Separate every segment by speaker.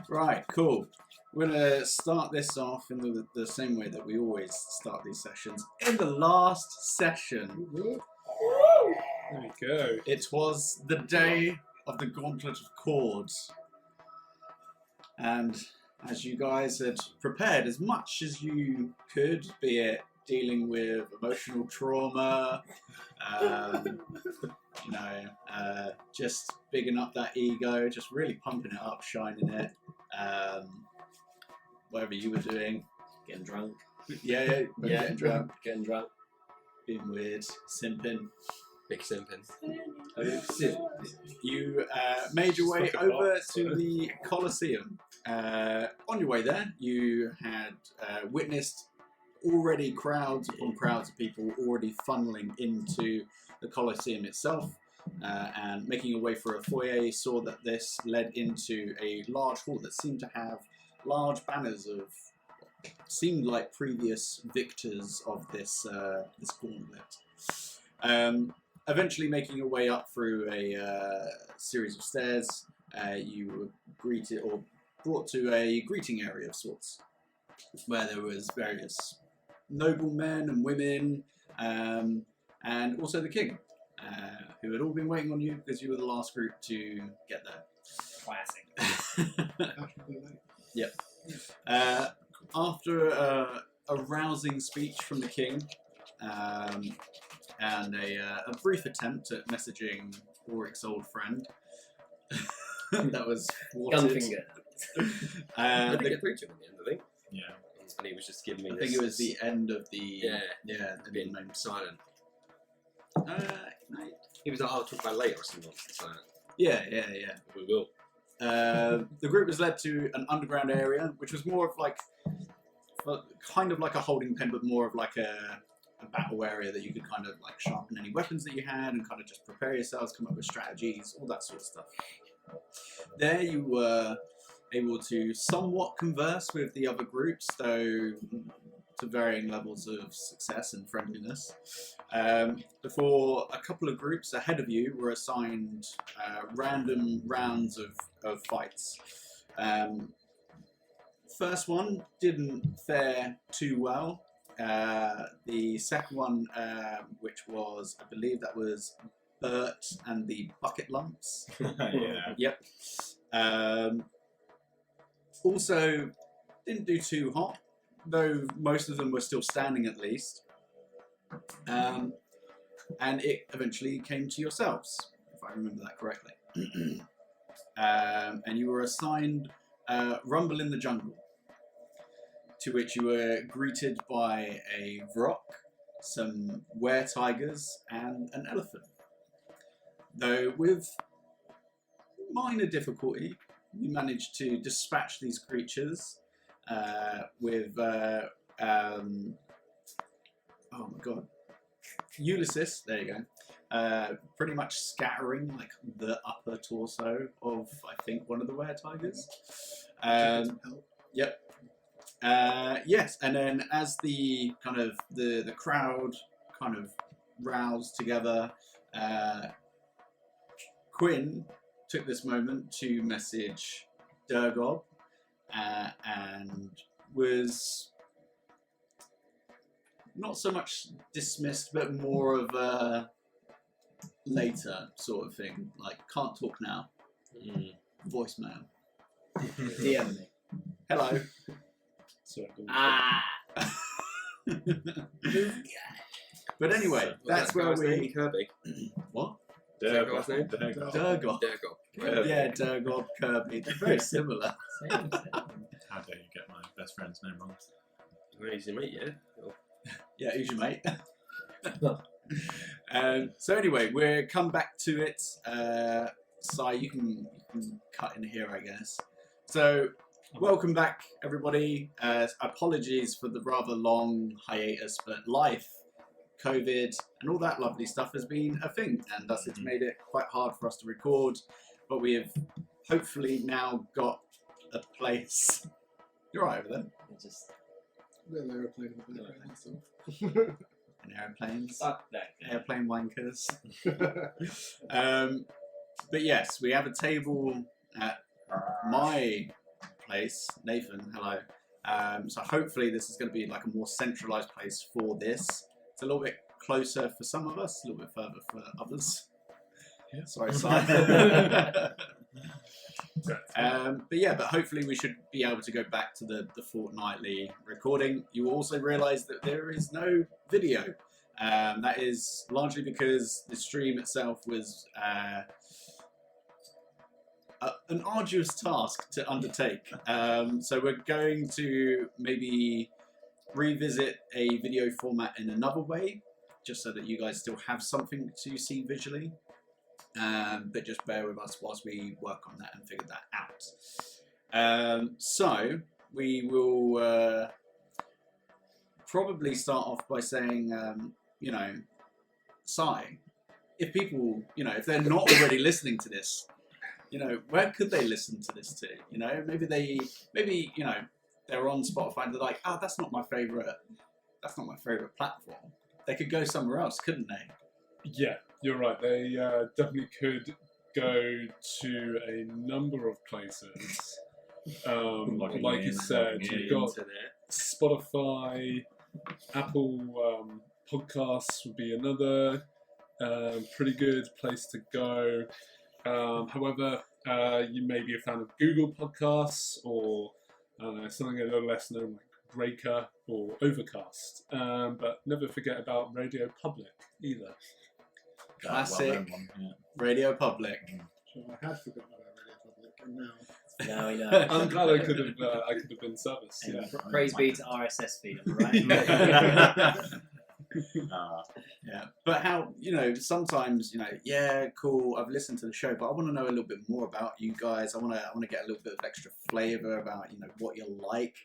Speaker 1: Right, cool. We're going to start this off in the same way that we always start these sessions. In the last session,
Speaker 2: There we go.
Speaker 1: it was the day of the Gauntlet of Chords. And as you guys had prepared as much as you could, be it dealing with emotional trauma, just bigging up that ego, just really pumping it up, shining it, whatever you were doing.
Speaker 3: Getting drunk.
Speaker 1: Yeah, getting drunk,
Speaker 3: Being
Speaker 1: weird, simping.
Speaker 3: big simping.
Speaker 1: You made your way over to the Colosseum. On your way there, you had witnessed already crowds upon crowds of people already funneling into the Colosseum itself, and making your way through a foyer. You saw that this led into a large hall that seemed to have large banners of seemed like previous victors of this this gauntlet. Eventually making your way up through a series of stairs, you were greeted or brought to a greeting area of sorts, where there was various noblemen and women, and also the king, who had all been waiting on you because you were the last group to get there.
Speaker 2: Classic.
Speaker 1: Yep. After a rousing speech from the king, and a brief attempt at messaging Ulrich's old friend, that was thwarted.
Speaker 3: Gunfinger. I didn't get through to him in the end, I think.
Speaker 2: Yeah.
Speaker 3: And he was just giving me
Speaker 1: I think it was the end of the the
Speaker 3: being
Speaker 1: main.
Speaker 3: silent.
Speaker 1: No.
Speaker 3: He was like, I'll talk about it later or something. Silent.
Speaker 1: Yeah.
Speaker 3: We will.
Speaker 1: The group was led to an underground area, which was more of like, kind of like a holding pen, but more of like a battle area that you could kind of like sharpen any weapons that you had and kind of just prepare yourselves, come up with strategies, all that sort of stuff. There you were able to somewhat converse with the other groups, though to varying levels of success and friendliness. Before a couple of groups ahead of you were assigned random rounds of fights. First one didn't fare too well. The second one, which was, I believe that was Bert and the Bucket Lumps.
Speaker 2: Yeah.
Speaker 1: Yep. Also, didn't do too hot, though most of them were still standing at least. And it eventually came to yourselves, if I remember that correctly. And you were assigned Rumble in the Jungle, to which you were greeted by a Vrock, some were-tigers, and an elephant. Though with minor difficulty, you managed to dispatch these creatures with, oh my god, Ulysses, there you go, pretty much scattering like the upper torso of, I think, one of the were-tigers. Yep. Yes, and then as the kind of the crowd kind of roused together, Quinn took this moment to message Durgob, and was not so much dismissed, but more of a later sort of thing, like can't talk now, voicemail.
Speaker 3: DM me.
Speaker 1: Hello. But anyway, that's where we.
Speaker 3: Kirby.
Speaker 1: What?
Speaker 3: Durgob.
Speaker 1: Durgob. Yeah, Durgob, Kirby. They're very similar.
Speaker 2: How dare you get my best friend's name wrong?
Speaker 3: Very easy, mate. Yeah. Cool.
Speaker 1: Yeah, who's your mate? So anyway, we'll come back to it. Si, you can cut in here, I guess. So, welcome back, everybody. Apologies for the rather long hiatus, but life, COVID, and all that lovely stuff has been a thing, and thus it's made it quite hard for us to record. But we have hopefully now got a place. You're right over there.
Speaker 3: Just
Speaker 2: Little aeroplane in the background, that's all.
Speaker 1: And airplanes.
Speaker 3: that.
Speaker 1: Airplane wankers. But yes, we have a table at my place. Nathan, hello. So hopefully this is going to be like a more centralized place for this. It's a little bit closer for some of us, a little bit further for others.
Speaker 2: Yeah.
Speaker 1: Sorry, Si. But hopefully we should be able to go back to the fortnightly recording. You will also realise that there is no video. That is largely because the stream itself was an arduous task to undertake. So we're going to maybe revisit a video format in another way, just so that you guys still have something to see visually. But just bear with us whilst we work on that and figure that out. So we will probably start off by saying, Si, if people, if they're not already listening to this, where could they listen to this to? Maybe they're on Spotify and they're like, oh, that's not my favorite platform. They could go somewhere else, couldn't they?
Speaker 4: Yeah, you're right. They definitely could go to a number of places. Like you said, you've got Spotify, Apple Podcasts would be another pretty good place to go. However, you may be a fan of Google Podcasts or something a little less known like Breaker or Overcast. But never forget about Radio Public either.
Speaker 1: Classic Radio Public.
Speaker 5: So I had forgotten about Radio Public, and now.
Speaker 3: Now we know.
Speaker 4: I'm glad I could have been service. Yeah.
Speaker 3: Praise be to RSS feed, am I right?
Speaker 1: Yeah, but how sometimes cool. I've listened to the show, but I want to know a little bit more about you guys. I want to get a little bit of extra flavour about what you're like.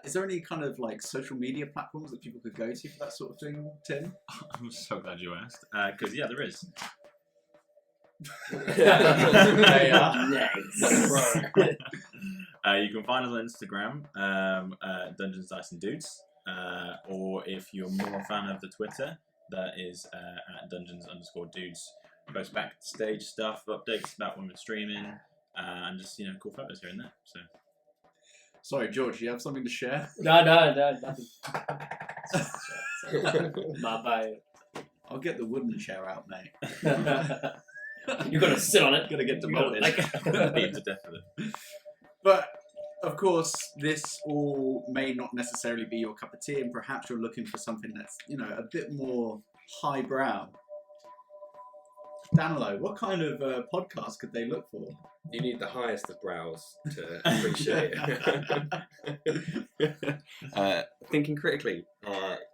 Speaker 1: Is there any kind of like social media platforms that people could go to for that sort of thing, Tim?
Speaker 2: I'm so glad you asked. Because there is.
Speaker 1: They are.
Speaker 3: Nice.
Speaker 2: You can find us on Instagram, Dungeons, Dice and Dudes. Or if you're more a fan of the Twitter, that is at Dungeons_Dudes. Post backstage stuff, updates about when we're streaming, and just cool photos here and there. So.
Speaker 1: Sorry, George, you have something to share?
Speaker 3: No, nothing. My bad.
Speaker 1: I'll get the wooden chair out, mate.
Speaker 3: You've got to sit on it.
Speaker 1: Got to get demoted.
Speaker 2: Beaten to death with it.
Speaker 1: But of course, this all may not necessarily be your cup of tea, and perhaps you're looking for something that's a bit more highbrow. Danilo, what kind of podcast could they look for?
Speaker 3: You need the highest of brows to appreciate it. Thinking Critically,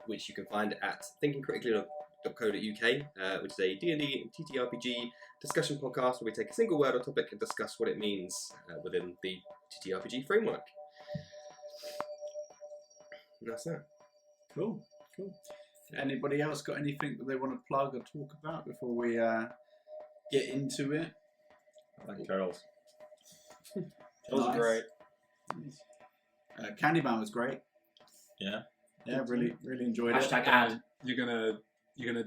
Speaker 3: which you can find at thinkingcritically.co.uk, which is a D&D and ttrpg discussion podcast where we take a single word or topic and discuss what it means within the ttrpg framework. And that's that.
Speaker 1: Cool. Anybody else got anything that they want to plug or talk about before we get into it?
Speaker 2: I like turtles.
Speaker 3: That was great.
Speaker 1: Candyman was great.
Speaker 2: Yeah.
Speaker 1: Yeah, really enjoyed it.
Speaker 3: #ad.
Speaker 4: You're gonna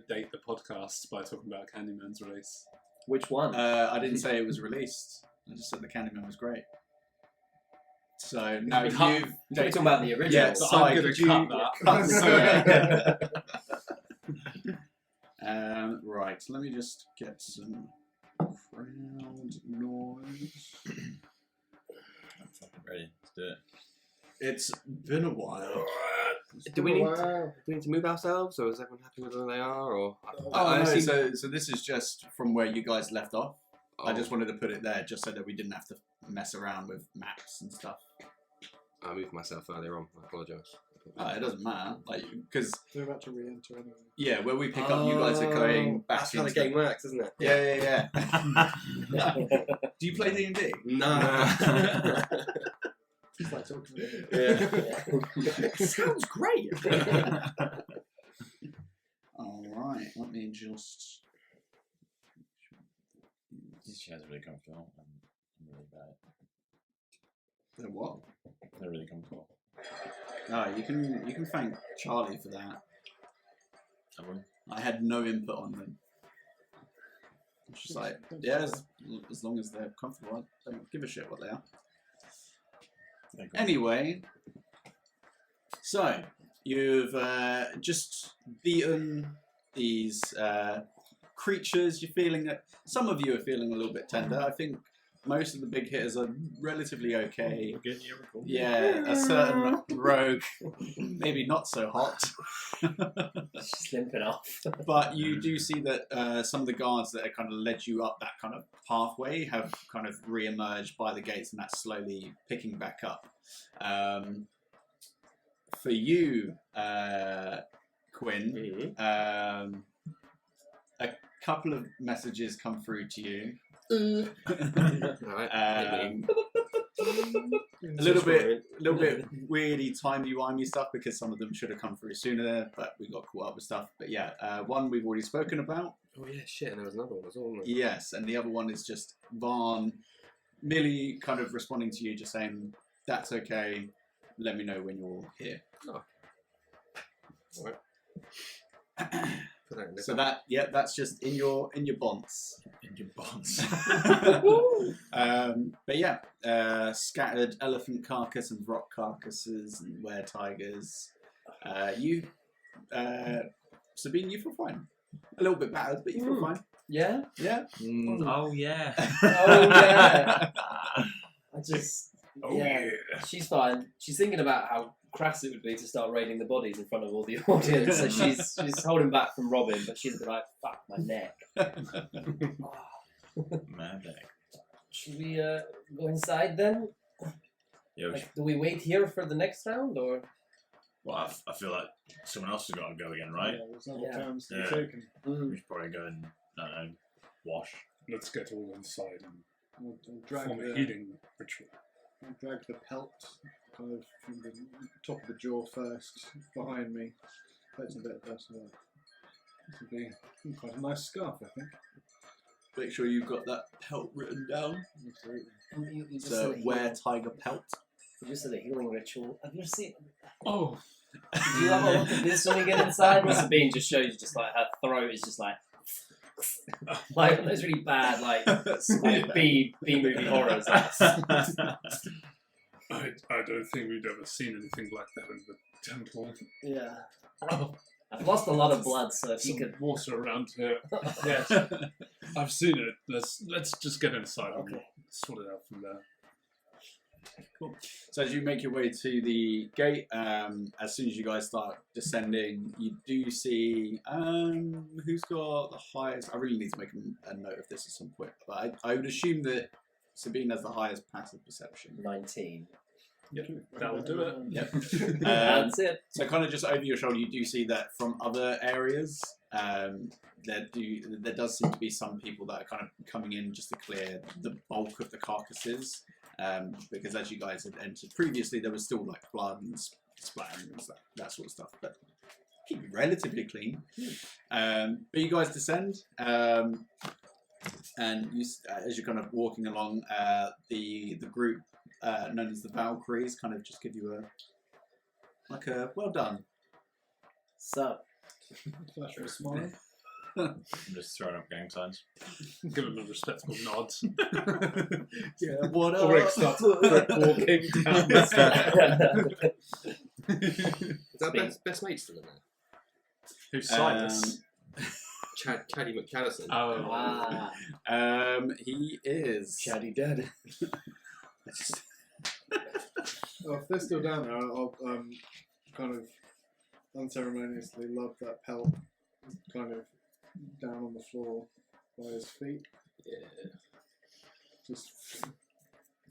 Speaker 4: date the podcast by talking about Candyman's release.
Speaker 3: Which one?
Speaker 1: I didn't say it was released. I just said the Candyman was great. So now you've
Speaker 3: talking about the original.
Speaker 1: Yeah,
Speaker 4: So
Speaker 1: Si,
Speaker 4: I'm gonna
Speaker 1: could you
Speaker 4: cut
Speaker 1: that. Right, let me just get some crowd noise.
Speaker 2: I'm fucking ready. Let's do it.
Speaker 1: It's been a while.
Speaker 3: Do we need to move ourselves, or is everyone happy with where they are? Or
Speaker 1: No, so this is just from where you guys left off. I just wanted to put it there just so that we didn't have to mess around with maps and stuff.
Speaker 3: I moved myself earlier on. I apologise.
Speaker 1: It doesn't matter, because
Speaker 5: They're about to re-enter anyway.
Speaker 1: yeah, where we pick up, you guys are going back.
Speaker 3: That's how the game works, isn't it?
Speaker 1: Yeah. Do you play D&D?
Speaker 3: No.
Speaker 5: It's like talking about it.
Speaker 3: Yeah. Sounds great.
Speaker 1: All right, let me just.
Speaker 2: These chairs are really comfortable. I'm really bad.
Speaker 1: They're what?
Speaker 2: They're really comfortable.
Speaker 1: Oh, you can thank Charlie for that. I had no input on them. It's just like, yeah, as long as they're comfortable, I don't give a shit what they are. Anyway, so you've just beaten these creatures. You're feeling that some of you are feeling a little bit tender. I think most of the big hitters are relatively okay. Yeah, a certain rogue, maybe not so hot.
Speaker 6: She's limping off.
Speaker 1: But you do see that some of the guards that have kind of led you up that kind of pathway have kind of re-emerged by the gates, and that's slowly picking back up. For you, Quinn, a couple of messages come through to you. A little bit weirdy, timey-wimey stuff because some of them should have come through sooner, but we got caught up with stuff. But yeah, one we've already spoken about.
Speaker 3: Oh yeah, shit, and there was another one as well.
Speaker 1: Yes, and the other one is just Varn merely kind of responding to you, just saying, "That's okay. Let me know when you're here."
Speaker 3: Oh. All right.
Speaker 1: So that's just in your bonds.
Speaker 2: In your bonds.
Speaker 1: But yeah, scattered elephant carcass and rock carcasses and were-tigers. Sabine, you feel fine. A little bit battered, but you feel fine.
Speaker 6: Yeah?
Speaker 1: Yeah.
Speaker 2: Oh yeah.
Speaker 6: Oh yeah. I just...
Speaker 2: Oh
Speaker 6: yeah. She's fine. She's thinking about how crass it would be to start raiding the bodies in front of all the audience. So she's holding back from Robin, but she's like, fuck my neck.
Speaker 2: My neck.
Speaker 6: Should we go inside then?
Speaker 2: Yeah,
Speaker 6: Like, do we wait here for the next round, or?
Speaker 2: well, I feel like someone else has got to go again, right?
Speaker 5: Yeah, there's other
Speaker 6: Yeah.
Speaker 5: turns to be
Speaker 2: Yeah.
Speaker 5: taken.
Speaker 2: We should probably go and, I don't know, wash.
Speaker 4: Let's get all inside and
Speaker 5: I'll drag
Speaker 4: form a
Speaker 5: the,
Speaker 4: healing ritual.
Speaker 5: I'll drag the pelt kind of from the top of the jaw first behind me. That's a bit. This would be quite a nice scarf, I think.
Speaker 1: Make sure you've got that pelt written down.
Speaker 5: Absolutely.
Speaker 6: You just
Speaker 1: So
Speaker 6: said a healing-
Speaker 1: were-tiger pelt.
Speaker 6: You just said a healing ritual. Have you ever seen?
Speaker 4: Oh,
Speaker 6: Do you have a look at this when we get inside? Well, Sabine just shows you, just like her throat is just like those really bad like B movie horrors.
Speaker 4: I don't think we've ever seen anything like that in the temple.
Speaker 6: Yeah.
Speaker 4: Oh,
Speaker 6: I've lost a lot of blood, so if you
Speaker 4: some
Speaker 6: could.
Speaker 4: water around here. Yes, I've seen it. Let's just get inside and
Speaker 6: Okay.
Speaker 4: sort it out from there.
Speaker 1: Cool. So as you make your way to the gate, as soon as you guys start descending, you do see who's got the highest. I really need to make a note of this at some point, but I would assume that Sabine has the highest passive perception.
Speaker 6: 19.
Speaker 4: Yep, that will do it.
Speaker 1: Yep.
Speaker 6: That's it.
Speaker 1: So kind of just over your shoulder, you do see that from other areas, there does seem to be some people that are kind of coming in just to clear the bulk of the carcasses. Because as you guys had entered previously, there was still like blood and splattering and that sort of stuff, but keep it relatively clean. But you guys descend, and you, as you're kind of walking along, the group known as the Valkyries kind of just give you a well done.
Speaker 6: So,
Speaker 5: Flash of a smile.
Speaker 2: I'm just throwing up gang signs.
Speaker 4: Give him a respectful nod.
Speaker 1: Yeah, what
Speaker 4: Ulrich starts walking down the stairs.
Speaker 3: Is that best mate still in there?
Speaker 4: Who's Silas?
Speaker 3: Chaddy McCallison.
Speaker 4: Oh,
Speaker 6: wow.
Speaker 1: He is.
Speaker 6: Chatty dead.
Speaker 5: Well, if they're still down there, I'll kind of unceremoniously lob that pelt kind of down on the floor by his feet.
Speaker 3: Yeah.
Speaker 5: Just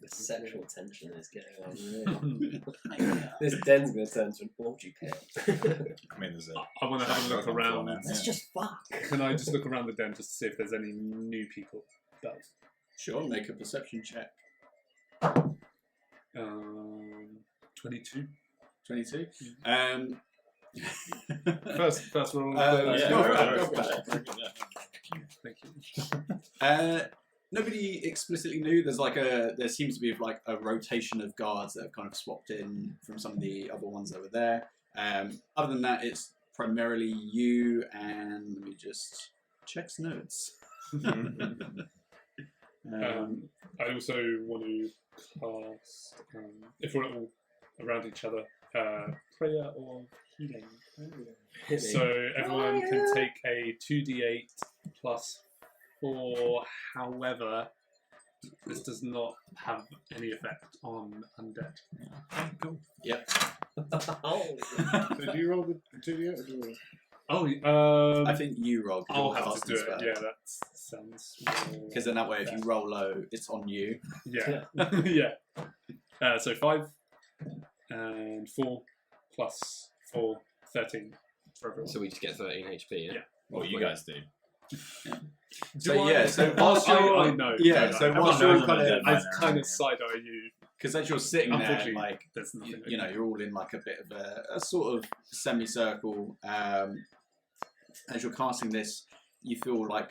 Speaker 6: The sexual tension is getting on. This den's going to turn to an orgy pit.
Speaker 2: I mean, there's a.
Speaker 4: I want to have a look around.
Speaker 6: Let's just fuck.
Speaker 4: Can I just look around the den just to see if there's any new people? That,
Speaker 1: Sure, make a perception check.
Speaker 4: 22.
Speaker 1: 22.
Speaker 4: First roll.
Speaker 1: Yeah,
Speaker 4: go for
Speaker 1: go
Speaker 4: it.
Speaker 1: for it.
Speaker 4: Thank you.
Speaker 1: Nobody explicitly knew. There seems to be like a rotation of guards that have kind of swapped in from some of the other ones that were there. Other than that, it's primarily you and let me just check notes.
Speaker 4: I also want to cast, if we're all around each other, prayer or healing. So everyone can take a 2d8 plus 4. However, this does not have any effect on undead.
Speaker 1: Cool. Yep.
Speaker 6: Oh.
Speaker 5: So do you roll the 2d8 or do you roll?
Speaker 4: Oh,
Speaker 1: I think you roll.
Speaker 4: I'll have to do it. Yeah, that sounds.
Speaker 1: Because then that way, if you roll low, it's on you.
Speaker 4: Yeah, yeah. So 5 and 4 plus 4, 13 for everyone.
Speaker 3: So we just get 13 HP. Yeah.
Speaker 2: What you guys do?
Speaker 1: So whilst you're,
Speaker 4: I know.
Speaker 1: yeah.
Speaker 4: No,
Speaker 1: So
Speaker 4: no,
Speaker 1: whilst
Speaker 2: everyone
Speaker 1: you're
Speaker 2: knows
Speaker 1: kind
Speaker 2: I'm
Speaker 1: of,
Speaker 2: dead.
Speaker 4: I kind of side eye you.
Speaker 1: because as you're sitting there,
Speaker 4: Unfortunately,
Speaker 1: like
Speaker 4: there's nothing.
Speaker 1: you know, you're all in like a bit of a sort of semicircle. As you're casting this, you feel like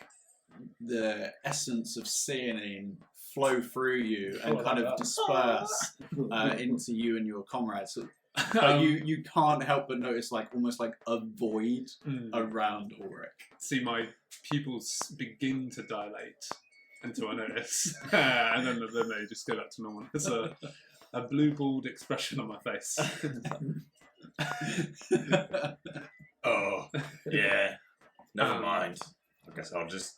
Speaker 1: the essence of seeing flow through you and kind of disperse into you and your comrades. So, you can't help but notice like almost like a void around Ulrich.
Speaker 4: See my pupils begin to dilate until I notice, and then they just go back to normal. There's a blue bald expression on my face.
Speaker 2: Oh, yeah. Never mind. I guess I'll just.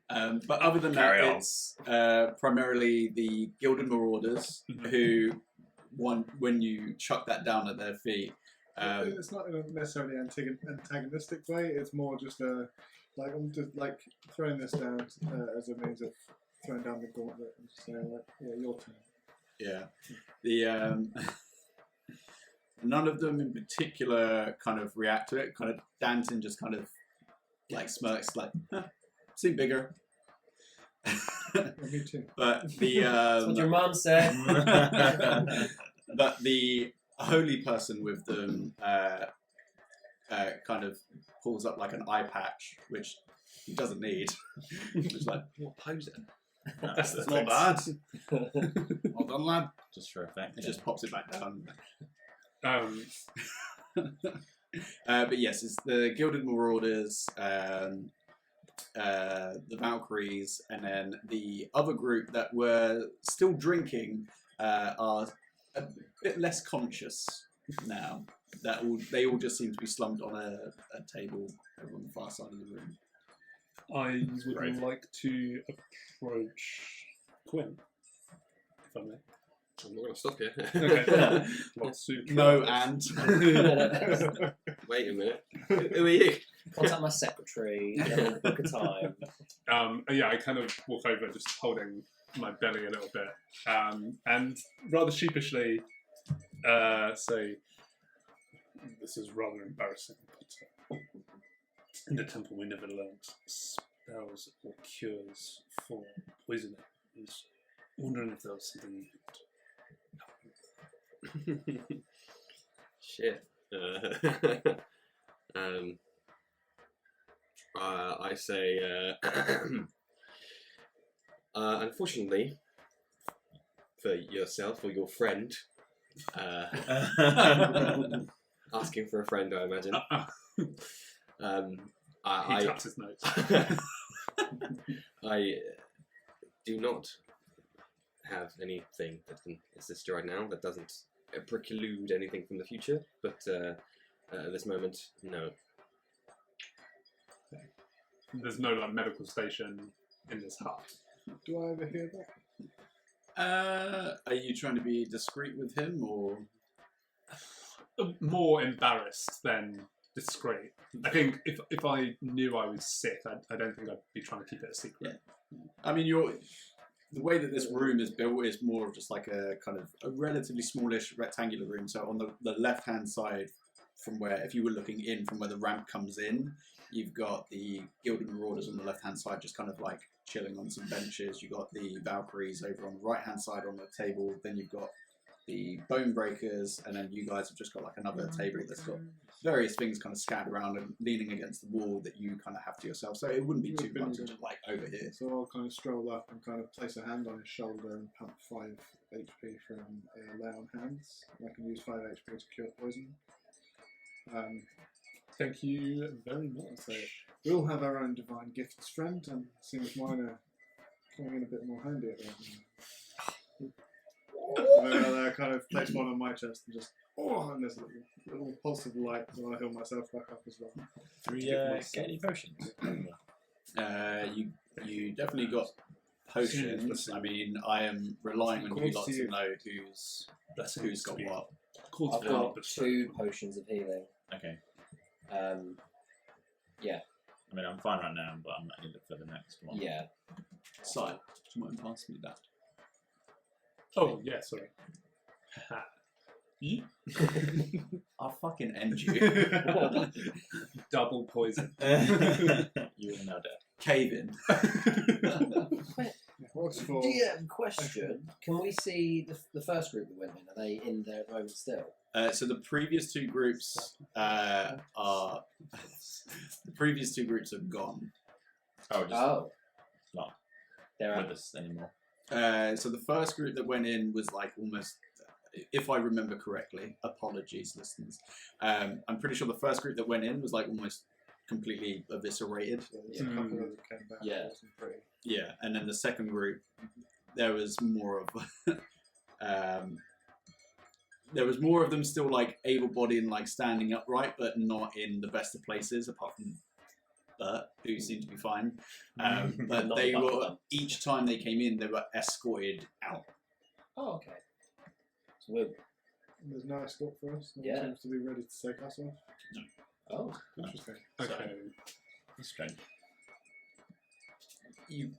Speaker 1: But other than
Speaker 2: Carry
Speaker 1: that,
Speaker 2: on.
Speaker 1: it's primarily the Gilded Marauders who, when you chuck that down at their feet.
Speaker 5: It's not in a necessarily antagonistic way. It's more just like I'm just like throwing this down as a means of throwing down the gauntlet and just saying like, yeah, your turn.
Speaker 1: Yeah, the none of them in particular kind of react to it. Kind of Danton just kind of like smirks, like, seem bigger.
Speaker 5: Me too.
Speaker 1: But the
Speaker 6: That's what your mum said.
Speaker 1: but the holy person with them kind of pulls up like an eye patch, which he doesn't need. It's like,
Speaker 3: What poser?
Speaker 1: it's not bad. Well done, lad.
Speaker 2: Just for effect.
Speaker 1: It just pops it back down. But yes, it's the Gilded Marauders, the Valkyries, and then the other group that were still drinking are a bit less conscious now. They all just seem to be slumped on a table over on the far side of the room.
Speaker 4: I would
Speaker 2: Brave.
Speaker 4: like to approach Quinn, if I may.
Speaker 3: I'm not going to stop you.
Speaker 4: Okay. Lots to
Speaker 1: No,
Speaker 4: try.
Speaker 1: and
Speaker 3: Wait a minute. Who are you?
Speaker 6: Contact my secretary. Book a time.
Speaker 4: Yeah, I kind of walk over, just holding my belly a little bit, and rather sheepishly say, "This is rather embarrassing, but in the temple we never learned spells or cures for poisoning. I was wondering if there was something you could."
Speaker 3: Shit. I say, unfortunately, for yourself or your friend, asking for a friend, I imagine.
Speaker 4: He taps his notes.
Speaker 3: I do not have anything that can assist you right now. That doesn't preclude anything from the future, but at this moment, no.
Speaker 4: There's no like medical station in this hut.
Speaker 5: Do I overhear that?
Speaker 1: are you trying to be discreet with him, or?
Speaker 4: More embarrassed than discreet. I think if I knew I was sick, I don't think I'd be trying to keep it a secret.
Speaker 1: Yeah. I mean, the way that this room is built is more of just like a kind of a relatively smallish rectangular room. So on the left-hand side, from where, if you were looking in from where the ramp comes in, you've got the Gilded Marauders on the left-hand side, just kind of like chilling on some benches. You've got the Valkyries over on the right-hand side on the table. Then you've got the Bone Breakers, and then you guys have just got like another table that's got various things kind of scattered around and leaning against the wall that you kind of have to yourself. So it wouldn't be too much to just like over here.
Speaker 5: So I'll kind of stroll up and kind of place a hand on his shoulder and pump 5 HP from Lay on Hands. I can use 5 HP to cure poison.
Speaker 4: Thank you very much.
Speaker 5: So we all have our own divine gifts, friend, and it seems mine are coming in a bit more handy at the moment. And then I kind of place one on my chest and just, and there's a little pulse of light, and I heal myself back up as well.
Speaker 2: Get any potions?
Speaker 1: You definitely got potions. I mean, I am relying on you lot to know who's got what.
Speaker 6: I've got 2 potions of healing.
Speaker 2: Okay.
Speaker 6: Yeah.
Speaker 2: I mean, I'm fine right now, but I'm not needed for the next one.
Speaker 6: Yeah.
Speaker 1: So, do you mind passing me that?
Speaker 4: Oh, yeah, sorry.
Speaker 1: I'll fucking end you.
Speaker 4: Double poison.
Speaker 2: You are now dead.
Speaker 1: Cave in.
Speaker 5: What's for?
Speaker 6: DM question. Can we see the first group that went in? Are they in there at the moment still?
Speaker 1: So the previous 2 groups are the previous 2 groups have gone.
Speaker 2: Oh, just not
Speaker 6: They're
Speaker 2: with
Speaker 6: out.
Speaker 2: us anymore.
Speaker 1: So the first group that went in was like almost, if I remember correctly, apologies listeners, I'm pretty sure the first group that went in was like almost completely eviscerated.
Speaker 5: There's a couple of them came back.
Speaker 6: Yeah.
Speaker 5: It wasn't pretty.
Speaker 1: Yeah, and then the second group, there was more of there was more of them still like able-bodied and like standing upright, but not in the best of places, apart from Bert, who seemed to be fine. But
Speaker 6: Not
Speaker 1: they
Speaker 6: the
Speaker 1: were
Speaker 6: butler.
Speaker 1: each time they came in, they were escorted out.
Speaker 6: Oh, okay. So we're...
Speaker 5: There's no escort for us. No one
Speaker 6: Yeah.
Speaker 5: seems to be ready to take us off.
Speaker 6: Oh.
Speaker 5: Interesting.
Speaker 4: Okay.
Speaker 2: That's strange.
Speaker 5: We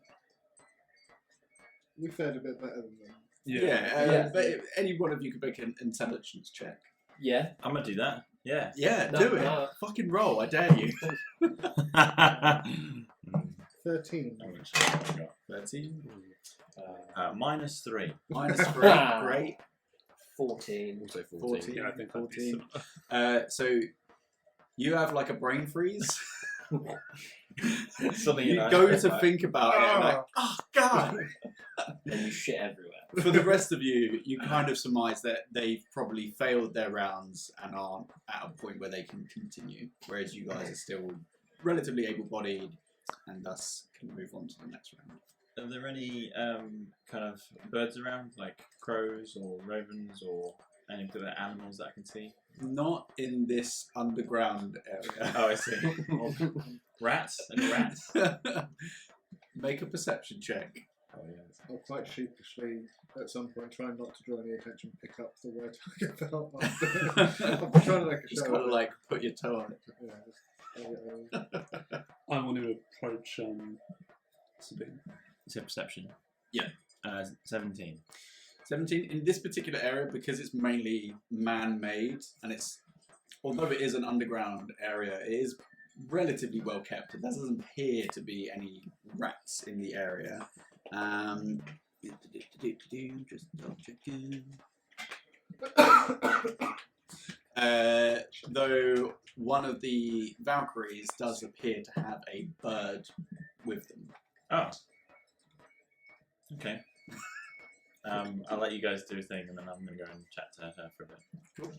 Speaker 5: fared a bit better than them.
Speaker 1: Yeah, but any one of you could make an intelligence check.
Speaker 6: Yeah.
Speaker 2: I'm gonna do that. Yeah.
Speaker 1: Yeah,
Speaker 6: No,
Speaker 1: do it.
Speaker 6: no.
Speaker 1: Fucking roll, I dare you.
Speaker 5: 13.
Speaker 2: How much have I got?
Speaker 1: 13.
Speaker 2: -3.
Speaker 1: Minus 3, great.
Speaker 6: 14.
Speaker 3: Also 14.
Speaker 1: 14.
Speaker 4: Yeah, I think that'd be
Speaker 1: 14.
Speaker 4: similar.
Speaker 1: So you have like a brain freeze.
Speaker 2: Something
Speaker 1: You go to think about it and like, oh god.
Speaker 6: And you shit everywhere.
Speaker 1: For the rest of you, you kind of surmise that they've probably failed their rounds and aren't at a point where they can continue, whereas you guys are still relatively able-bodied and thus can move on to the next round.
Speaker 2: Are there any kind of birds around, like crows or ravens or any other animals that I can see?
Speaker 1: Not in this underground area.
Speaker 2: Oh, I see. Rats? Any rats?
Speaker 1: Make a perception check.
Speaker 2: Oh, yeah.
Speaker 5: I'll quite sheepishly, at some point, try not to draw any attention, pick up the word target belt. I'm trying to make a
Speaker 1: Just
Speaker 5: show.
Speaker 1: gotta like put your toe on it.
Speaker 5: Yeah,
Speaker 4: I want to approach Sabine.
Speaker 2: It's a perception.
Speaker 1: Yeah.
Speaker 2: 17.
Speaker 1: 17 in this particular area, because it's mainly man-made, and it's, although it is an underground area, it is relatively well kept. There doesn't appear to be any rats in the area. Just double checking. Though one of the Valkyries does appear to have a bird with them.
Speaker 2: Oh. Okay. I'll let you guys do a thing, and then I'm going to go and chat to her for a bit.
Speaker 1: Cool.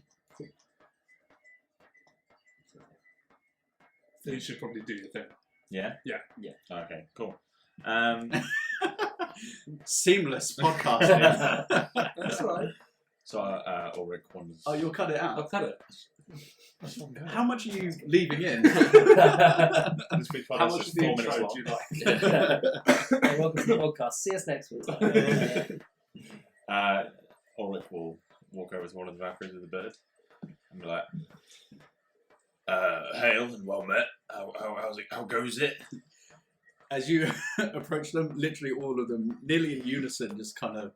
Speaker 4: You should probably do your thing.
Speaker 2: Yeah?
Speaker 4: Yeah.
Speaker 6: Yeah.
Speaker 2: Okay, cool.
Speaker 1: Seamless podcasting.
Speaker 5: That's right.
Speaker 2: So Ulrich wanders.
Speaker 1: Oh, you'll cut it out.
Speaker 4: I'll cut it.
Speaker 1: How much are you leaving in?
Speaker 2: This big
Speaker 4: How
Speaker 2: podcast
Speaker 4: much
Speaker 2: is
Speaker 4: of the
Speaker 2: 4 minutes
Speaker 4: intro
Speaker 2: long.
Speaker 4: do you like?
Speaker 6: Hey, welcome to the podcast. See us next week.
Speaker 2: Ulrich will walk over to one of the Valkyries with the bird and be like, hail and well met. How goes it?
Speaker 1: As you approach them, literally all of them, nearly in unison, just kind of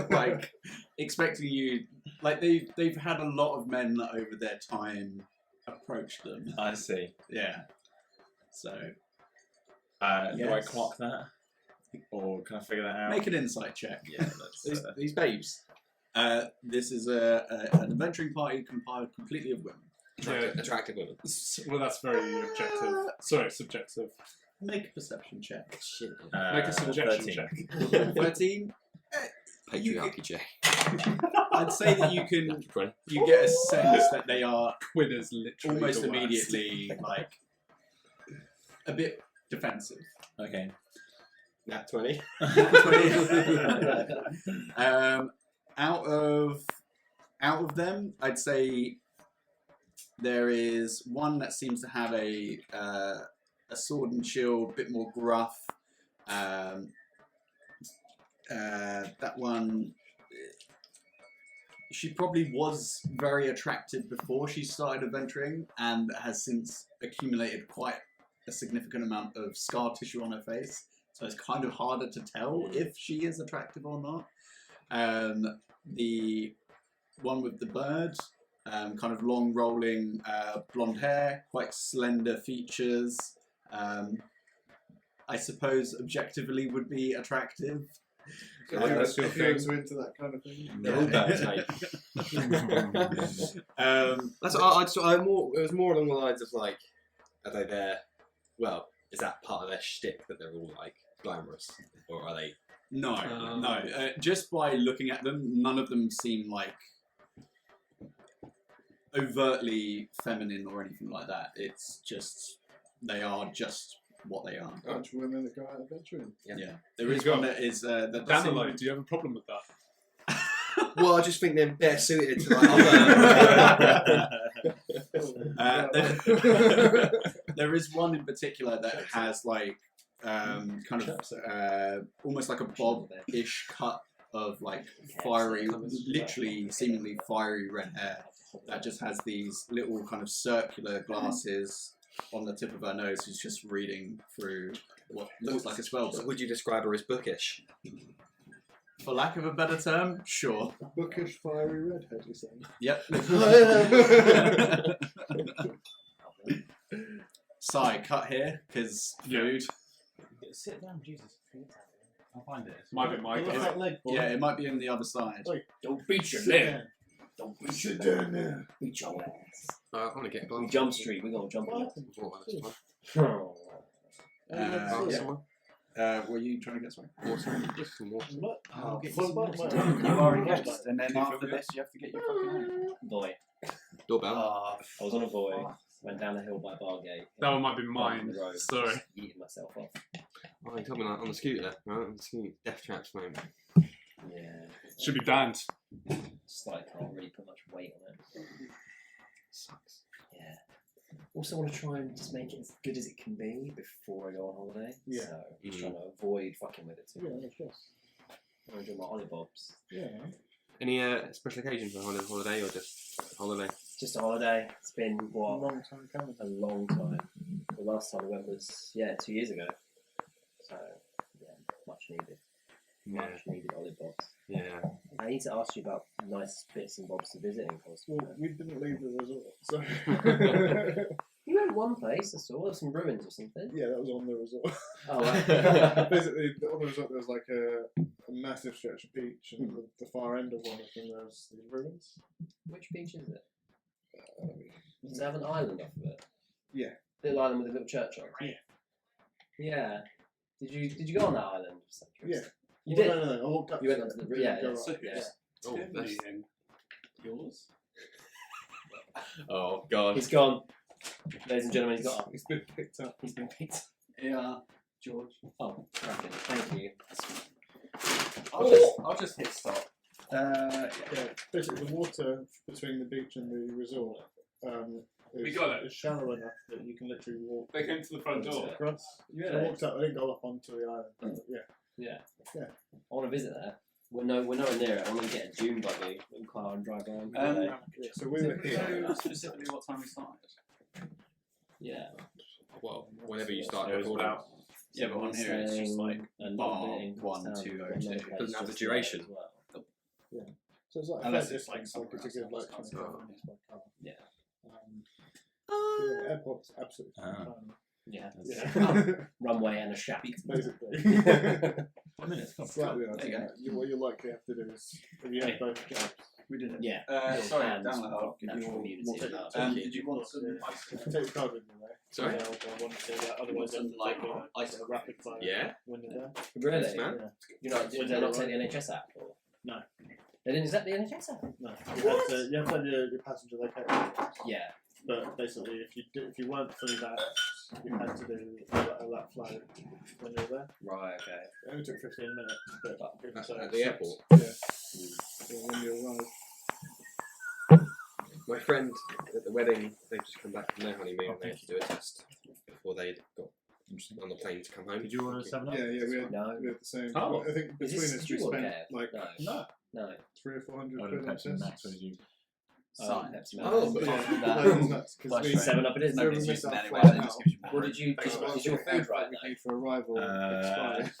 Speaker 1: like expecting you. Like they've had a lot of men over their time approach them.
Speaker 2: I see.
Speaker 1: Yeah. So
Speaker 2: Do I
Speaker 1: Yes.
Speaker 2: clock that? Or can I figure that out?
Speaker 1: make an insight check.
Speaker 2: Yeah, that's...
Speaker 3: These babes.
Speaker 1: This is an adventuring party compiled completely of women.
Speaker 3: Attractive women.
Speaker 4: Well, that's very objective. Sorry, subjective.
Speaker 1: Make a perception check.
Speaker 3: Shit.
Speaker 4: Make a subjection
Speaker 2: 13.
Speaker 4: check.
Speaker 1: 13.
Speaker 3: Patriarchy check.
Speaker 1: I'd say that you can.
Speaker 3: 20.
Speaker 1: You get a sense that they are
Speaker 4: Quid is literally
Speaker 1: almost
Speaker 4: the worst.
Speaker 1: immediately like a bit defensive.
Speaker 2: Okay.
Speaker 3: Nat 20.
Speaker 1: Out of them, I'd say there is one that seems to have a sword and shield, a bit more gruff. That one, she probably was very attractive before she started adventuring, and has since accumulated quite a significant amount of scar tissue on her face. So it's kind of harder to tell if she is attractive or not. The one with the bird, kind of long rolling blonde hair, quite slender features. I suppose objectively would be attractive.
Speaker 5: If you're into that kind of thing.
Speaker 3: They're all bad That's it was more along the lines of like, are they there? Well, is that part of their shtick that they're all like glamorous, or are they?
Speaker 1: No. Just by looking at them, none of them seem like overtly feminine or anything like that. It's just they are just what they are.
Speaker 5: Bunch of women that go out adventuring.
Speaker 1: Yeah. There is one that is that does seem-
Speaker 4: Danilo, do you have a problem with that?
Speaker 3: Well, I just think they're better suited to like other.
Speaker 1: there is one in particular that has like kind of almost like a bob-ish cut of like fiery, literally seemingly fiery red hair that just has these little kind of circular glasses on the tip of her nose, who's just reading through what looks like a spell book.
Speaker 3: Would you describe her as bookish?
Speaker 1: For lack of a better term, sure.
Speaker 5: A bookish, fiery redhead, you saying?
Speaker 1: Yep. Sigh, cut here, because food.
Speaker 2: Sit down, Jesus. I'll find it.
Speaker 4: Might be Mike.
Speaker 1: Yeah, it might be on the other side.
Speaker 6: Don't beat your leg. Don't beat your leg. Beat your ass.
Speaker 3: I want to get
Speaker 6: We jump street. We're gonna jump on it.
Speaker 1: Were you trying to get something?
Speaker 6: I'll get you some
Speaker 7: You are engaged, and then after this, you have to get your fucking own.
Speaker 6: boy.
Speaker 3: Doorbell.
Speaker 6: I was on a boy. Went down the hill by Bargate.
Speaker 4: That one might be mine.
Speaker 6: Down the road,
Speaker 4: Sorry.
Speaker 6: just eating myself off.
Speaker 3: Oh, you told me like on the scooter, right? On the scooter. Death traps, mate.
Speaker 6: Yeah.
Speaker 4: Should be banned.
Speaker 6: Just like can't really put much weight on it.
Speaker 3: Sucks.
Speaker 6: Yeah. Also want to try and just make it as good as it can be before I go on holiday.
Speaker 5: Yeah.
Speaker 6: So just trying to avoid fucking with it too
Speaker 5: Yeah,
Speaker 6: much.
Speaker 5: of course.
Speaker 6: I want to do my olibobs.
Speaker 5: Yeah.
Speaker 3: Any special occasion for holiday or just holiday?
Speaker 6: Just a holiday. It's been
Speaker 5: A
Speaker 6: what?
Speaker 5: long time coming.
Speaker 6: A long time. The last time I went was 2 years ago. So yeah, much needed. Much needed olibobs.
Speaker 3: Yeah.
Speaker 6: I need to ask you about nice bits and bobs to visit in Costa.
Speaker 5: Well, we didn't leave the resort, so.
Speaker 6: You went one place, I saw. There were some ruins or something.
Speaker 5: Yeah, that was on the resort.
Speaker 6: Oh, right.
Speaker 5: Basically, on the resort there was like a massive stretch of beach, and the far end of one of them there was the ruins.
Speaker 6: Which beach is it? Does it have an island off of it?
Speaker 5: Yeah.
Speaker 6: Little island with a little church on it?
Speaker 5: Yeah.
Speaker 6: Yeah. Did you go on that island? Just out of
Speaker 5: Yeah.
Speaker 6: curiosity? You
Speaker 5: Well,
Speaker 6: did?
Speaker 5: No, I walked up
Speaker 6: You went
Speaker 5: to
Speaker 6: onto
Speaker 5: it.
Speaker 6: the
Speaker 5: Didn't
Speaker 6: yeah,
Speaker 5: go
Speaker 6: yeah,
Speaker 5: up.
Speaker 6: yeah.
Speaker 3: Oh, that's...
Speaker 2: Yours?
Speaker 3: oh God.
Speaker 6: He's gone. Ladies and gentlemen, he's got up.
Speaker 5: It's been picked up.
Speaker 6: He's been picked up.
Speaker 1: Yeah, George.
Speaker 6: Oh, cracking. Thank you.
Speaker 7: I'll just hit stop.
Speaker 5: Yeah, basically the water between the beach and the resort
Speaker 4: We
Speaker 5: is,
Speaker 4: got it.
Speaker 5: is shallow enough that you can literally walk
Speaker 4: They came to the front door.
Speaker 5: across.
Speaker 6: Really?
Speaker 5: So I walked up. I didn't go up onto the island. But yeah.
Speaker 6: Yeah.
Speaker 5: Yeah.
Speaker 6: I want to visit that. We're nowhere near it. I want to get a dune buggy and car and drive around.
Speaker 5: Yeah, so we were here.
Speaker 7: Specifically, what time we started?
Speaker 6: Yeah.
Speaker 3: Well, whenever you start
Speaker 2: So it's
Speaker 3: recording.
Speaker 2: about-
Speaker 1: Yeah, but on here it's just like
Speaker 6: and
Speaker 1: bar
Speaker 6: visiting
Speaker 1: 1,
Speaker 6: town,
Speaker 1: 2,
Speaker 6: and no
Speaker 1: 2.
Speaker 6: place
Speaker 3: Doesn't have the
Speaker 6: just
Speaker 3: duration.
Speaker 6: there as well.
Speaker 5: So it's like
Speaker 7: Unless
Speaker 5: a
Speaker 7: it's like
Speaker 5: distance, it's a good like 20
Speaker 3: Oh.
Speaker 5: minutes by car.
Speaker 6: Yeah.
Speaker 5: Yeah, airport's absolutely
Speaker 2: Ah.
Speaker 5: fine.
Speaker 6: Yeah.
Speaker 5: Yeah.
Speaker 6: Runway and a shack.
Speaker 5: Basically.
Speaker 2: 1 minute.
Speaker 5: Slightly
Speaker 1: There you go.
Speaker 5: what you likely have to do is if you have both jobs.
Speaker 7: We did it.
Speaker 6: Yeah.
Speaker 1: Sorry,
Speaker 6: And
Speaker 1: download.
Speaker 6: natural immunity.
Speaker 1: Did you want some ice?
Speaker 5: Take the card with you, right?
Speaker 3: Sorry?
Speaker 5: Otherwise,
Speaker 1: Some like ice?
Speaker 5: rapid fire.
Speaker 3: Yeah.
Speaker 5: When you're there.
Speaker 6: Really?
Speaker 3: Yes, man.
Speaker 6: You know, did they not take the NHS app? Or?
Speaker 5: No.
Speaker 6: They didn't accept the NHS app?
Speaker 5: No. You have to have your passenger locator.
Speaker 6: Yeah.
Speaker 5: But basically, if you weren't fully vaxxed, you had to do a lap flow when you were there.
Speaker 6: Right. Okay.
Speaker 5: It only took 15 minutes, but so
Speaker 3: At the airport.
Speaker 5: so when you arrived.
Speaker 3: My friend at the wedding, they've just come back from their honeymoon. They had to do a test before they got on the plane to come home.
Speaker 2: Did you order 7 Up?
Speaker 5: Yeah, we had
Speaker 6: No.
Speaker 5: the same.
Speaker 2: Oh.
Speaker 5: I think
Speaker 6: Is
Speaker 5: between
Speaker 6: this
Speaker 5: us we
Speaker 6: dual
Speaker 5: spent
Speaker 6: care?
Speaker 5: like
Speaker 6: No.
Speaker 2: No.
Speaker 6: No.
Speaker 5: 300 or 400
Speaker 2: I
Speaker 5: quid
Speaker 2: ordered
Speaker 5: on
Speaker 2: Pepsi Max.
Speaker 5: tests.
Speaker 2: What did you?
Speaker 7: Sign.
Speaker 3: Oh,
Speaker 5: Yeah,
Speaker 6: Apart
Speaker 5: no, it was nuts, 'cause
Speaker 7: Flush
Speaker 5: we-
Speaker 7: rate.
Speaker 6: 7 Up it is.
Speaker 5: so we
Speaker 6: Nobody's
Speaker 5: missed
Speaker 6: using
Speaker 5: our
Speaker 6: it anyway.
Speaker 5: flight
Speaker 6: They
Speaker 5: out.
Speaker 6: just gives you more. What did you?
Speaker 5: Because
Speaker 6: Is your food right
Speaker 5: we
Speaker 6: now?
Speaker 5: need for arrival expired.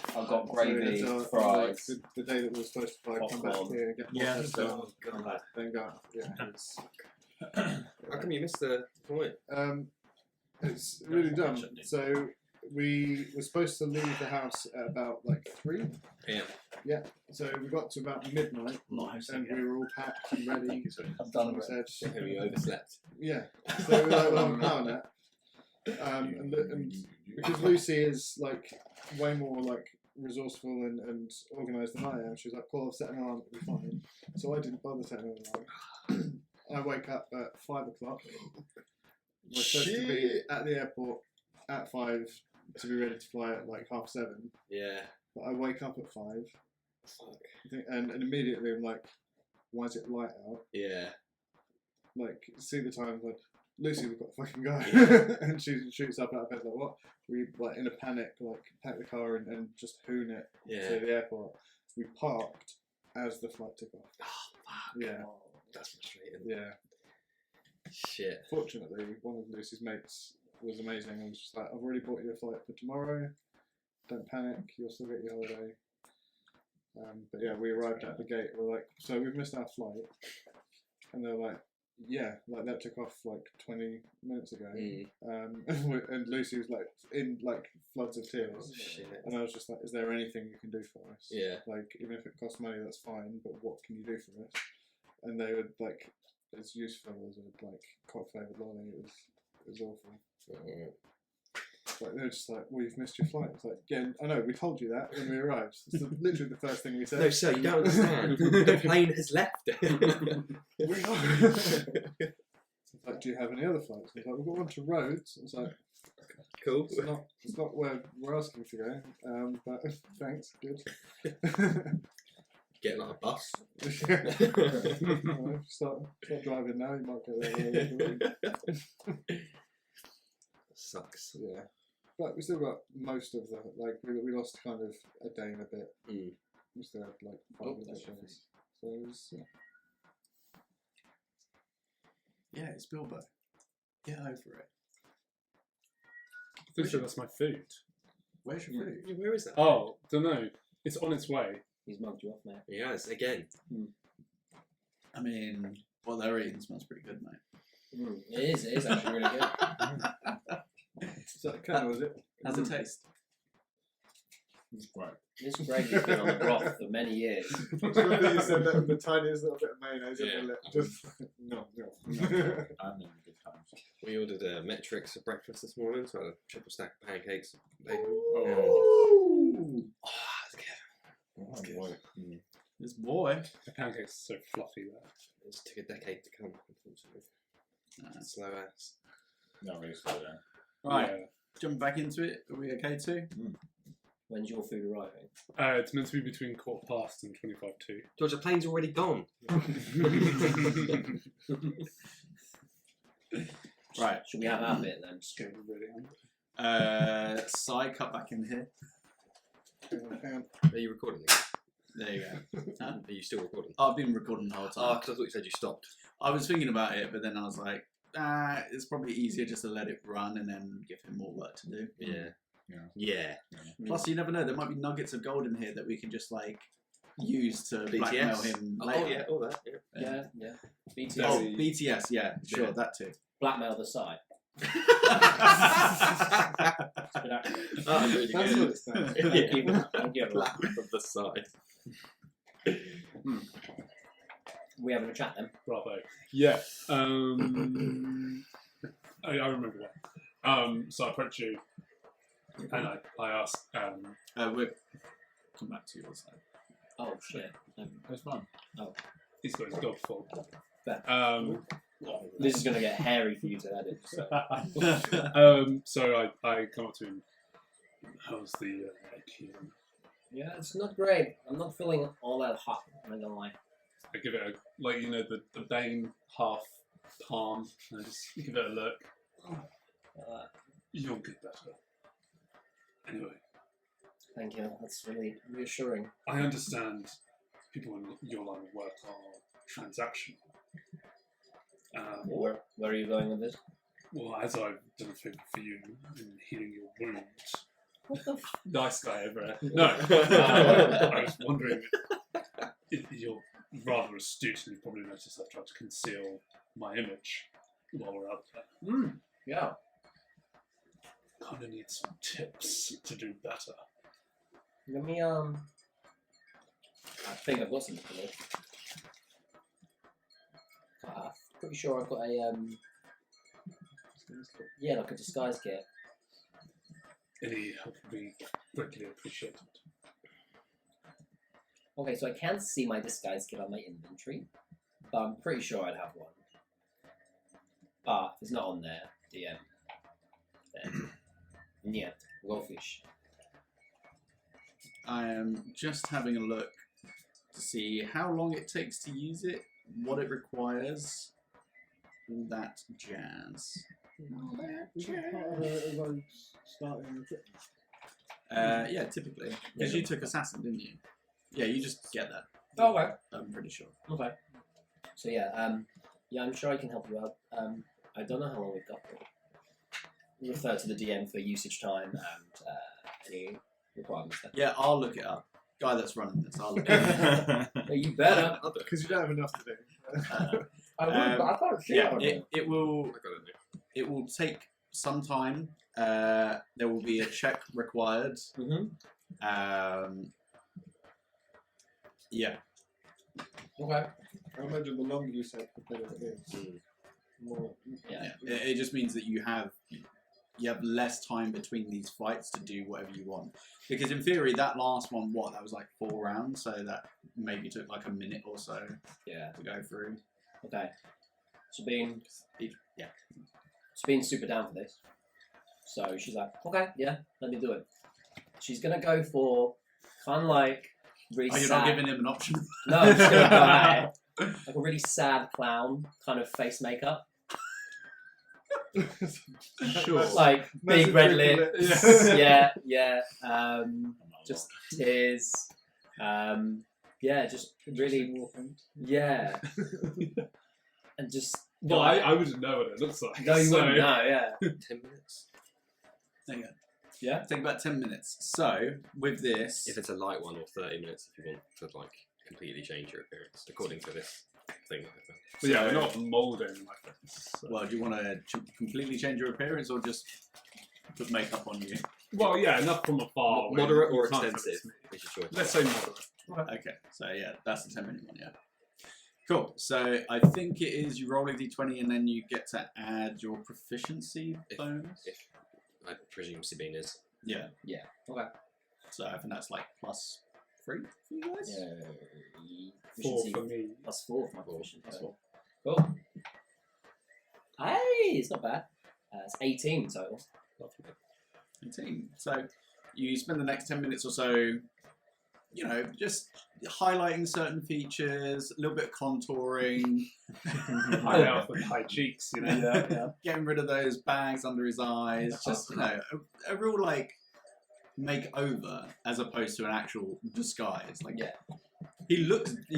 Speaker 6: I've got
Speaker 5: So
Speaker 6: gravy,
Speaker 5: it's, like,
Speaker 6: fries.
Speaker 5: the day that we were supposed to fly, come back
Speaker 6: Popcorn.
Speaker 5: here and get
Speaker 2: Yeah,
Speaker 5: more
Speaker 2: so-
Speaker 5: stuff, come back, then go. Yeah, it's,
Speaker 3: How come you missed the flight?
Speaker 5: it's really dumb.
Speaker 2: Catch up, dude.
Speaker 5: So we were supposed to leave the house at about like 3.
Speaker 3: Yeah.
Speaker 5: So we got to about midnight,
Speaker 7: Not hosting
Speaker 5: and
Speaker 7: again.
Speaker 5: we were all packed and ready.
Speaker 7: I'm done
Speaker 5: We
Speaker 7: with it.
Speaker 5: said,
Speaker 3: Have you overslept?
Speaker 5: yeah. So we were like, well, I'm powering it. And because Lucy is like way more like resourceful and organised than I am, she was like, "Cool, I've set an alarm, it'll be fine." So I didn't bother setting an alarm. I wake up at 5 o'clock. We're supposed to be at the airport at 5 to be ready to fly at like 7:30.
Speaker 3: Yeah.
Speaker 5: But I wake up at 5,
Speaker 3: Fuck.
Speaker 5: and immediately I'm like, "Why is it light out?"
Speaker 3: Yeah.
Speaker 5: Like, see the time, like, Lucy, we've got to fucking go.
Speaker 3: Yeah.
Speaker 5: And she shoots up out of bed, like, what? We, like, in a panic, like, pack the car and just hoon it
Speaker 3: Yeah.
Speaker 5: to the airport. We parked as the flight took off.
Speaker 3: Oh, fuck.
Speaker 5: Yeah,
Speaker 3: That's frustrating.
Speaker 5: yeah.
Speaker 3: Shit.
Speaker 5: Fortunately, one of Lucy's mates was amazing and was just like, I've already bought you a flight for tomorrow. Don't panic, you'll still get your holiday. But yeah, we arrived at the gate. We're like, so we've missed our flight. And they're like, yeah, like that took off like 20 minutes ago. And Lucy was like in like floods of tears.
Speaker 3: Shit.
Speaker 5: And I was just like, is there anything you can do for us?
Speaker 3: Yeah.
Speaker 5: Like, even if it costs money, that's fine, but what can you do for us? And they would like, as useful as a like cock flavoured lolly, it was awful. Like, they were just like, well, you've missed your flight. It's like, yeah, I know, we told you that when we arrived. It's literally the first thing we said.
Speaker 3: No, sir, you don't understand. The plane has left.
Speaker 5: We're not. It's like, do you have any other flights? It's like, we've got one to Rhodes. It's like,
Speaker 3: Cool.
Speaker 5: it's not where we're asking to go. But thanks, good.
Speaker 3: Getting on a bus.
Speaker 5: Start driving now. You might get there.
Speaker 3: Sucks.
Speaker 5: Yeah, but we still got most of the like. We lost kind of a day and a bit. We still had like 5
Speaker 3: that's
Speaker 5: days. So it was,
Speaker 1: Yeah, it's Bilbo. Get over it.
Speaker 4: Pretty sure that's my food.
Speaker 1: Where's your food?
Speaker 3: Yeah, where is that?
Speaker 4: Oh, don't know. It's on its way.
Speaker 6: He's mugged you off, mate.
Speaker 3: Yes, again.
Speaker 1: I mean, what they're eating smells pretty good, mate.
Speaker 6: It is actually really good.
Speaker 5: so kind of was it?
Speaker 1: How's it taste?
Speaker 2: It's great.
Speaker 6: This gravy's been on the broth for many years.
Speaker 5: You said that with the tiniest little bit of mayonnaise in
Speaker 3: Yeah.
Speaker 5: the lip. Just no.
Speaker 2: I'm having good times.
Speaker 3: We ordered Metrics for breakfast this morning, so I had a triple stack of pancakes.
Speaker 1: Ooh.
Speaker 2: Oh, boy.
Speaker 1: This boy.
Speaker 4: The pancakes are so fluffy there.
Speaker 3: It just took a decade to come, unfortunately. Slow ass.
Speaker 2: Not really slow down.
Speaker 1: Right,
Speaker 4: Yeah.
Speaker 1: jumping back into it. Are we okay too?
Speaker 6: When's your food arriving?
Speaker 4: It's meant to be between 1:15 and 25
Speaker 3: George, the plane's already gone.
Speaker 1: Right.
Speaker 6: Should we have our bit then?
Speaker 1: Sai, cut back in here.
Speaker 5: Hang on.
Speaker 3: Are you recording again?
Speaker 1: There you go.
Speaker 3: Are you still recording?
Speaker 1: I've been recording the whole
Speaker 3: Oh,
Speaker 1: time.
Speaker 3: because I thought you said you stopped.
Speaker 1: I was thinking about it, but then I was like, it's probably easier just to let it run and then give him more work to do.
Speaker 3: Yeah.
Speaker 1: Plus, you never know. There might be nuggets of gold in here that we can just like use to
Speaker 3: BTS.
Speaker 1: blackmail him later.
Speaker 3: Oh, yeah, all that. Yeah.
Speaker 6: Yeah. BTS.
Speaker 1: Oh, BTS. Yeah, sure,
Speaker 3: Yeah.
Speaker 1: that too.
Speaker 6: Blackmail the side. Good action.
Speaker 3: Oh, really
Speaker 5: That's
Speaker 3: good.
Speaker 5: what it stands.
Speaker 6: I'll give it a laugh.
Speaker 3: Black of the side.
Speaker 6: We having a chat then?
Speaker 4: Bravo. Yeah. I remember that. So I approached you and I asked,
Speaker 1: We'll come back to your side.
Speaker 6: Oh shit.
Speaker 2: It's fun.
Speaker 4: he's got his dog full.
Speaker 6: Fair. This is going to get hairy for you to edit. So.
Speaker 4: So I come up to him. How's the key?
Speaker 6: Yeah, it's not great. I'm not feeling all that hot. I'm not gonna lie.
Speaker 4: I give it the Bane half palm. And I just give it a look. You'll get better. Anyway.
Speaker 6: Thank you. That's really reassuring.
Speaker 4: I understand people in your line of work are transactional.
Speaker 6: Where are you going with this?
Speaker 4: Well, as I've done a favour for you in healing your wound.
Speaker 6: What the
Speaker 4: Nice guy over there. No. I was wondering if you're rather astute and you've probably noticed I've tried to conceal my image while we're out there.
Speaker 6: Yeah.
Speaker 4: Kind of need some tips to do better.
Speaker 6: Let me, I think I've got something for this. Pretty sure I've got a, yeah, like a disguise kit.
Speaker 4: Any help would be greatly appreciated.
Speaker 6: Okay, so I can't see my disguise kit on my inventory, but I'm pretty sure I'd have one. But if it's not on there, DM. Then, yeah, goldfish.
Speaker 1: I am just having a look to see how long it takes to use it, what it requires, all that jazz. Yeah, typically. Because you took Assassin, didn't you? Yeah, you just get that.
Speaker 6: Oh, okay.
Speaker 1: I'm pretty sure.
Speaker 6: Okay. So yeah, yeah, I'm sure I can help you out. I don't know how long we've got for. Refer to the DM for usage time and any requirements there.
Speaker 1: Yeah, I'll look it up. Guy that's running this, I'll look it up.
Speaker 6: You better.
Speaker 5: Because you don't have enough to do.
Speaker 6: I would, but I can't see
Speaker 1: Yeah,
Speaker 6: it.
Speaker 1: it will. It will take some time. There will be a check required. Yeah.
Speaker 6: Okay.
Speaker 5: I imagine the longer you say, the better it is. More,
Speaker 6: Yeah.
Speaker 1: It just means that you have less time between these fights to do whatever you want. Because in theory, that last one, that was like 4 rounds, so that maybe took like a minute or so.
Speaker 6: Yeah.
Speaker 1: To go through.
Speaker 6: Okay. Sabine.
Speaker 1: Yeah.
Speaker 6: Sabine's super down for this. So she's like, okay, yeah, let me do it. She's gonna go for kind of like really
Speaker 1: you're
Speaker 6: sad.
Speaker 1: not giving him an option?
Speaker 6: No, I'm just gonna go at it. Like a really sad clown kind of face makeup.
Speaker 4: Sure.
Speaker 6: Like big
Speaker 5: Massive
Speaker 6: red
Speaker 5: triple
Speaker 6: lips.
Speaker 5: lips.
Speaker 6: Yeah. Just tears. Yeah, just really. Yeah. And just.
Speaker 4: Well, I wouldn't know what it looks like.
Speaker 6: No, you
Speaker 4: so-
Speaker 6: wouldn't know, yeah.
Speaker 3: 10 minutes.
Speaker 1: There you go.
Speaker 6: Yeah?
Speaker 1: Take about 10 minutes. So, with this...
Speaker 3: If it's a light one, or 30 minutes if you want to like completely change your appearance, according to this thing.
Speaker 4: But yeah, we're not moulding like this. So.
Speaker 1: Well, do you want to completely change your appearance or just put makeup on you?
Speaker 4: Well, yeah, enough from afar. where
Speaker 3: Moderate
Speaker 4: you
Speaker 3: or
Speaker 4: can't
Speaker 3: extensive?
Speaker 4: notice me.
Speaker 3: Is your choice.
Speaker 4: Let's say moderate.
Speaker 1: Okay, so yeah, that's the 10-minute one, yeah. Cool, so I think it is you roll a d20 and then you get to add your proficiency bonus?
Speaker 3: If I presume Sabine is.
Speaker 1: Yeah.
Speaker 6: Yeah. Okay.
Speaker 1: So I think that's like +3 for you guys?
Speaker 6: Yeah.
Speaker 4: 4
Speaker 6: Efficiency
Speaker 4: for me.
Speaker 6: +4 for my proficiency.
Speaker 1: +4.
Speaker 6: Cool. Hey, it's not bad. It's 18 total.
Speaker 1: Lovely. 18. So you spend the next 10 minutes or so, you know, just highlighting certain features, a little bit of contouring,
Speaker 4: High mouth and high cheeks, you know.
Speaker 1: getting rid of those bags under his eyes, just, you know, a real, like, makeover as opposed to an actual disguise. Like,
Speaker 6: Yeah.
Speaker 1: he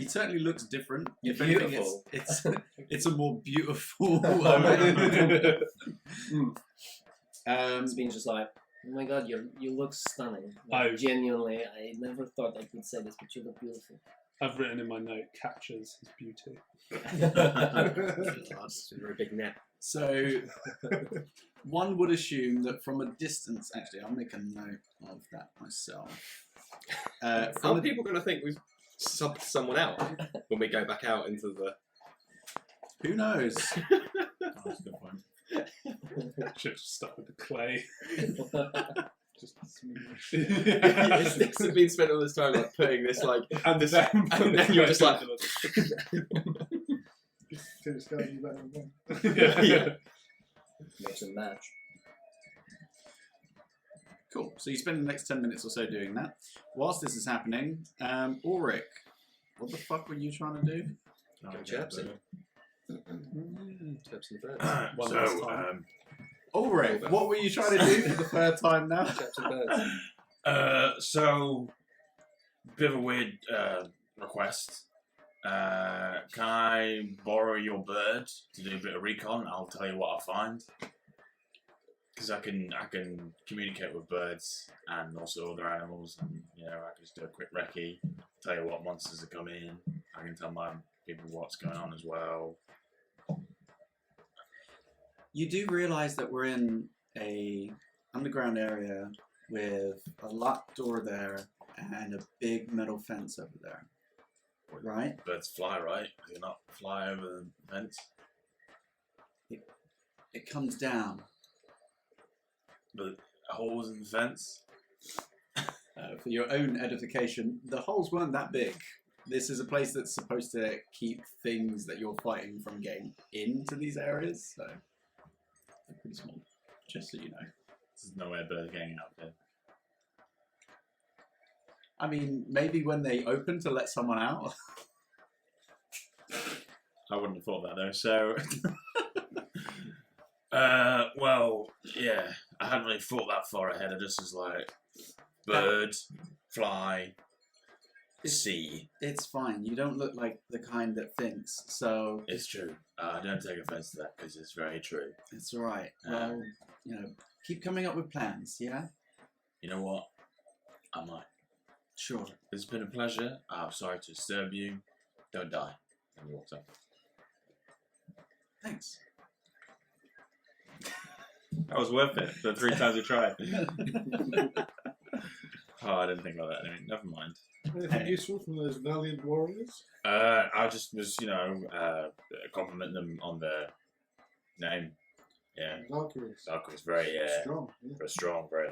Speaker 1: certainly looks different. If
Speaker 6: Beautiful.
Speaker 1: anything, it's a more beautiful.
Speaker 6: It's been just like, oh my god, you look stunning. Like,
Speaker 4: Oh.
Speaker 6: Genuinely, I never thought I could say this, but you look beautiful.
Speaker 4: I've written in my note, captures his beauty.
Speaker 3: It's a very big net.
Speaker 1: So, one would assume that from a distance, actually, I'll make a note of that myself.
Speaker 3: Are people going to think we've subbed someone out when we go back out into the...
Speaker 1: Who knows?
Speaker 2: That's a good point.
Speaker 4: Should have stuck with the clay. Just
Speaker 3: It's been spent all this time like putting this like
Speaker 4: and
Speaker 3: and then you're just like
Speaker 5: two disguise you better than one.
Speaker 4: Yeah.
Speaker 6: Makes a match.
Speaker 1: Cool. So you spend the next 10 minutes or so doing that. Whilst this is happening, Ulrich, what the fuck were you trying to do?
Speaker 3: Go chirps in. Chirps and birds.
Speaker 4: One
Speaker 2: So,
Speaker 4: last time.
Speaker 1: Ulrich, what were you trying to do for the third time now?
Speaker 3: Chirps and birds.
Speaker 2: So, bit of a weird request. Can I borrow your bird to do a bit of recon? I'll tell you what I find. Because I can communicate with birds and also other animals, and I can just do a quick recce, tell you what monsters are coming. I can tell my people what's going on as well.
Speaker 1: You do realise that we're in a underground area with a locked door there and a big metal fence over there, right?
Speaker 2: Birds fly, right? They not fly over the fence.
Speaker 1: It comes down.
Speaker 2: But holes in the fence.
Speaker 1: For your own edification, the holes weren't that big. This is a place that's supposed to keep things that you're fighting from getting into these areas, so they're pretty small, just so you know.
Speaker 2: There's no way birds getting out there.
Speaker 1: I mean, maybe when they open to let someone out.
Speaker 2: I wouldn't have thought that though, so... well, yeah, I hadn't really thought that far ahead. I just was like, bird, fly, sea.
Speaker 1: It's fine. You don't look like the kind that thinks, so
Speaker 2: It's true. I don't take offense to that because it's very true.
Speaker 1: it's all right. Well, keep coming up with plans, yeah?
Speaker 2: You know what? I might.
Speaker 1: Sure.
Speaker 2: It's been a pleasure. I'm sorry to disturb you. Don't die. And he walks up.
Speaker 1: Thanks.
Speaker 2: That was worth it. The 3 times we tried. Oh, I didn't think about that. Anyway, never mind.
Speaker 5: Anything useful from those valiant warriors?
Speaker 2: I just was, complimenting them on their name. Yeah.
Speaker 5: Valkyries.
Speaker 2: Dark was very,
Speaker 5: Strong. Yeah.
Speaker 2: very strong, very.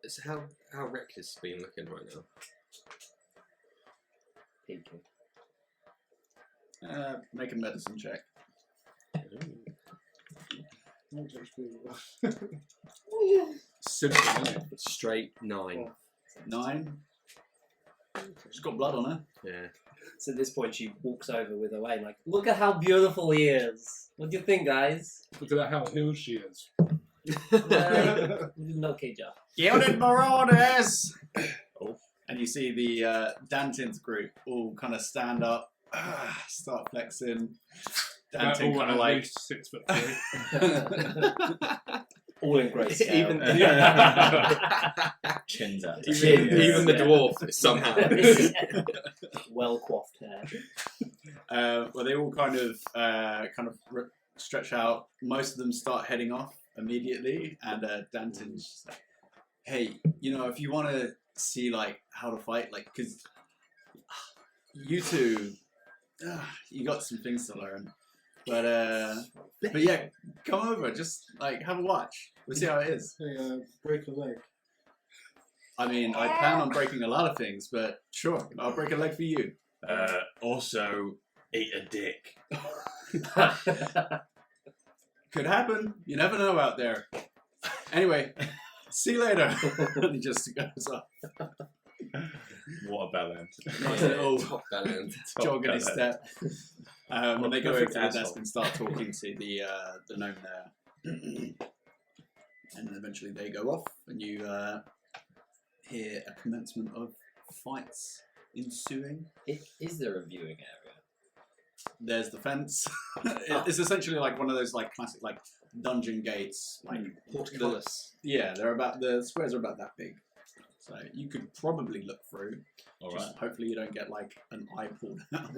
Speaker 3: So how Reckless been looking right now?
Speaker 6: Peaking.
Speaker 1: Make a medicine check.
Speaker 5: Not just
Speaker 1: Simple, isn't it?
Speaker 3: Straight 9.
Speaker 1: 9. She's got blood on her.
Speaker 3: Yeah.
Speaker 6: So at this point, she walks over with Owain, like, look at how beautiful he is. What do you think, guys?
Speaker 4: Look at how healed she is.
Speaker 6: No, Keja.
Speaker 1: Gilded Marauders! And you see the Dantin's group all kind of stand up, start flexing. Dantin
Speaker 4: All
Speaker 1: kind
Speaker 4: at
Speaker 1: of like...
Speaker 4: least 6'3".
Speaker 6: All in great style.
Speaker 3: Even
Speaker 2: Chins out.
Speaker 3: even the dwarf somehow.
Speaker 6: Well coiffed hair.
Speaker 1: well, they all kind of stretch out. Most of them start heading off immediately, and Dantin's just like, "Hey, if you want to see like how to fight, like, because you two, you got some things to learn, but yeah, come over, just like have a watch. We'll see how it is."
Speaker 5: Hey, break a leg.
Speaker 1: I mean, I plan on breaking a lot of things, but sure, I'll break a leg for you.
Speaker 2: Also, eat a dick.
Speaker 1: Could happen. You never know out there. Anyway, see you later. And he just goes off.
Speaker 2: What a bellend.
Speaker 1: Nice little
Speaker 3: Top bellend.
Speaker 1: jog in his step. And they go over to the
Speaker 2: Perfect
Speaker 1: desk and start talking to the gnome there. And then eventually they go off, and you hear a commencement of fights ensuing.
Speaker 6: Is there a viewing area?
Speaker 1: There's the fence. It's essentially like one of those like classic like dungeon gates, like
Speaker 3: Portcullis.
Speaker 1: the squares are about that big, so you could probably look through.
Speaker 2: All
Speaker 1: Just
Speaker 2: right.
Speaker 1: hopefully you don't get like an eye pulled out.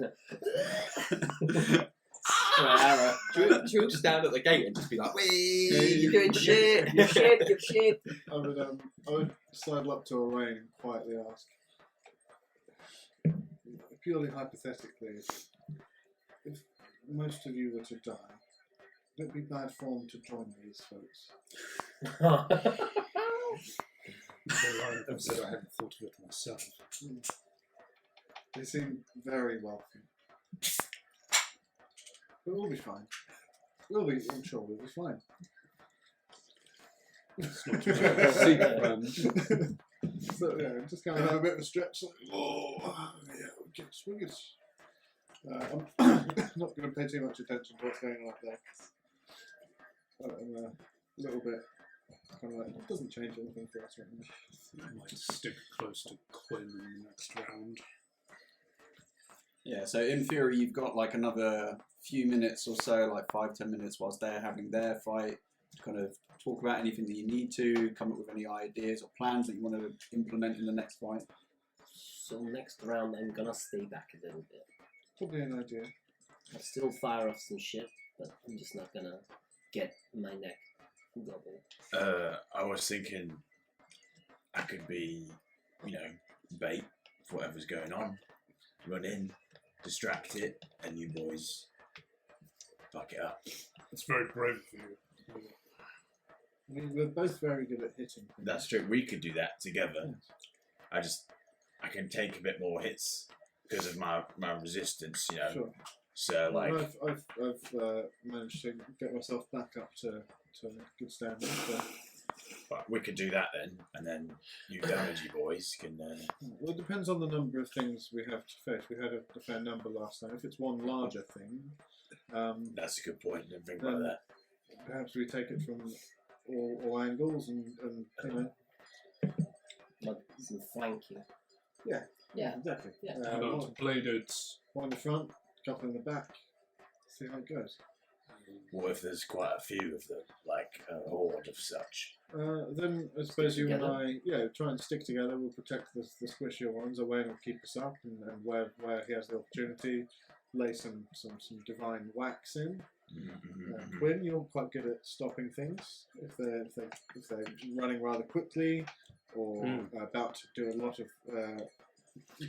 Speaker 3: Should we just stand at the gate and just be like, "Wee, you're doing shit,
Speaker 6: Give shit.
Speaker 5: I would sidle up to Owain and quietly ask, purely hypothetically, if most of you were to die, would it be bad form to join these folks?
Speaker 4: I said I hadn't thought of it myself.
Speaker 5: They seem very wealthy. But we'll be fine. I'm sure we'll be fine.
Speaker 4: Secret plans.
Speaker 5: So yeah, just kind of have a bit of a stretch. Like, oh, yeah, we're good. I'm not going to pay too much attention to what's going on up there. I'm a little bit kind of like, it doesn't change anything for us right now.
Speaker 4: I might stick close to Quinn in the next round.
Speaker 1: Yeah, so in theory, you've got like another few minutes or so, like 5-10 minutes, whilst they're having their fight, to kind of talk about anything that you need to, come up with any ideas or plans that you want to implement in the next fight.
Speaker 6: So next round, I'm gonna stay back a little bit.
Speaker 5: Probably an idea.
Speaker 6: I'll still fire off some shit, but I'm just not gonna get my neck double.
Speaker 2: I was thinking I could be, bait for whatever's going on. Run in, distract it, and you boys fuck it up.
Speaker 4: It's very brave of you.
Speaker 5: I mean, we're both very good at hitting.
Speaker 2: That's true. We could do that together. I can take a bit more hits because of my resistance,
Speaker 5: Sure.
Speaker 2: So like,
Speaker 5: I've managed to get myself back up to a good standard. So.
Speaker 2: but we could do that then, and then you damagey boys can.
Speaker 5: Well, it depends on the number of things we have to face. We had a fair number last time. If it's one larger thing,
Speaker 2: That's a good point. Didn't think about that.
Speaker 5: perhaps we take it from all angles and
Speaker 6: Like some flanking.
Speaker 5: Yeah.
Speaker 6: Yeah.
Speaker 5: Exactly.
Speaker 6: Yeah.
Speaker 4: Bladed.
Speaker 5: One in the front, a couple in the back. See how it goes.
Speaker 2: What if there's quite a few of them, like a horde of such?
Speaker 5: Then I suppose you and
Speaker 6: together?
Speaker 5: I, try and stick together. We'll protect the squishier ones. Owain will keep us up, and where he has the opportunity, lay some divine wax in. Quinn, you're quite good at stopping things if they're running rather quickly or about to do a lot of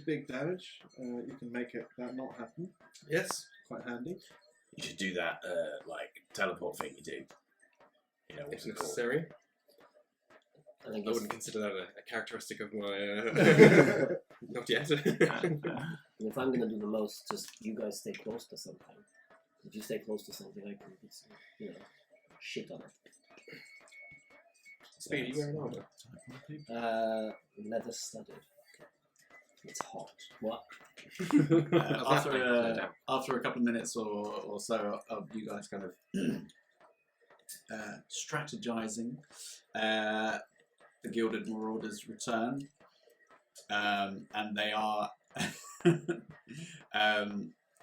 Speaker 5: big damage. You can make that not happen.
Speaker 3: Yes.
Speaker 5: Quite handy.
Speaker 2: You should do that, like teleport thing you do. What's
Speaker 3: If
Speaker 2: it called?
Speaker 3: necessary.
Speaker 6: I think
Speaker 3: I
Speaker 6: it's
Speaker 3: wouldn't consider that a characteristic of my. Not yet.
Speaker 6: if I'm gonna do the most, just you guys stay close to something. If you stay close to something, I can put some, shit on it.
Speaker 3: Speedy, you wearing armor?
Speaker 6: Leather studded. It's hot. What?
Speaker 1: After a couple of minutes or so of you guys kind of strategizing, the Gilded Marauders return, and they are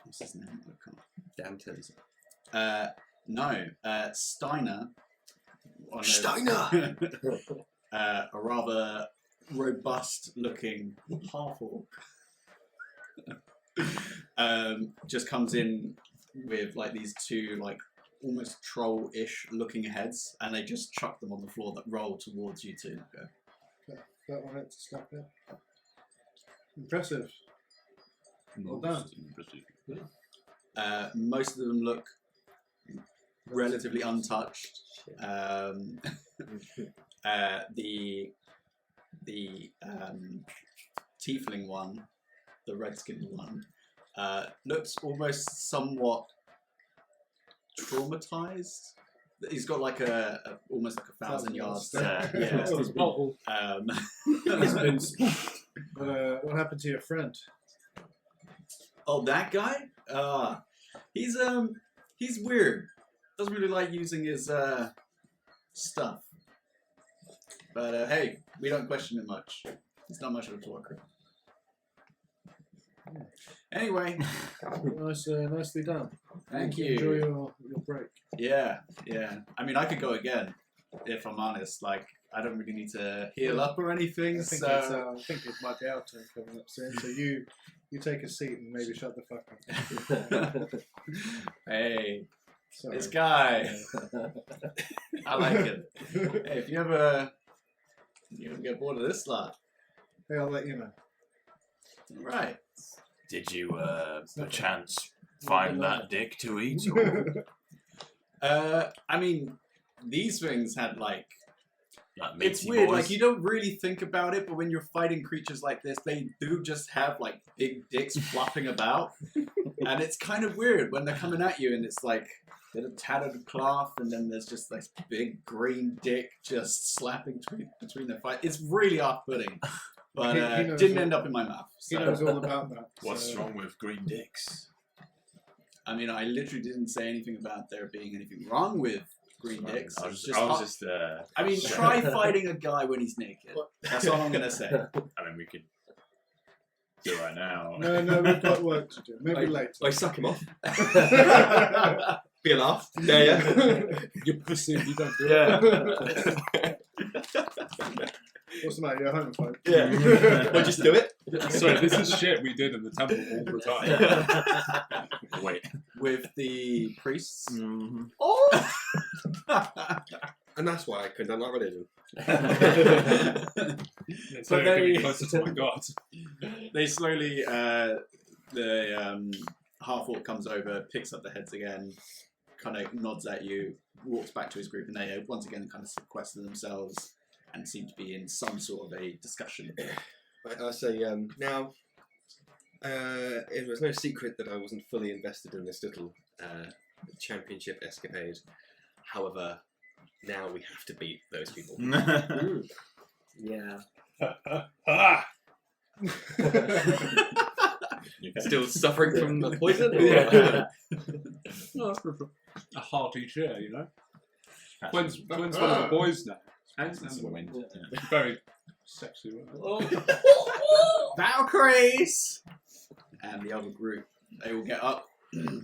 Speaker 1: what's his name?
Speaker 3: Danton.
Speaker 1: No, Steiner.
Speaker 3: Steiner!
Speaker 1: A rather robust-looking half-orc. Just comes in with like these two like almost troll-ish looking heads, and they just chuck them on the floor that roll towards you two.
Speaker 5: That one had to stop it. Impressive. Well done.
Speaker 1: Most of them look relatively untouched. The tiefling one, the red-skinned one, looks almost somewhat traumatized. He's got like almost like 1,000 yards. Yeah.
Speaker 5: What happened to your friend?
Speaker 1: Oh, that guy? He's weird. Doesn't really like using his stuff. But hey, we don't question it much. He's not much of a talker. Anyway,
Speaker 5: nicely done.
Speaker 1: Thank you.
Speaker 5: Enjoy your break.
Speaker 1: Yeah. I mean, I could go again, if I'm honest. Like, I don't really need to heal up or anything.
Speaker 5: I think it might be our turn coming up soon. So you take a seat and maybe shut the fuck up.
Speaker 1: Hey,
Speaker 5: Sorry.
Speaker 1: this guy. I like it. Hey, if you ever get bored of this lot,
Speaker 5: Hey, I'll let you know.
Speaker 1: right?
Speaker 2: Did you, perchance, find that dick to eat?
Speaker 1: I mean, these things had like
Speaker 2: Like
Speaker 1: It's
Speaker 2: meaty
Speaker 1: weird,
Speaker 2: boys.
Speaker 1: like you don't really think about it, but when you're fighting creatures like this, they do just have like big dicks flopping about, and it's kind of weird when they're coming at you, and it's like a bit of tattered cloth, and then there's just this big green dick just slapping between their fight. It's really off-putting, but
Speaker 5: He knows
Speaker 1: didn't
Speaker 5: all-
Speaker 1: end up in my mouth.
Speaker 5: He
Speaker 1: So.
Speaker 5: knows all about that.
Speaker 2: What's
Speaker 5: so-
Speaker 2: wrong with green dicks?
Speaker 1: I mean, I literally didn't say anything about there being anything wrong with green dicks.
Speaker 2: I
Speaker 1: It's
Speaker 2: was just
Speaker 1: I mean, try fighting a guy when he's naked. That's all I'm gonna say.
Speaker 2: I mean, we could do it right now.
Speaker 5: No, we've got work to do. Maybe later.
Speaker 3: I suck him off. Be a laugh. Yeah.
Speaker 4: You pussy, you don't do
Speaker 2: Yeah.
Speaker 5: What's the matter? You're homophobe.
Speaker 3: Yeah. We'll just do it.
Speaker 4: Sorry, this is shit we did in the temple all the time.
Speaker 2: Wait.
Speaker 1: With the priests.
Speaker 3: Oh! And that's why I couldn't unlock religion.
Speaker 4: So
Speaker 1: they-
Speaker 4: getting closer to my god.
Speaker 1: They slowly, the half-orc comes over, picks up the heads again, kind of nods at you, walks back to his group, and they once again kind of sequester themselves and seem to be in some sort of a discussion.
Speaker 3: I say, now, it was no secret that I wasn't fully invested in this little championship escapade. However, now we have to beat those people.
Speaker 6: Yeah.
Speaker 4: Ah!
Speaker 3: Still suffering from the poison?
Speaker 4: Yeah. A hearty cheer, you know? Quinn's one of the boys now. And very sexy.
Speaker 1: Valkyries! And the other group, they all get up.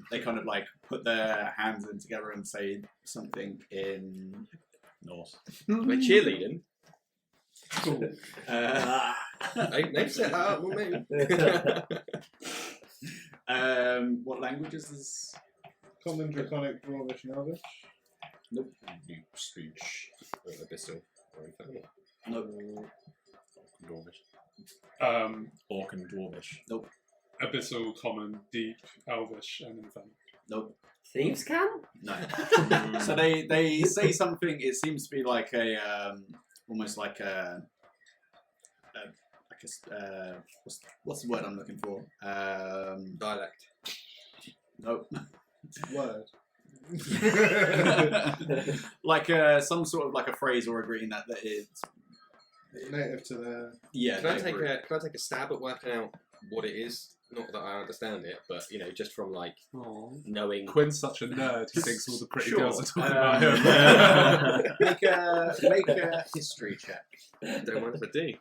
Speaker 1: They kind of like put their hands in together and say something in
Speaker 2: Norse.
Speaker 3: Like cheerleading?
Speaker 1: Cool.
Speaker 3: They've set that up, well, maybe.
Speaker 1: What language is this?
Speaker 5: Common, Draconic, Dwarvish, and Elvish.
Speaker 1: Nope.
Speaker 2: You speech.
Speaker 3: Abyssal or Infernal.
Speaker 1: Nope.
Speaker 2: Dwarvish. Orc and Dwarvish.
Speaker 1: Nope.
Speaker 4: Abyssal, common, deep, elvish, and infernal.
Speaker 1: Nope.
Speaker 6: Thieves can?
Speaker 1: No. So they say something. It seems to be like a almost like a what's the word I'm looking for?
Speaker 3: Dialect.
Speaker 1: Nope.
Speaker 5: Word.
Speaker 1: Like some sort of like a phrase or a greeting that is
Speaker 5: Native to their.
Speaker 1: yeah.
Speaker 3: Can I
Speaker 1: they
Speaker 3: take
Speaker 1: agree.
Speaker 3: a stab at working out what it is? Not that I understand it, but you know, just from like knowing.
Speaker 4: Quinn's such a nerd, he thinks all the pretty
Speaker 1: Sure.
Speaker 4: girls are talking about him.
Speaker 1: make a history check.
Speaker 3: Don't mind if I do.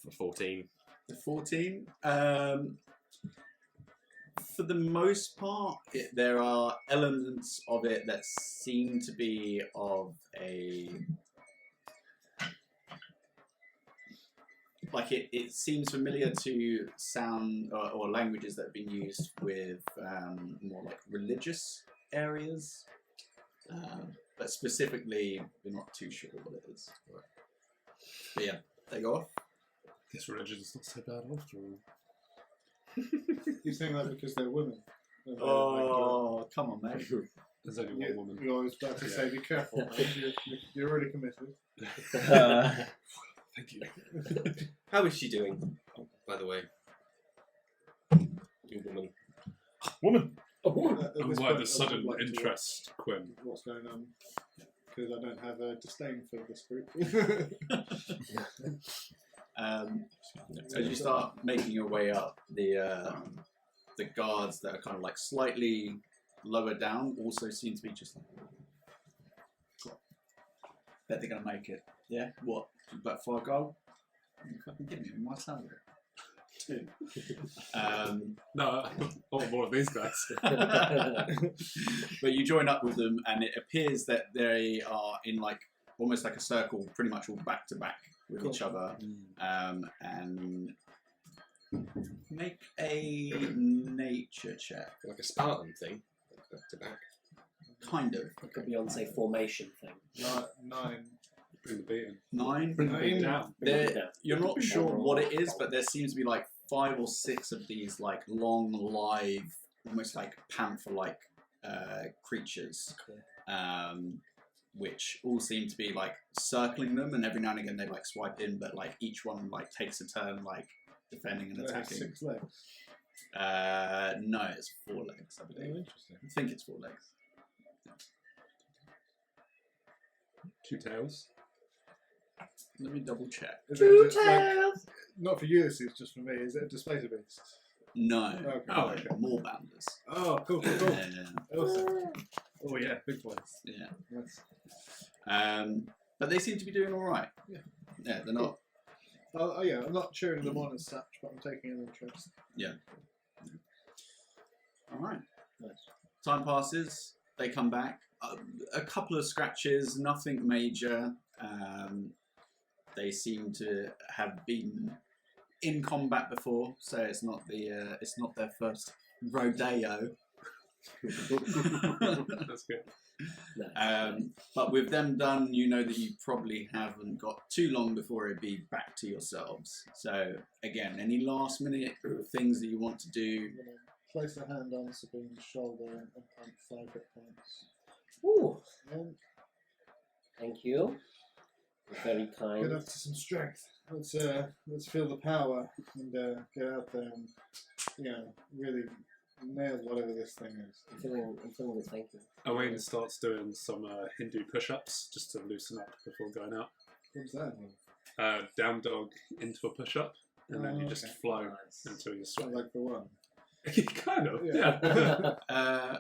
Speaker 3: For 14.
Speaker 1: 14. For the most part, there are elements of it that seem to be of a. Like it seems familiar to sound or languages that have been used with more like religious areas, but specifically we're not too sure what it is. But yeah, they go off.
Speaker 4: This religion's not so bad after all.
Speaker 5: You saying that because they're women? They're
Speaker 1: Oh, come on, mate.
Speaker 4: There's only
Speaker 5: like,
Speaker 4: one woman.
Speaker 5: you're always about to say, be careful. Man. You're already committed.
Speaker 4: Thank you.
Speaker 3: How is she doing, by the way? You woman.
Speaker 4: Woman!
Speaker 5: At
Speaker 4: And
Speaker 5: this
Speaker 4: why
Speaker 5: point,
Speaker 4: the
Speaker 5: I
Speaker 4: sudden
Speaker 5: would like to
Speaker 4: interest, Quinn?
Speaker 5: What's going on? Because I don't have a disdain for this group.
Speaker 1: As you start making your way up, the guards that are kind of like slightly lower down also seem to be just like, bet they're gonna make it. Yeah, what? About 4 gold? Fucking give me my salary. 2.
Speaker 4: No, I want more of these guys.
Speaker 1: But you join up with them, and it appears that they are in like almost like a circle, pretty much all back to back with each other. And make a nature check.
Speaker 3: Like a Spartan thing. Back to back.
Speaker 1: Kind of.
Speaker 6: Like a Beyonce formation thing.
Speaker 5: 9.
Speaker 4: Bring the beat in.
Speaker 1: 9.
Speaker 4: Bring the beat down.
Speaker 1: You're not sure what it is, but there seems to be like 5 or 6 of these like long, live, almost like panther-like creatures. which all seem to be like circling them, and every now and again they like swipe in, but like each one like takes a turn like defending and
Speaker 5: They have
Speaker 1: attacking.
Speaker 5: 6 legs.
Speaker 1: No, it's 4 legs, I
Speaker 5: Oh,
Speaker 1: believe.
Speaker 5: interesting.
Speaker 1: I think it's 4 legs.
Speaker 4: 2 tails.
Speaker 1: Let me double check.
Speaker 5: Is it just, like, not for Ulysses, just for me. Is it a displacer beast?
Speaker 1: No.
Speaker 5: Okay.
Speaker 4: Oh, okay.
Speaker 1: More bounders.
Speaker 5: Oh, cool.
Speaker 1: Yeah.
Speaker 5: Awesome.
Speaker 4: Oh yeah, big boys.
Speaker 1: Yeah.
Speaker 5: Nice.
Speaker 1: But they seem to be doing all right.
Speaker 5: Yeah.
Speaker 1: Yeah, they're not.
Speaker 5: Oh, yeah, I'm not cheering them on as such, but I'm taking an interest.
Speaker 1: All right.
Speaker 6: Nice.
Speaker 1: Time passes. They come back. A couple of scratches, nothing major. They seem to have been in combat before, so it's not their first rodeo.
Speaker 4: That's good.
Speaker 6: Nice.
Speaker 1: But with them done, you know that you probably haven't got too long before it'd be back to yourselves. So again, any last minute things that you want to do?
Speaker 5: I'm going to place a hand on Sabine's shoulder and pump 5 hit points.
Speaker 6: Ooh,
Speaker 5: And
Speaker 6: thank you. Very
Speaker 5: get
Speaker 6: kind.
Speaker 5: up to some strength. Let's feel the power and get out there and really nail whatever this thing is.
Speaker 6: I'm feeling good, thank you.
Speaker 4: Owain starts doing some Hindu push-ups just to loosen up before going out.
Speaker 5: What's that mean?
Speaker 4: Down dog into a push-up, and then you just
Speaker 5: Okay.
Speaker 4: flow
Speaker 6: Nice.
Speaker 4: until you
Speaker 5: Sort
Speaker 4: sweat.
Speaker 5: of like the one.
Speaker 4: Kind of,
Speaker 5: Yeah.
Speaker 4: yeah.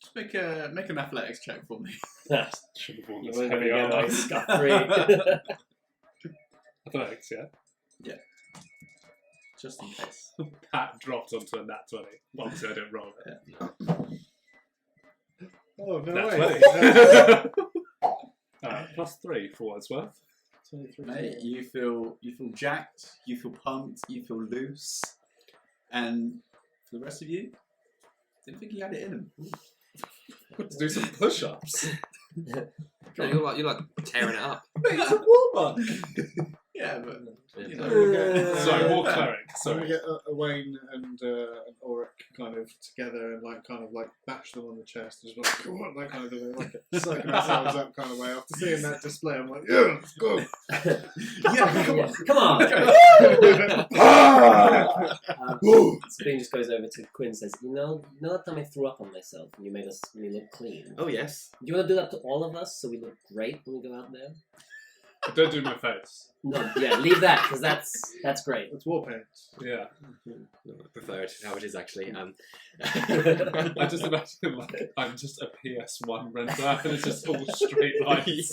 Speaker 1: Just make an athletics check for me.
Speaker 4: Should have worn
Speaker 6: You
Speaker 4: this
Speaker 6: weren't going
Speaker 4: heavy
Speaker 6: to get
Speaker 4: armor.
Speaker 6: away scot-free.
Speaker 4: Athletics, yeah.
Speaker 1: Just in case.
Speaker 4: Pat dropped onto a nat 20. Obviously, I didn't roll it.
Speaker 5: Oh, no
Speaker 4: Nat
Speaker 5: way.
Speaker 4: 20. +3 for what it's worth.
Speaker 5: 23.
Speaker 1: Mate, you feel jacked, you feel pumped, you feel loose, and for the rest of you, didn't think you had it in him.
Speaker 4: Got to do some push-ups.
Speaker 3: No, you're like tearing it up.
Speaker 1: Mate, it's a war monk. Yeah, but you know.
Speaker 4: Sorry, war cleric.
Speaker 5: So we
Speaker 4: Sorry.
Speaker 5: get Owain and Auric kind of together and like bash them on the chest, just like come on, that kind of thing, like psyching ourselves up kind of way. After seeing that display, I'm like, yeah, let's go.
Speaker 1: Yeah, come on.
Speaker 6: Come on.
Speaker 5: Ah!
Speaker 6: Sabine just goes over to Quinn and says, you know that time I threw up on myself and you made me look clean?
Speaker 3: Oh yes.
Speaker 6: Do you want to do that to all of us so we look great when we go out there?
Speaker 4: Don't do my face.
Speaker 6: No, yeah, leave that, because that's great.
Speaker 5: It's war paint.
Speaker 4: Yeah.
Speaker 3: No, I prefer it how it is actually.
Speaker 4: I just imagine like I'm just a PS1 renter and it's just all straight lines.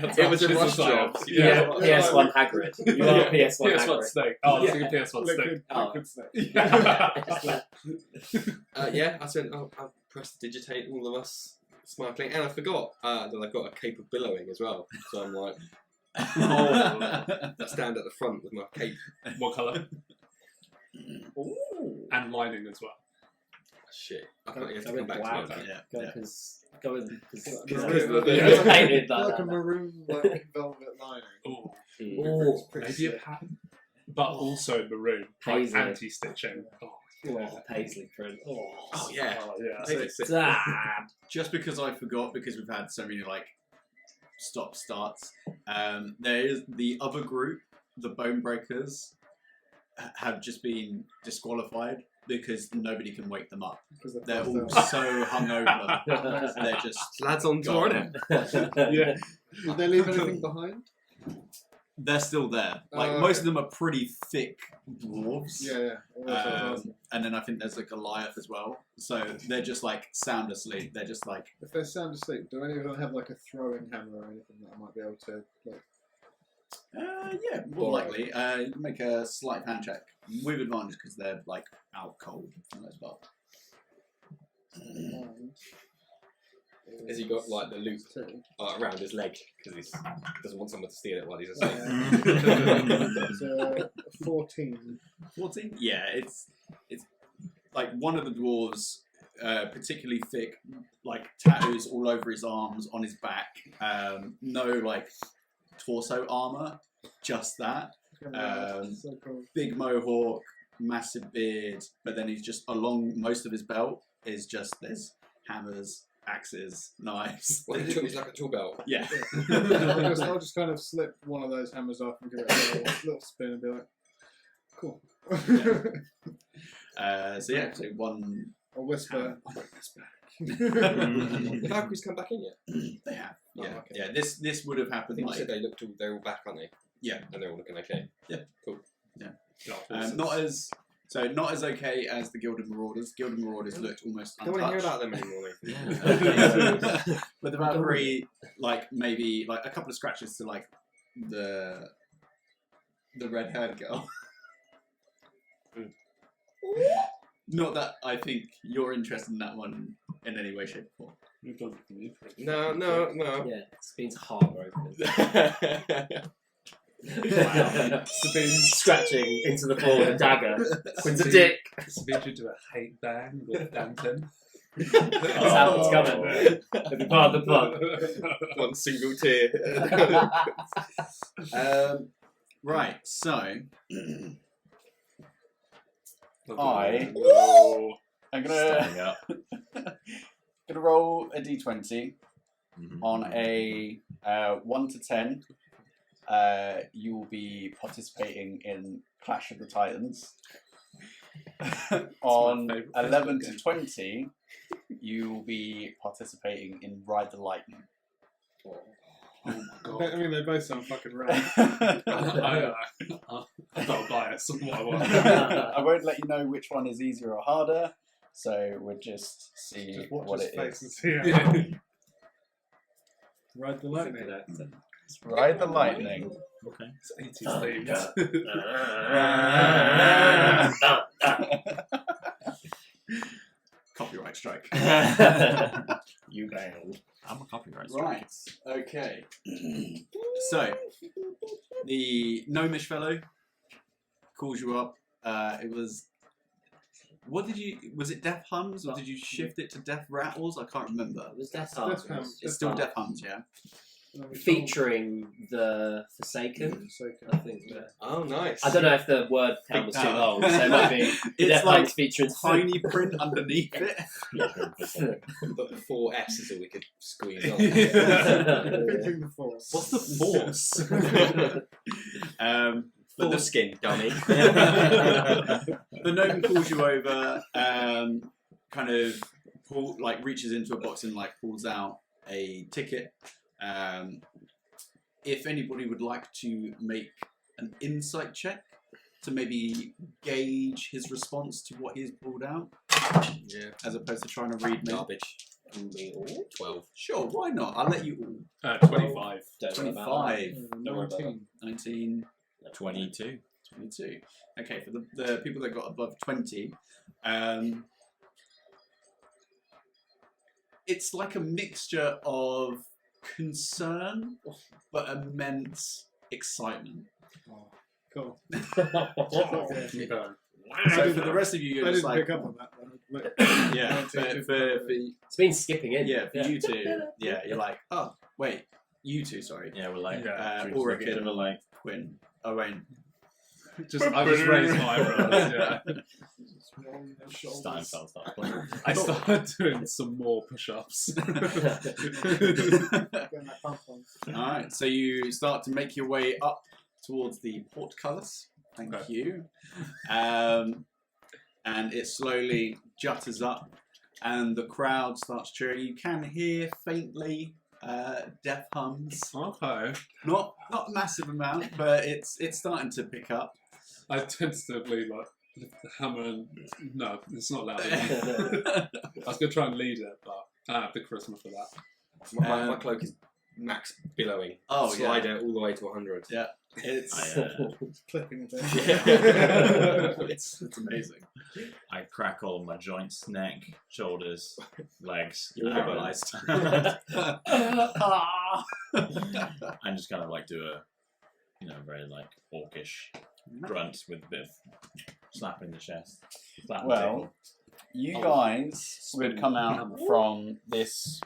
Speaker 4: That's
Speaker 3: It
Speaker 4: how
Speaker 3: was a
Speaker 4: Jesus
Speaker 3: rush
Speaker 4: I am.
Speaker 3: job.
Speaker 6: Yeah, PS1 Hagrid. You are PS1
Speaker 4: PS1
Speaker 6: Hagrid.
Speaker 4: snake. Oh, I was
Speaker 6: Yeah.
Speaker 4: thinking PS1 snake.
Speaker 5: Liquid,
Speaker 6: Oh.
Speaker 5: liquid snake.
Speaker 4: Yeah.
Speaker 3: Yeah, I said I'll press digitate all of us sparkling, and I forgot that I've got a cape of billowing as well. So I'm like, I stand at the front with my cape.
Speaker 4: What colour?
Speaker 6: Ooh.
Speaker 4: And lining as well.
Speaker 3: Shit, I can't have to come back
Speaker 6: Wow.
Speaker 3: to me.
Speaker 1: Yeah.
Speaker 6: Because painted
Speaker 5: It's like a
Speaker 6: like
Speaker 5: maroon like velvet lining.
Speaker 4: Ooh.
Speaker 6: Ooh.
Speaker 4: Maybe a pattern. But also maroon. Like
Speaker 6: Paisley.
Speaker 4: anti-stitching.
Speaker 6: Oh, paisley print.
Speaker 3: Oh yeah.
Speaker 4: Oh, yeah.
Speaker 3: Maybe it's-
Speaker 6: Sad.
Speaker 1: Just because I forgot, because we've had so many like stop starts. There is the other group, the Bone Breakers, have just been disqualified because nobody can wake them up.
Speaker 5: Because
Speaker 1: They're all so hungover. They're just
Speaker 3: Lads on tour,
Speaker 1: gone.
Speaker 3: innit?
Speaker 4: Yeah.
Speaker 5: Did they leave anything behind?
Speaker 1: They're still there. Like
Speaker 5: Oh,
Speaker 1: most of them are pretty thick dwarves.
Speaker 5: Yeah.
Speaker 1: And then I think there's a Goliath as well. So they're just like sound asleep. They're just like,
Speaker 5: If they're sound asleep, do any of them have like a throwing hammer or anything that I might be able to like?
Speaker 1: yeah, more likely. You can make a sleight of hand check with advantage because they're like out cold for the most part.
Speaker 5: Find?
Speaker 3: Has he got like the loop
Speaker 5: Two.
Speaker 3: around his leg because he doesn't want someone to steal it while he's asleep?
Speaker 5: So 14.
Speaker 1: 14? Yeah, it's like one of the dwarves, particularly thick, like tattoos all over his arms, on his back. No like torso armor, just that.
Speaker 5: So cool.
Speaker 1: Big mohawk, massive beard, but then he's just along most of his belt is just there's hammers, axes, knives.
Speaker 3: Well, he took me like a tool belt.
Speaker 1: Yeah.
Speaker 5: I'll just kind of slip one of those hammers off and give it a little spin and be like, cool.
Speaker 1: So one.
Speaker 5: I'll whisper.
Speaker 3: The Valkyries come back in yet?
Speaker 1: They have.
Speaker 5: Oh,
Speaker 1: Yeah.
Speaker 5: okay.
Speaker 1: Yeah. This would have happened.
Speaker 3: You
Speaker 1: Like,
Speaker 3: said they're all back, aren't they?
Speaker 1: Yeah.
Speaker 3: And they're all looking okay.
Speaker 1: Yeah.
Speaker 3: Cool.
Speaker 1: not as okay as the Gilded Marauders. Gilded Marauders looked almost
Speaker 3: I don't want to hear
Speaker 1: untouched.
Speaker 3: about them anymore, Nathan.
Speaker 1: But the Valkyrie, like maybe like a couple of scratches to like the red-haired girl. Not that I think you're interested in that one in any way, shape, or form.
Speaker 4: You've done it for me.
Speaker 3: No.
Speaker 6: Yeah, Sabine's heartbroken.
Speaker 4: Sabine,
Speaker 6: Scratching into the floor with a dagger. With a dick.
Speaker 4: Sabine should do a hate bang with Danton.
Speaker 6: That's how it's coming. It'll be part of the plug.
Speaker 3: One single tear.
Speaker 1: Right, so
Speaker 7: I'm
Speaker 2: Standing up.
Speaker 7: gonna roll a d20 on a 1 to 10. You will be participating in Clash of the Titans. On
Speaker 4: my favourite
Speaker 7: 11
Speaker 4: game.
Speaker 7: to 20, you will be participating in Ride the Lightning.
Speaker 4: Oh my god.
Speaker 5: I mean, they both sound fucking rad.
Speaker 4: I'm not biased on what I want.
Speaker 7: I won't let you know which one is easier or harder, so we'll just see
Speaker 5: Just watch
Speaker 7: what
Speaker 5: his
Speaker 7: it
Speaker 5: face
Speaker 7: is.
Speaker 5: and see how Ride the
Speaker 6: Look
Speaker 5: lightning.
Speaker 6: at that.
Speaker 7: Ride the Lightning.
Speaker 2: Okay.
Speaker 4: It's 80s themed.
Speaker 1: copyright strike.
Speaker 6: You banged.
Speaker 2: I'm a copyright striker.
Speaker 1: Right. Okay. So the gnomish fellow calls you up. It was. What did you? Was it Death Hums or did you shift it to Death Rattles? I can't remember.
Speaker 6: It was Death
Speaker 5: Death
Speaker 6: Hums.
Speaker 5: Hums.
Speaker 1: It's still Death Hums, yeah.
Speaker 6: Featuring the Forsaken, I think. Yeah.
Speaker 3: Oh, nice.
Speaker 6: I don't know if the word count was too long, so it might be
Speaker 1: It's
Speaker 6: Death
Speaker 1: like
Speaker 6: Hums featuring
Speaker 1: tiny print underneath it.
Speaker 3: But the 4S is all we could squeeze on.
Speaker 5: Featuring the force.
Speaker 1: What's the force? But the
Speaker 3: Foreskin, dummy.
Speaker 1: the gnome calls you over, kind of reaches into a box and like pulls out a ticket. If anybody would like to make an insight check to maybe gauge his response to what he's pulled out,
Speaker 3: Yeah.
Speaker 1: as opposed to trying to read me.
Speaker 3: Garbage. 12.
Speaker 1: Sure, why not? I'll let you all.
Speaker 4: 25.
Speaker 1: 25,
Speaker 5: 19.
Speaker 1: 19,
Speaker 2: 22.
Speaker 1: 22. Okay, for the people that got above 20, it's like a mixture of concern but immense excitement.
Speaker 5: Oh, cool.
Speaker 4: Okay.
Speaker 1: So for the rest of you,
Speaker 5: I
Speaker 1: you're just
Speaker 5: didn't
Speaker 1: like,
Speaker 5: pick up on that. Look.
Speaker 1: yeah. For
Speaker 6: It's been skipping in.
Speaker 1: you two, yeah, you're like, oh wait, you two, sorry,
Speaker 2: Yeah, we're like,
Speaker 1: Ulrich
Speaker 2: bit of a like,
Speaker 1: Quinn, Owain.
Speaker 4: I just raised my eyebrows, yeah.
Speaker 2: Steinfeld starts playing.
Speaker 4: I started doing some more push-ups.
Speaker 1: Alright, so you start to make your way up towards the portcullis. Thank
Speaker 4: Okay.
Speaker 1: you. And it slowly jutters up and the crowd starts cheering. You can hear faintly death hums.
Speaker 4: Okay.
Speaker 1: Not a massive amount, but it's starting to pick up.
Speaker 4: I tentatively lift the hammer and no, it's not loud enough. I was going to try and lead it, but I don't have the charisma for that.
Speaker 3: My cloak is max billowing.
Speaker 1: Oh,
Speaker 3: Slide it all the way to 100.
Speaker 1: Yeah. It's
Speaker 5: It's clipping a bit.
Speaker 1: it's amazing.
Speaker 2: I crack all my joints, neck, shoulders, legs.
Speaker 1: You're
Speaker 2: arms.
Speaker 1: paralyzed.
Speaker 2: And just kind of like do a, very like orcish grunt with a bit of slap in the chest. Slap on the
Speaker 7: Well,
Speaker 2: table.
Speaker 7: you guys would come out from this,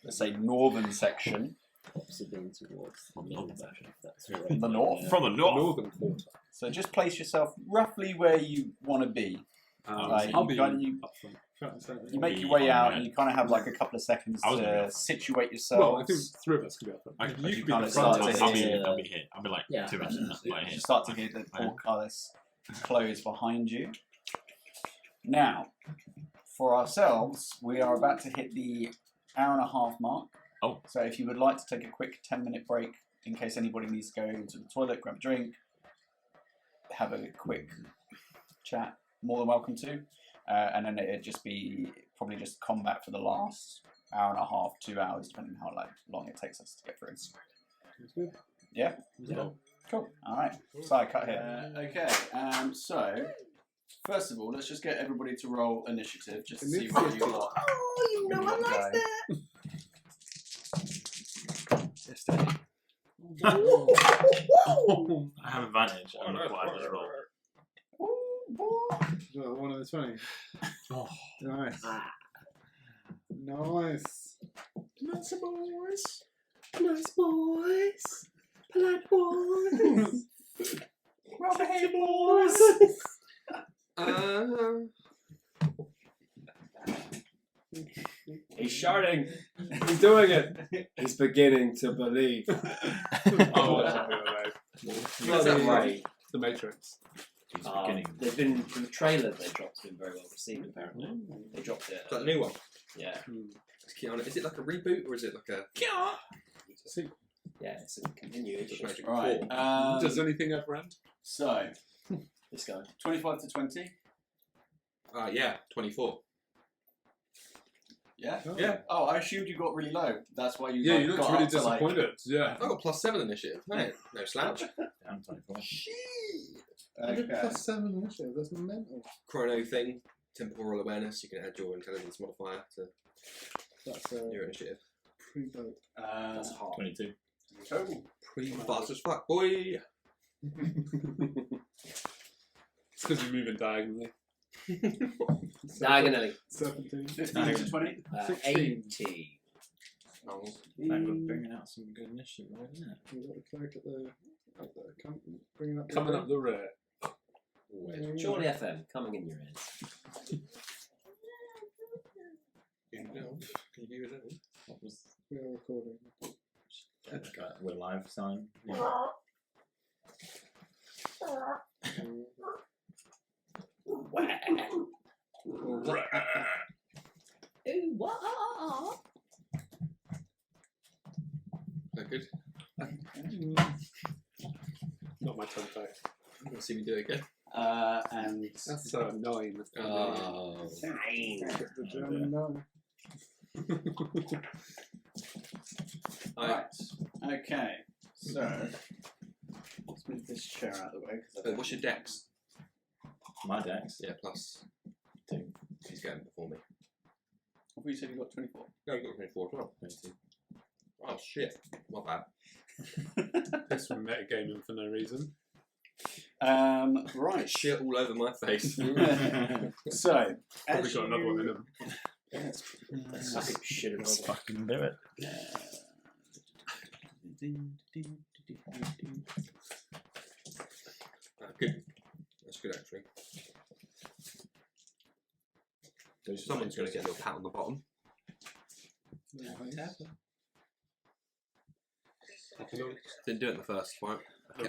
Speaker 7: let's say, northern section. The north.
Speaker 2: From the north.
Speaker 4: Northern quarter.
Speaker 7: So just place yourself roughly where you want to be. Like,
Speaker 4: I'll be
Speaker 7: you
Speaker 4: up front.
Speaker 7: you make your
Speaker 2: Be
Speaker 7: way
Speaker 2: on
Speaker 7: out,
Speaker 2: the
Speaker 7: and you kind of have like a couple of seconds
Speaker 2: I was gonna be
Speaker 7: to
Speaker 2: up front.
Speaker 7: situate
Speaker 4: Well, I think
Speaker 7: yourselves.
Speaker 4: 3 of us can be up front.
Speaker 2: I,
Speaker 4: You
Speaker 2: you
Speaker 4: can
Speaker 7: kinda
Speaker 4: be up
Speaker 7: start
Speaker 4: front.
Speaker 7: to
Speaker 2: I'll be
Speaker 7: hear-
Speaker 2: I'll be here. I'll be like
Speaker 6: Yeah.
Speaker 2: 2 inches like
Speaker 7: You
Speaker 2: here.
Speaker 7: start to hear the portcullis close behind you. Now, for ourselves, we are about to hit the hour-and-a-half mark.
Speaker 2: Oh.
Speaker 7: So if you would like to take a quick 10-minute break in case anybody needs to go to the toilet, grab a drink, have a quick chat, more than welcome to. And then it'd just be probably just combat for the last hour-and-a-half, 2 hours, depending on how long it takes us to get through. Yeah?
Speaker 4: Yeah.
Speaker 7: Cool. All right. So I cut here. Okay. So first of all, let's just get everybody to roll initiative, just to see what you got.
Speaker 6: Oh, you know I like that.
Speaker 2: I have advantage on what I just rolled.
Speaker 5: One of the 20. Oh, nice. Nice.
Speaker 6: Nice boys. Nice boys. Polite boys.
Speaker 7: Well behaved boys.
Speaker 6: He's sharding.
Speaker 8: He's doing it. He's beginning to believe.
Speaker 4: Oh, that's
Speaker 6: Bloody right.
Speaker 4: The Matrix.
Speaker 2: He's beginning.
Speaker 6: They've been the trailer they dropped been very well received apparently. They dropped it.
Speaker 3: Is that a new one?
Speaker 6: Yeah.
Speaker 3: It's Keanu. Is it like a reboot or is it like a?
Speaker 6: Yeah, it's a continuation.
Speaker 7: Right.
Speaker 4: Does anything ever end?
Speaker 7: So
Speaker 6: This guy.
Speaker 7: 25 to 20.
Speaker 3: Yeah, 24.
Speaker 7: Yeah.
Speaker 3: Yeah.
Speaker 7: Oh, I assumed you got really low. That's why you.
Speaker 4: Yeah,
Speaker 7: like,
Speaker 4: you looked
Speaker 7: got
Speaker 4: really
Speaker 7: up to, like-
Speaker 4: disappointed. Yeah.
Speaker 3: I got +7 initiative. Hey, no slouch.
Speaker 2: I'm 24.
Speaker 7: Okay.
Speaker 5: +7 initiative. That's mental.
Speaker 3: Chrono thing, temporal awareness. You can add your intelligence modifier to
Speaker 5: That's
Speaker 3: your initiative.
Speaker 5: pre-vote.
Speaker 6: That's hard.
Speaker 2: 22.
Speaker 7: Cool.
Speaker 3: Fast as fuck, boy.
Speaker 4: It's because you're moving diagonally.
Speaker 6: Diagonally.
Speaker 5: 17.
Speaker 7: 15 to 20.
Speaker 6: 80.
Speaker 3: Oh.
Speaker 2: Like, we're bringing out some good initiative, isn't it?
Speaker 5: We've got the clerk at the bringing up.
Speaker 4: Coming up the rear.
Speaker 6: Surely FM coming in your ears.
Speaker 3: Can you hear it?
Speaker 2: What was
Speaker 5: We are recording.
Speaker 2: that? We're live sign?
Speaker 6: Ooh, what?
Speaker 3: That good?
Speaker 4: Not my tongue tight.
Speaker 3: Let's see me do it again.
Speaker 7: And
Speaker 4: That's 9.
Speaker 3: Oh.
Speaker 5: The German no.
Speaker 7: right. Okay. So let's move this chair out of the way.
Speaker 3: What's your dex?
Speaker 2: My dex.
Speaker 3: Yeah, plus
Speaker 2: 2.
Speaker 3: he's going before me.
Speaker 7: I thought you said you got 24.
Speaker 3: No, you got 24 as well.
Speaker 2: 22.
Speaker 3: Oh shit, not bad.
Speaker 4: This one metagaming for no reason.
Speaker 7: Right.
Speaker 3: Shit all over my face.
Speaker 7: So,
Speaker 4: Probably
Speaker 7: as
Speaker 4: got another one in
Speaker 7: you,
Speaker 4: him.
Speaker 6: Suck it, shit it
Speaker 2: Let's
Speaker 6: over.
Speaker 2: fucking do it.
Speaker 3: Good. That's good actually. Someone's going to get a little pat on the bottom. Didn't do it in the first fight.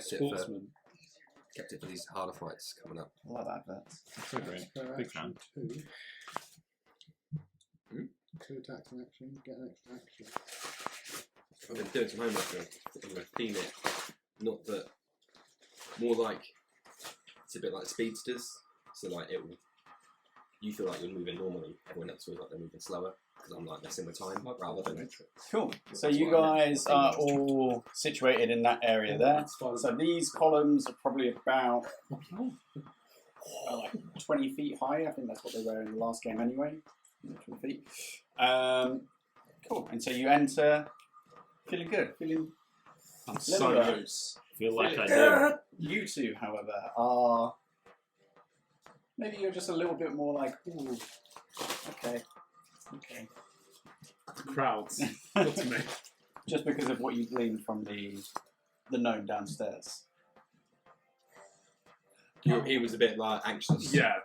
Speaker 4: Sportsman.
Speaker 3: Kept it for these harder fights coming up.
Speaker 7: I love adverts.
Speaker 2: So great. Big fan.
Speaker 5: 2. 2 attacks in action. Get an extra action.
Speaker 3: I've been doing some homework and I'm going to theme it. Not that. More like. It's a bit like speedsters. So like it will. You feel like you're moving normally. Everyone else feels like they're moving slower. Because I'm like messing with time rather than.
Speaker 7: Cool. So
Speaker 3: That's
Speaker 7: you
Speaker 3: what I meant.
Speaker 7: guys are all situated in that area there. So these columns are probably about like 20 feet high. I think that's what they were in the last game anyway. 20 feet. Cool. And so you enter feeling good, feeling
Speaker 4: I'm so
Speaker 7: Limber.
Speaker 4: loose.
Speaker 2: Feel like I do.
Speaker 7: You two, however, are maybe you're just a little bit more like, ooh, okay.
Speaker 4: Crowds. Got to me.
Speaker 7: Just because of what you gleaned from the gnome downstairs.
Speaker 3: He was a bit like anxious.
Speaker 4: Yeah.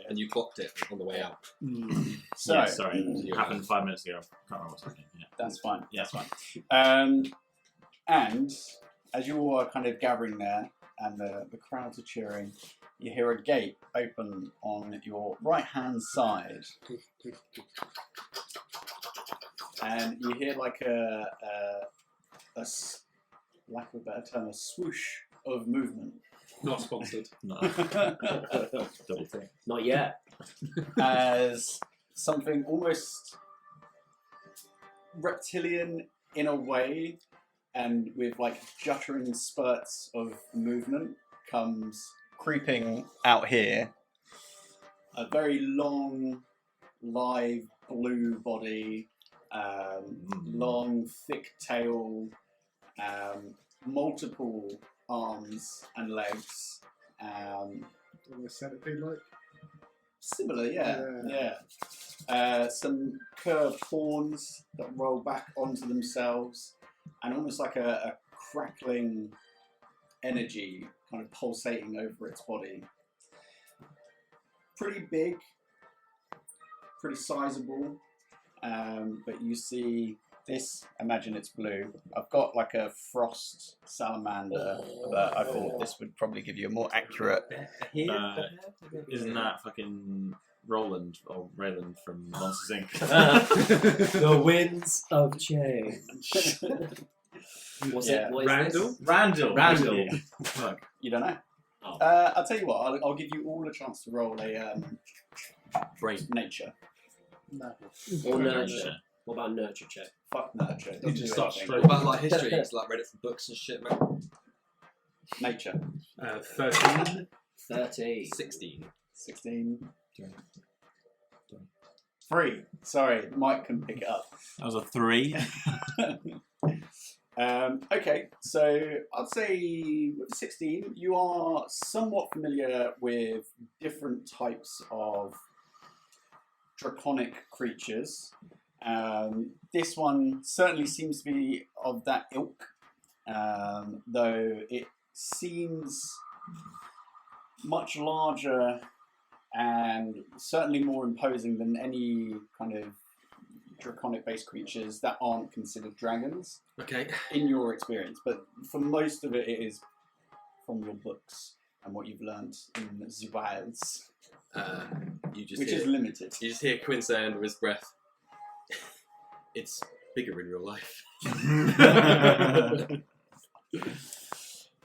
Speaker 3: And you clocked it on the way out.
Speaker 7: So,
Speaker 2: Yeah, sorry, it happened 5 minutes ago. I can't remember what's happening. Yeah.
Speaker 7: that's fine.
Speaker 2: Yeah, that's fine.
Speaker 7: And as you all are kind of gathering there and the crowds are cheering, you hear a gate open on your right-hand side. And you hear like lack of a better term, a swoosh of movement.
Speaker 4: Not sponsored.
Speaker 2: No. Double take.
Speaker 6: Not yet.
Speaker 7: As something almost reptilian in a way, and with like juttering spurts of movement, comes creeping out here. A very long, live blue body, long, thick tail, multiple arms and legs.
Speaker 5: What a centipede like?
Speaker 7: Similar, yeah. Some curved horns that roll back onto themselves, and almost like a crackling energy kind of pulsating over its body. Pretty big, pretty sizable, but you see this, imagine it's blue. I've got like a frost salamander, but I thought this would probably give you a more accurate.
Speaker 2: Isn't that fucking Roland or Rayland from Monsters Inc?
Speaker 6: The winds of change. What is
Speaker 4: Randall?
Speaker 6: this?
Speaker 2: Randall. Fuck.
Speaker 7: You don't know.
Speaker 6: Oh.
Speaker 7: I'll tell you what. I'll give you all a chance to roll a nature.
Speaker 5: No.
Speaker 6: Or nurture. What about nurture check?
Speaker 7: Fuck nurture.
Speaker 4: You
Speaker 7: Doesn't
Speaker 4: just
Speaker 7: do
Speaker 4: start
Speaker 7: anything.
Speaker 4: straight.
Speaker 3: What about like history? It's like read it from books and shit, man.
Speaker 7: Nature.
Speaker 4: 13.
Speaker 6: 13.
Speaker 7: 16. 3. Sorry, Mike can pick it up.
Speaker 2: That was a 3.
Speaker 7: Okay, so I'd say with 16, you are somewhat familiar with different types of draconic creatures. This one certainly seems to be of that ilk, though it seems much larger and certainly more imposing than any kind of draconic-based creatures that aren't considered dragons.
Speaker 3: Okay.
Speaker 7: In your experience, but for most of it, it is from your books and what you've learned in the wilds,
Speaker 3: You just
Speaker 7: which
Speaker 3: hear,
Speaker 7: is limited.
Speaker 3: You just hear Quinn say under his breath, "It's bigger in real life."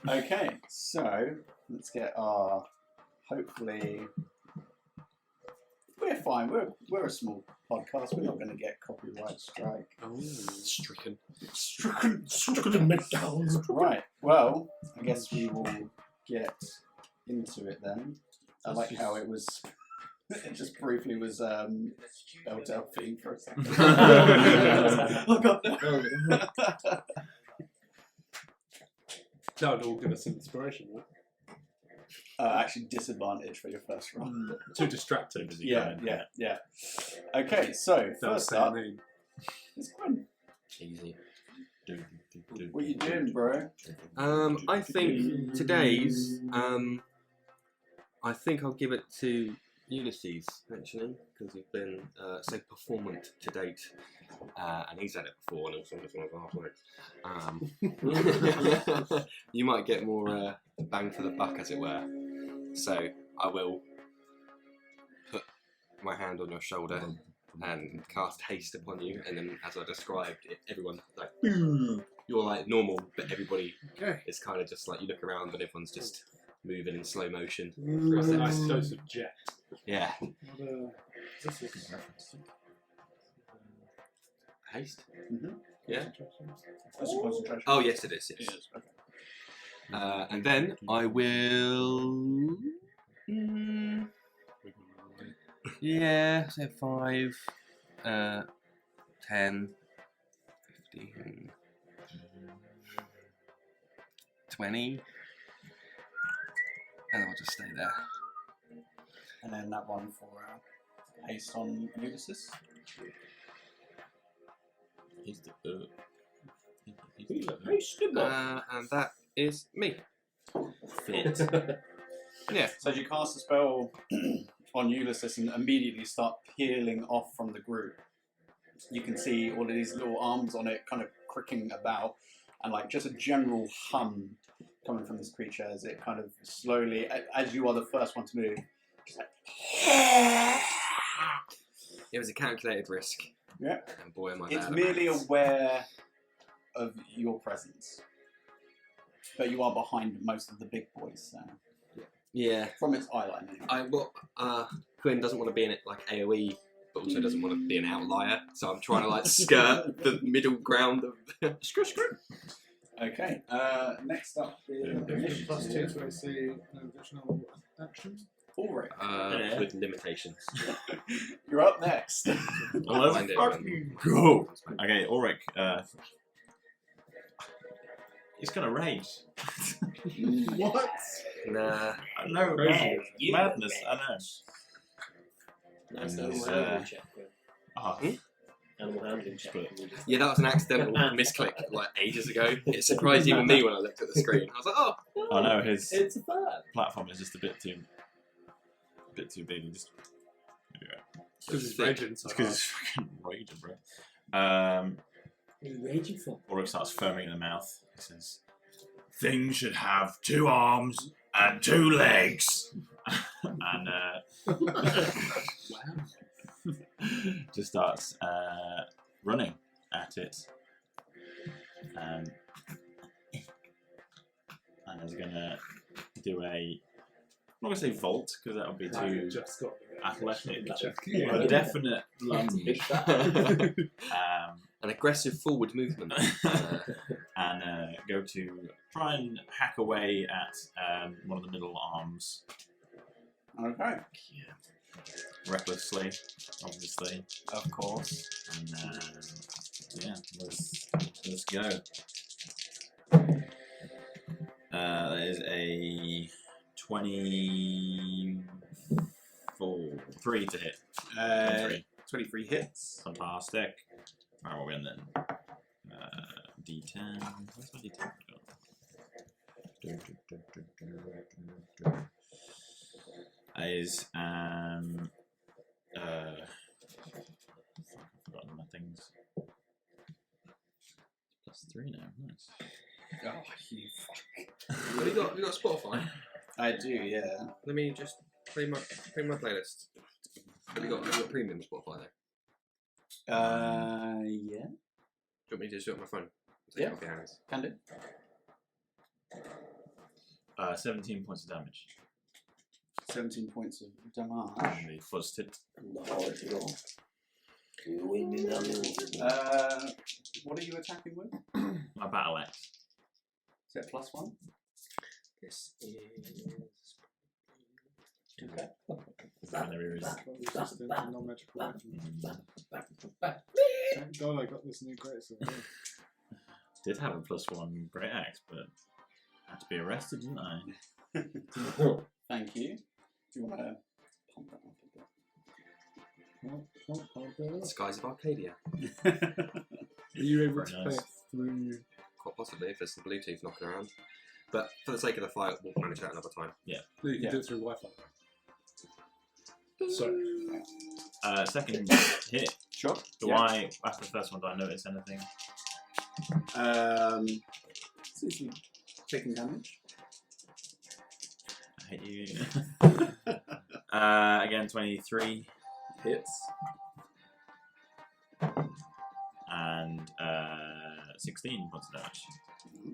Speaker 7: Okay, so let's get our. Hopefully, we're fine. We're a small podcast. We're not going to get copyright strike.
Speaker 3: Oh, stricken.
Speaker 6: Stricken McDonald's.
Speaker 7: Right. Well, I guess we will get into it then. I like how it was. It just briefly was Belltale theme for a second. Oh god. No.
Speaker 4: That would all give us some inspiration, right?
Speaker 7: Actually, disadvantage for your first round.
Speaker 4: Too distracted.
Speaker 7: Yeah. Okay, so first up is Quinn.
Speaker 3: Easy.
Speaker 7: What are you doing, bro?
Speaker 3: I think today's. I think I'll give it to Ulysses actually, because you've been so performant to date, and he's had it before, and also this one's halfway. You might get more bang for the buck, as it were. So I will put my hand on your shoulder and cast haste upon you, and then, as I described, everyone like you're like normal, but everybody is kind of just like you look around and everyone's just moving in slow motion.
Speaker 4: That's a nice dose of jet.
Speaker 3: Yeah.
Speaker 5: This is
Speaker 3: Haste?
Speaker 7: Mm-hmm.
Speaker 3: Yeah.
Speaker 7: That's your concentration.
Speaker 3: Oh, yes, it is.
Speaker 7: It
Speaker 3: Yes.
Speaker 7: is. Okay.
Speaker 3: And then I will. Yeah, so 5, 10, 15, 20. And I'll just stay there.
Speaker 7: And then that one for haste on Ulysses.
Speaker 3: And that is me.
Speaker 2: Fit.
Speaker 3: Yeah.
Speaker 7: So as you cast a spell on Ulysses and immediately start peeling off from the group, you can see all of these little arms on it kind of cricking about, and like just a general hum coming from this creature as it kind of slowly, as you are the first one to move, just like
Speaker 3: It was a calculated risk.
Speaker 7: Yeah.
Speaker 3: And boy, am I
Speaker 7: it's
Speaker 3: bad
Speaker 7: merely
Speaker 3: at maths.
Speaker 7: aware of your presence, but you are behind most of the big boys
Speaker 3: Yeah.
Speaker 7: from its eye line. Anyway.
Speaker 3: Quinn doesn't want to be in it like AoE, but also doesn't want to be an outlier. So I'm trying to like skirt the middle ground of screw.
Speaker 7: Okay. Next up is
Speaker 5: +2 to AC, no additional action.
Speaker 7: Ulrich.
Speaker 3: With limitations.
Speaker 7: You're up next.
Speaker 3: I'll find it when-
Speaker 2: Fucking go. Okay, Ulrich. He's gonna rage.
Speaker 5: What?
Speaker 3: Nah.
Speaker 2: I know,
Speaker 4: Crazy.
Speaker 2: madness. I know.
Speaker 6: Nice
Speaker 2: And
Speaker 6: animal
Speaker 2: he's,
Speaker 6: handling check.
Speaker 2: Oh,
Speaker 6: Animal handling check.
Speaker 3: Yeah, that was an accidental misclick like ages ago. It surprised even me when I looked at the screen. I was like, oh.
Speaker 2: I know his
Speaker 6: It's a bird.
Speaker 2: platform is just a bit too big. He just
Speaker 4: Because he's raging
Speaker 2: it's
Speaker 4: so
Speaker 2: because
Speaker 4: hard.
Speaker 2: he's fucking raging, bro.
Speaker 6: What are you raging for?
Speaker 2: Ulrich starts foaming in the mouth. He says, "Things should have 2 arms and 2 legs," and just starts running at it. And is gonna do a. I'm not gonna say vault because that would be too
Speaker 4: Just got
Speaker 2: athletic.
Speaker 4: check.
Speaker 2: A definite lunge.
Speaker 6: Big fat.
Speaker 3: An aggressive forward movement.
Speaker 2: And go to try and hack away at one of the middle arms
Speaker 7: Okay.
Speaker 2: recklessly, obviously.
Speaker 7: Of course.
Speaker 2: And yeah, let's go. That is a 3 to hit.
Speaker 7: 23 hits.
Speaker 2: Fantastic. Alright, what are we in then? D10. Where's my D10 gone? That is I've forgotten my things. +3 now. Nice.
Speaker 7: Oh, you fuck.
Speaker 3: Have you got Spotify?
Speaker 7: I do, yeah.
Speaker 3: Let me just play my playlist. Have you got premium Spotify though?
Speaker 7: Yeah.
Speaker 3: Do you want me to just do it on my phone? Take
Speaker 7: Yeah.
Speaker 3: it off your hands.
Speaker 7: Can do.
Speaker 2: 17 points of damage.
Speaker 7: 17 points of damage.
Speaker 2: And the first hit.
Speaker 6: Not at all.
Speaker 7: What are you attacking with?
Speaker 2: My battle axe.
Speaker 7: Is that +1?
Speaker 3: This is.
Speaker 7: Okay.
Speaker 2: And there is.
Speaker 5: Resistant to non-magical weapons. Thank God I got this new greatsword.
Speaker 2: Did have a +1 great axe, but had to be arrested, didn't I?
Speaker 7: Thank you. Do you want to pump that up
Speaker 3: Skies of Arcadia.
Speaker 7: a bit?
Speaker 4: Are you able
Speaker 2: Very
Speaker 4: to
Speaker 2: nice.
Speaker 4: play it through?
Speaker 3: Quite possibly if there's some Bluetooth knocking around. But for the sake of the fight, we'll manage that another time.
Speaker 4: No, you can
Speaker 7: Yeah.
Speaker 4: do it through Wi-Fi. Sorry.
Speaker 2: Second hit.
Speaker 7: Sure.
Speaker 2: Do
Speaker 7: Yeah.
Speaker 2: I, after the first one, do I notice anything?
Speaker 7: Seems to be taking damage.
Speaker 2: I hate you. Again, 23 hits. And 16 points of damage.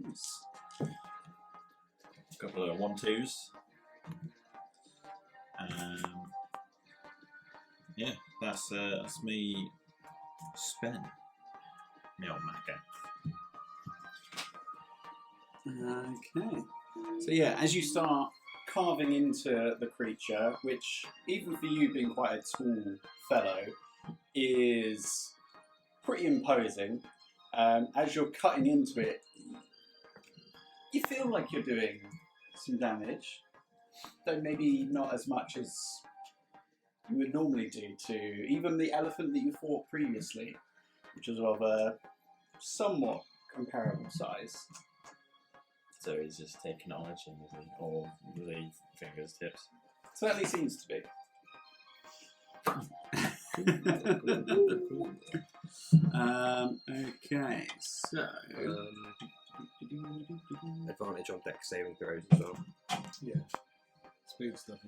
Speaker 7: Nice.
Speaker 2: A couple of 1-2s. Yeah, that's me spent. Me old Macca.
Speaker 7: Okay. So yeah, as you start carving into the creature, which even for you being quite a tall fellow, is pretty imposing. As you're cutting into it, you feel like you're doing some damage, though maybe not as much as you would normally do to even the elephant that you fought previously, which was of a somewhat comparable size.
Speaker 2: So he's just acknowledging, is he? Or the fingers tips.
Speaker 7: Certainly seems to be. Okay, so
Speaker 3: Advantage on deck saving throws as well.
Speaker 5: Yeah. Speed stuff.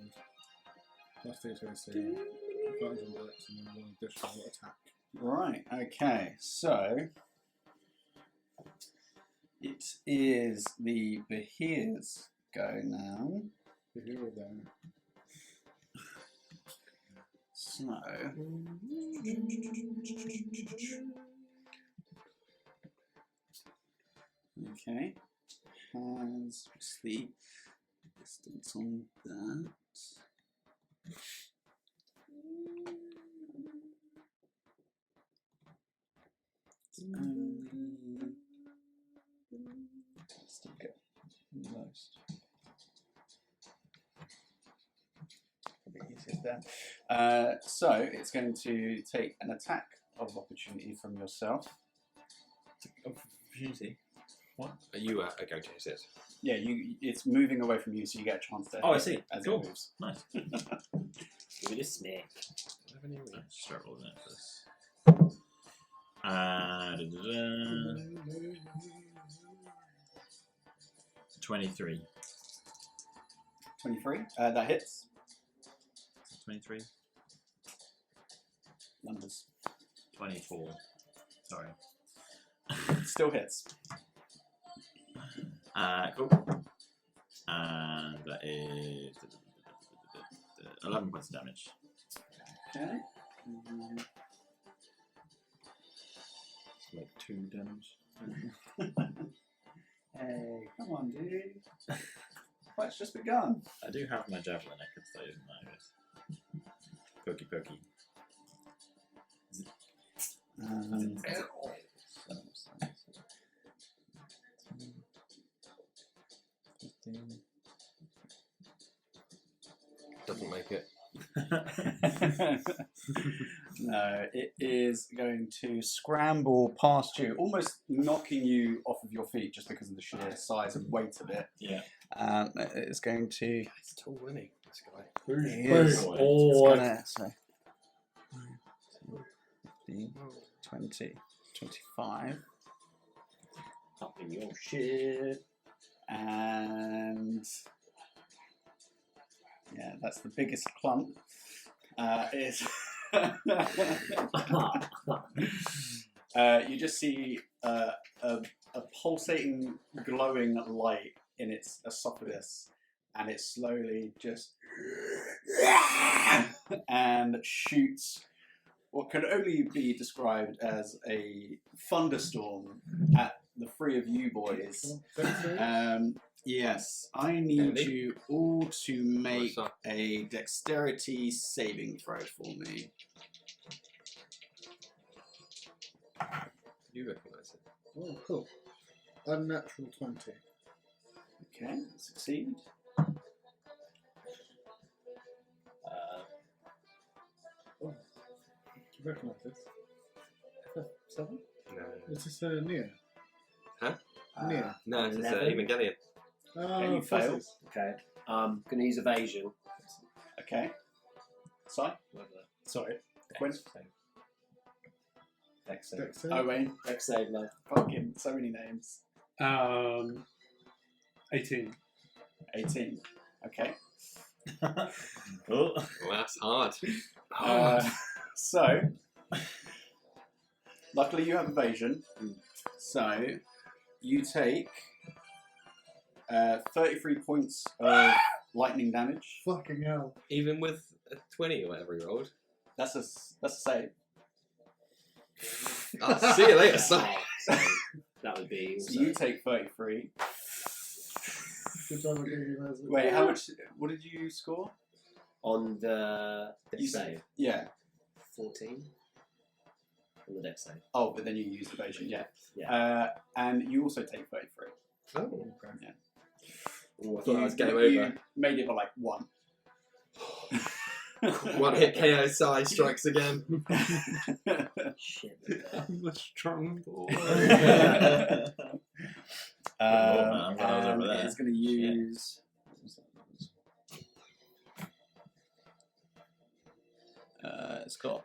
Speaker 5: Last thing to say. Advantage on dex and then one additional attack.
Speaker 7: right, okay, so it is the Behir's go now.
Speaker 5: The hero there.
Speaker 7: So okay, has what's the distance on that? Still get most. Probably easiest there. So it's going to take an attack of opportunity from yourself.
Speaker 2: Opportunity. What?
Speaker 3: Are you are going to hit it?
Speaker 7: Yeah, it's moving away from you, so you get a chance to.
Speaker 2: Oh, I
Speaker 7: hit
Speaker 2: see.
Speaker 7: it as
Speaker 2: Cool.
Speaker 7: it moves.
Speaker 2: Nice.
Speaker 6: Give it a smack.
Speaker 2: Let's start rolling it first. 23.
Speaker 7: 23. That hits.
Speaker 2: 23.
Speaker 7: Numbers.
Speaker 2: 24. Sorry.
Speaker 7: Still hits.
Speaker 2: Cool. And that is 11 points of damage.
Speaker 7: Okay.
Speaker 2: It's like 2 damage.
Speaker 7: Hey, come on, dude. Fight's just begun.
Speaker 2: I do have my javelin, I could say, pokey pokey.
Speaker 3: Doesn't make it.
Speaker 7: No, it is going to scramble past you, almost knocking you off of your feet just because of the sheer size and weight of it.
Speaker 2: Yeah.
Speaker 7: It's going to.
Speaker 3: He's tall, isn't he? This guy.
Speaker 7: He is. It's gonna, so, 15, 20, 25.
Speaker 6: Up in your shit.
Speaker 7: And yeah, that's the biggest clump. You just see a pulsating, glowing light in its esophagus, and it slowly just and shoots what can only be described as a thunderstorm at the three of you boys. Yes, I need you all to make a dexterity saving throw for me.
Speaker 3: You recognise it.
Speaker 5: Oh, cool. Unnatural 20.
Speaker 7: Okay, succeed.
Speaker 5: Oh, do you recognise this? 7?
Speaker 3: No.
Speaker 5: Is this Nia?
Speaker 3: Huh?
Speaker 5: Nia.
Speaker 3: No, it's
Speaker 6: 11.
Speaker 3: Evangelion.
Speaker 7: Okay, you fail.
Speaker 5: pluses.
Speaker 6: Okay. Gonna use evasion.
Speaker 7: Okay. Sorry?
Speaker 6: Sorry.
Speaker 7: Quinn?
Speaker 6: Dex save.
Speaker 5: Dex save.
Speaker 7: Oh, Wayne.
Speaker 6: Dex save, love.
Speaker 7: Fucking so many names.
Speaker 4: 18.
Speaker 7: 18. Okay.
Speaker 2: Oh.
Speaker 3: Well, that's hard.
Speaker 7: So, luckily you have evasion. So, you take 33 points of lightning damage.
Speaker 5: Fucking hell.
Speaker 3: Even with a 20 or whatever he rolled.
Speaker 7: That's a save.
Speaker 3: I'll see you later, son.
Speaker 6: That would be.
Speaker 7: So you take 33.
Speaker 5: Good job of giving you those.
Speaker 7: Wait, how much? What did you score?
Speaker 6: On the
Speaker 7: You
Speaker 6: dex save.
Speaker 7: Yeah.
Speaker 6: 14. On the dex save.
Speaker 7: Oh, but then you use evasion. Yeah.
Speaker 6: Yeah.
Speaker 7: And you also take 33.
Speaker 3: Oh,
Speaker 5: Okay.
Speaker 7: Yeah.
Speaker 3: Ooh, I thought I was game
Speaker 7: you
Speaker 3: over.
Speaker 7: made it by like 1.
Speaker 3: One hit KO side strikes again.
Speaker 6: Shit.
Speaker 8: I'm a strong boy.
Speaker 7: And it is going to use. It's got.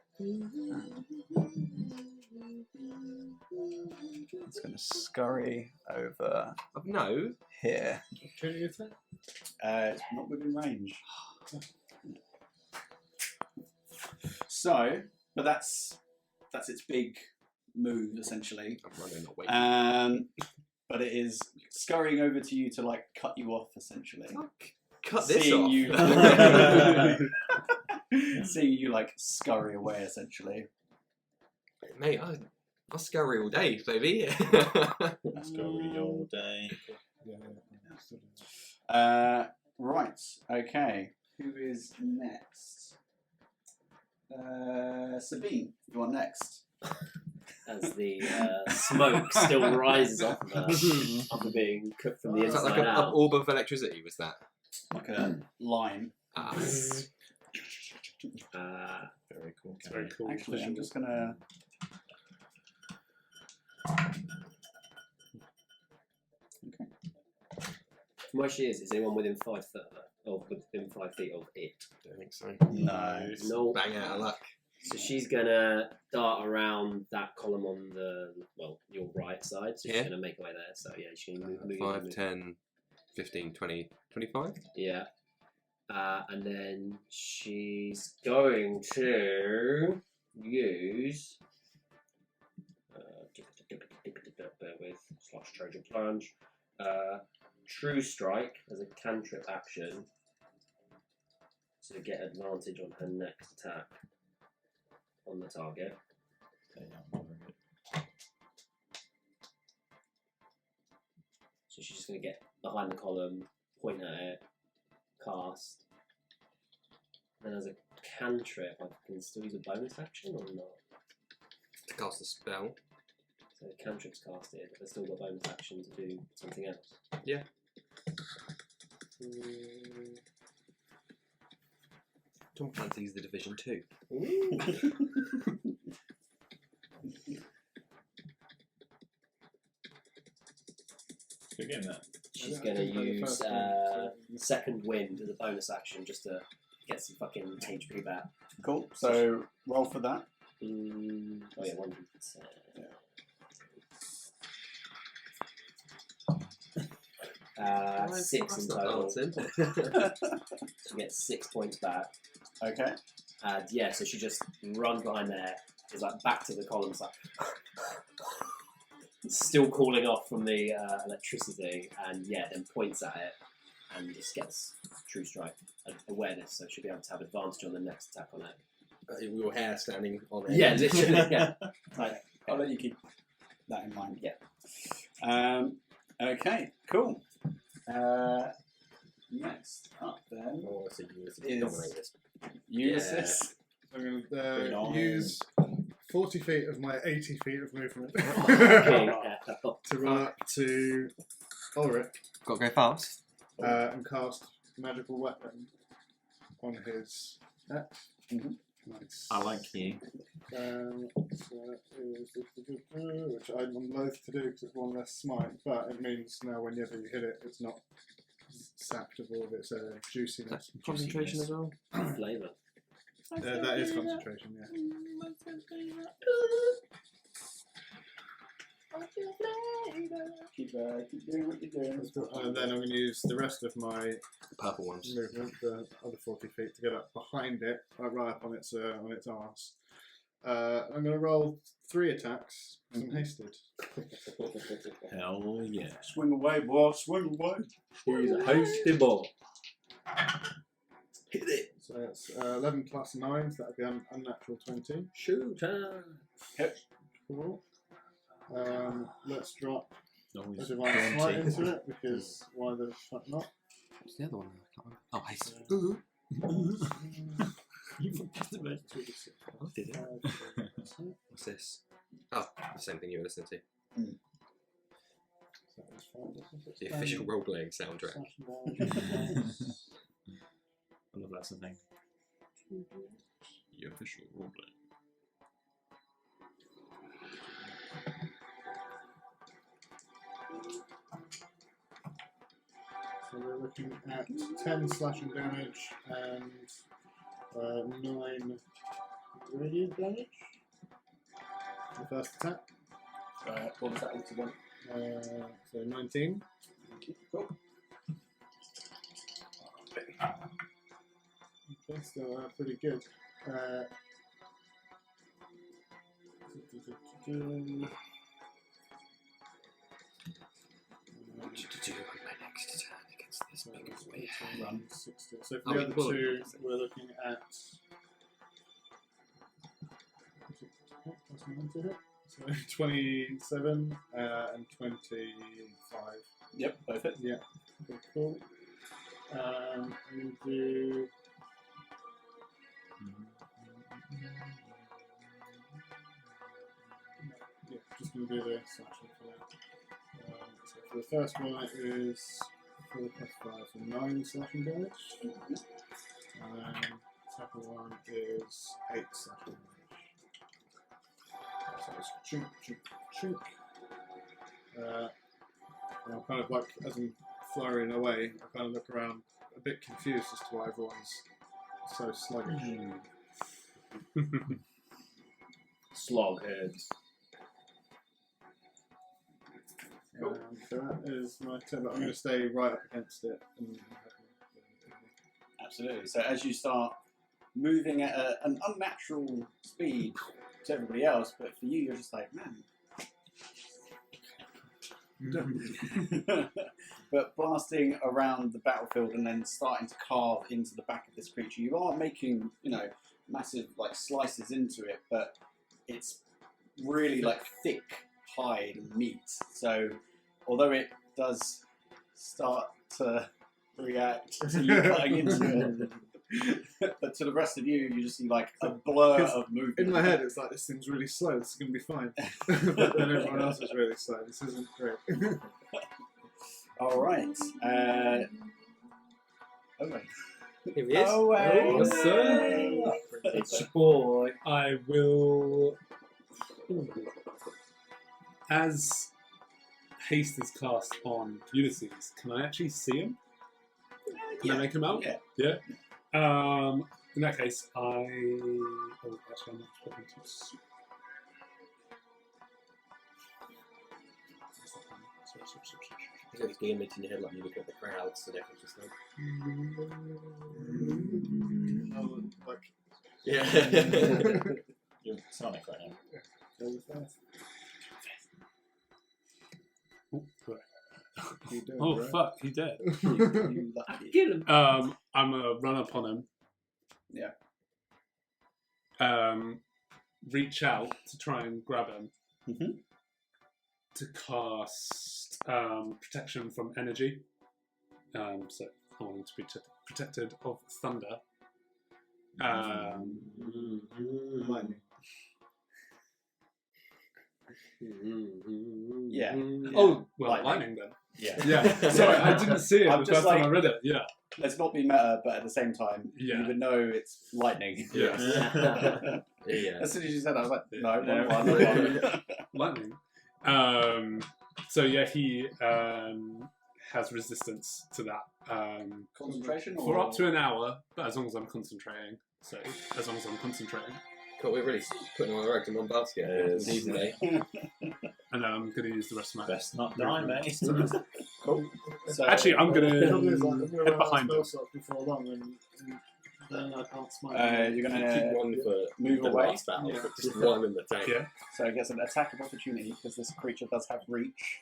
Speaker 7: It's going to scurry over
Speaker 3: No.
Speaker 7: here.
Speaker 4: Can you attack?
Speaker 7: It's not within range. So, but that's its big move essentially.
Speaker 3: I'm running away.
Speaker 7: But it is scurrying over to you to like cut you off essentially.
Speaker 3: Cut this
Speaker 7: Seeing
Speaker 3: off.
Speaker 7: you, seeing you like scurry away essentially.
Speaker 3: Mate, I'll scurry all day, baby.
Speaker 2: Let's go read all day.
Speaker 7: Right. Okay. Who is next? Sabine, you are next.
Speaker 6: As the smoke still rises off of her after being cooked from the
Speaker 3: Is that
Speaker 6: inside
Speaker 3: like an
Speaker 6: out.
Speaker 3: orb of electricity? Was that?
Speaker 7: Like a line.
Speaker 2: Very cool.
Speaker 4: It's very cool.
Speaker 7: Actually, I'm just gonna. Okay.
Speaker 6: From where she is anyone within 5 foot of her? Or within 5 feet of it?
Speaker 3: I don't think so.
Speaker 7: No.
Speaker 6: No.
Speaker 3: Bang out of luck.
Speaker 6: So she's gonna dart around that column on the your right side. So she's
Speaker 3: Yeah.
Speaker 6: gonna make her way there. So yeah, she's gonna move.
Speaker 3: 5, 10, 15, 20, 25?
Speaker 6: Yeah. And then she's going to use. Bear with / Trojan plunge. True strike as a cantrip action to get advantage on her next attack on the target. So she's just going to get behind the column, point at it, cast. And as a cantrip, I can still use a bonus action or not?
Speaker 3: To cast a spell.
Speaker 6: So the cantrip's casted, but I've still got bonus action to do something else.
Speaker 3: Yeah. Tom fancies the Division 2.
Speaker 2: Again, that.
Speaker 6: She's going to use second wind as a bonus action just to get some fucking HP back.
Speaker 7: Cool. So roll for that.
Speaker 6: Oh yeah, 100%.
Speaker 3: Yeah.
Speaker 6: 6 in total.
Speaker 3: Dancing.
Speaker 6: She gets 6 points back.
Speaker 7: Okay.
Speaker 6: And yeah, so she just runs behind there, is like back to the columns, like still calling off from the electricity, and yeah, then points at it and just gets true strike awareness, so she'll be able to have advantage on the next attack on it.
Speaker 3: Your hair standing on it.
Speaker 6: Yeah, literally. Yeah. Like,
Speaker 7: I'll let you keep that in mind.
Speaker 6: Yeah.
Speaker 7: Okay. Cool. Next up then
Speaker 3: Oh, so you
Speaker 7: is
Speaker 3: dominate this.
Speaker 7: Ulysses.
Speaker 5: I'm going
Speaker 7: Bring
Speaker 5: to
Speaker 7: on.
Speaker 5: use 40 feet of my 80 feet of movement
Speaker 6: okay.
Speaker 5: to run up to Ulrich
Speaker 3: Got to go fast.
Speaker 5: and cast magical weapon on his neck.
Speaker 7: Mhm.
Speaker 5: Nice.
Speaker 2: I like you.
Speaker 5: So that is, which I'm loath to do because it's one less smite, but it means now whenever you hit it, it's not sapped of all of its juiciness.
Speaker 3: Concentration as well.
Speaker 6: Flavor.
Speaker 5: That is concentration, yeah.
Speaker 7: Keep doing what you're doing.
Speaker 5: And then I'm going to use the rest of my
Speaker 3: Purple ones.
Speaker 5: movement, the other 40 feet, to get up behind it, right up on its arse. I'm going to roll 3 attacks, because I'm hasted.
Speaker 2: Hell yeah.
Speaker 7: Swing away, boy. Swing away.
Speaker 6: He's a hasty ball.
Speaker 3: Hit it.
Speaker 5: So that's 11 plus 9, so that would be unnatural 20.
Speaker 6: Shoot her.
Speaker 5: Cool. Let's drop a
Speaker 2: Always
Speaker 5: divine smite
Speaker 2: daunting.
Speaker 5: into it, because why the fuck not?
Speaker 3: What's the other one? I can't remember. Oh, haste.
Speaker 2: You forgot the magic.
Speaker 3: Oh, did it? What's this? Oh, the same thing you were listening to.
Speaker 5: So that was 5, isn't it?
Speaker 3: The official role-playing soundtrack.
Speaker 2: I love that something. The official roleplay.
Speaker 5: So we're looking at 10 slashing damage and 9 radiant damage. The first attack.
Speaker 7: What was that altogether?
Speaker 5: So 19.
Speaker 7: Cool.
Speaker 5: Okay, still pretty good.
Speaker 3: What did you do on my next turn against this big boy?
Speaker 5: Run 60. So for the other two, we're looking at. That's 9 to hit. So 27 and 25.
Speaker 7: Yep, both hit.
Speaker 5: Yeah, okay, cool. We do. Yeah, just going to do the slashing for that. So for the first one, it is 4 plus 5, so 9 slashing damage. Second one is 8 slashing damage. So it's chunk, chunk, chunk. And I'm kind of like, as I'm flurrying away, I kind of look around a bit confused as to why everyone's so sluggish.
Speaker 2: Slogheads.
Speaker 5: Cool. So that is my turn, but I'm going to stay right up against it.
Speaker 7: Absolutely. So as you start moving at an unnatural speed to everybody else, but for you, you're just like, man. But blasting around the battlefield and then starting to carve into the back of this creature, you are making, massive like slices into it, but it's really like thick hide and meat. So although it does start to react to you cutting into it, but to the rest of you, you just see like a blur of movement.
Speaker 5: In my head, it's like, this thing's really slow, this is going to be fine. But then everyone else is really slow, this isn't great.
Speaker 7: Alright. Owen.
Speaker 8: Here he is.
Speaker 7: Owen.
Speaker 4: What's up?
Speaker 8: It's your boy.
Speaker 4: I will. As haste is cast on Ulysses, can I actually see him? Can I make him out?
Speaker 7: Yeah.
Speaker 4: In that case, Oh, actually, I'm not putting to.
Speaker 3: You got the image in your head like you look at the crowds and everyone's just like. Yeah.
Speaker 2: You're Sonic right now.
Speaker 4: Oh fuck, he dead.
Speaker 7: You lucky.
Speaker 8: Kill him.
Speaker 4: I'm gonna run up on him.
Speaker 7: Yeah.
Speaker 4: Reach out to try and grab him.
Speaker 7: Mm-hmm.
Speaker 4: To cast protection from energy. So I want him to be protected of thunder.
Speaker 5: Lightning.
Speaker 7: Yeah.
Speaker 4: Oh, well,
Speaker 7: Lightning.
Speaker 4: lightning then.
Speaker 7: Yeah.
Speaker 4: Yeah. Sorry, I didn't see it
Speaker 7: I'm
Speaker 4: the
Speaker 7: just
Speaker 4: first time I
Speaker 7: like-
Speaker 4: read it. Yeah.
Speaker 7: Let's not be meta, but at the same time,
Speaker 4: Yeah.
Speaker 7: you would know it's lightning.
Speaker 4: Yes.
Speaker 3: Yeah.
Speaker 7: As soon as you said that, I was like, no,
Speaker 2: Yeah.
Speaker 7: one.
Speaker 4: Lightning. So yeah, he has resistance to that
Speaker 7: Concentration?
Speaker 4: for
Speaker 7: or...
Speaker 4: up to an hour, but as long as I'm concentrating. So as long as I'm concentrating,
Speaker 3: Cool, we're really putting all our eggs in one basket.
Speaker 2: Yes.
Speaker 3: Easy day.
Speaker 4: and then I'm going to use the rest of my.
Speaker 2: Best not die, mate.
Speaker 7: Cool. So,
Speaker 4: Actually, I'm going
Speaker 5: The trouble is, like, I'm
Speaker 4: to
Speaker 5: going
Speaker 4: head
Speaker 5: to
Speaker 4: behind him.
Speaker 5: spell slots before long, and then I can't smite.
Speaker 7: you're going
Speaker 3: Keep
Speaker 7: to
Speaker 3: one for
Speaker 7: move
Speaker 3: the
Speaker 7: away.
Speaker 3: last battle,
Speaker 5: Yeah.
Speaker 3: but just one in the tank.
Speaker 4: Yeah.
Speaker 7: So it gets an attack of opportunity because this creature does have reach.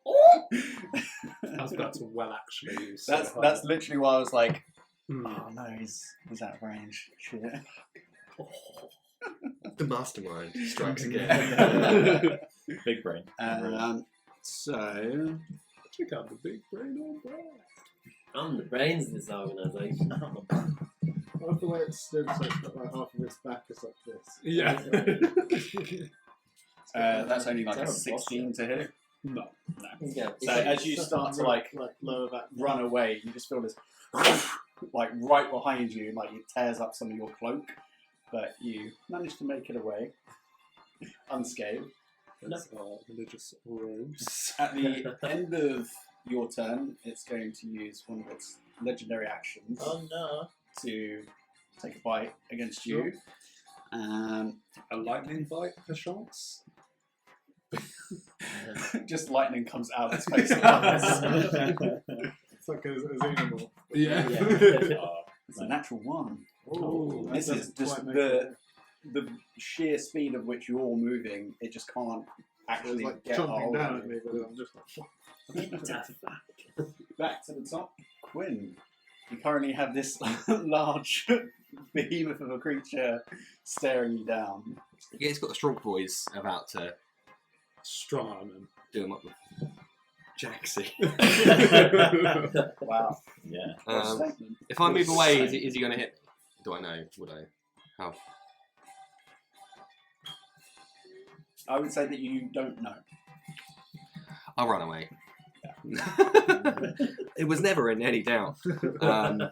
Speaker 4: I was about to actually use.
Speaker 7: That's literally why I was like,
Speaker 4: Hmm.
Speaker 7: oh no, he's out of range. Shit.
Speaker 3: The mastermind strikes again.
Speaker 2: Big brain.
Speaker 7: So
Speaker 4: Check out the big brain on Brad.
Speaker 8: I'm the brains of this organisation.
Speaker 5: I love the way it's stood, so it's got like half of its back is like this.
Speaker 4: Yeah.
Speaker 7: that's only like a 16 to hit.
Speaker 4: No.
Speaker 8: Yeah.
Speaker 7: So as you start to like
Speaker 5: lower back.
Speaker 7: run away, you just feel this like right behind you, like it tears up some of your cloak, but you manage to make it away unscathed.
Speaker 4: That's religious robes.
Speaker 7: At the end of your turn, it's going to use one of its legendary actions
Speaker 9: no.
Speaker 7: to take a bite against you.
Speaker 4: A lightning bite, perchance?
Speaker 7: Just lightning comes out of its face.
Speaker 5: It's like a xenomorph.
Speaker 4: Yeah.
Speaker 7: It's a natural 1.
Speaker 5: Oh,
Speaker 7: This is just the sheer speed of which you're moving. It just can't
Speaker 5: It's
Speaker 7: actually
Speaker 5: like
Speaker 7: get
Speaker 5: chomping
Speaker 7: hold
Speaker 5: down
Speaker 7: of
Speaker 5: at me,
Speaker 7: you.
Speaker 5: but I'm just like,
Speaker 7: Back to the top, Quinn. You currently have this large behemoth of a creature staring you down.
Speaker 3: Yeah, it's got the strong boys about to
Speaker 4: Strong arm him.
Speaker 3: do him up with Jaxie.
Speaker 7: Wow.
Speaker 2: Yeah.
Speaker 3: If I move away, is he going to hit me? Do I know? Would I? How?
Speaker 7: I would say that you don't know.
Speaker 3: I'll run away. It was never in any doubt. And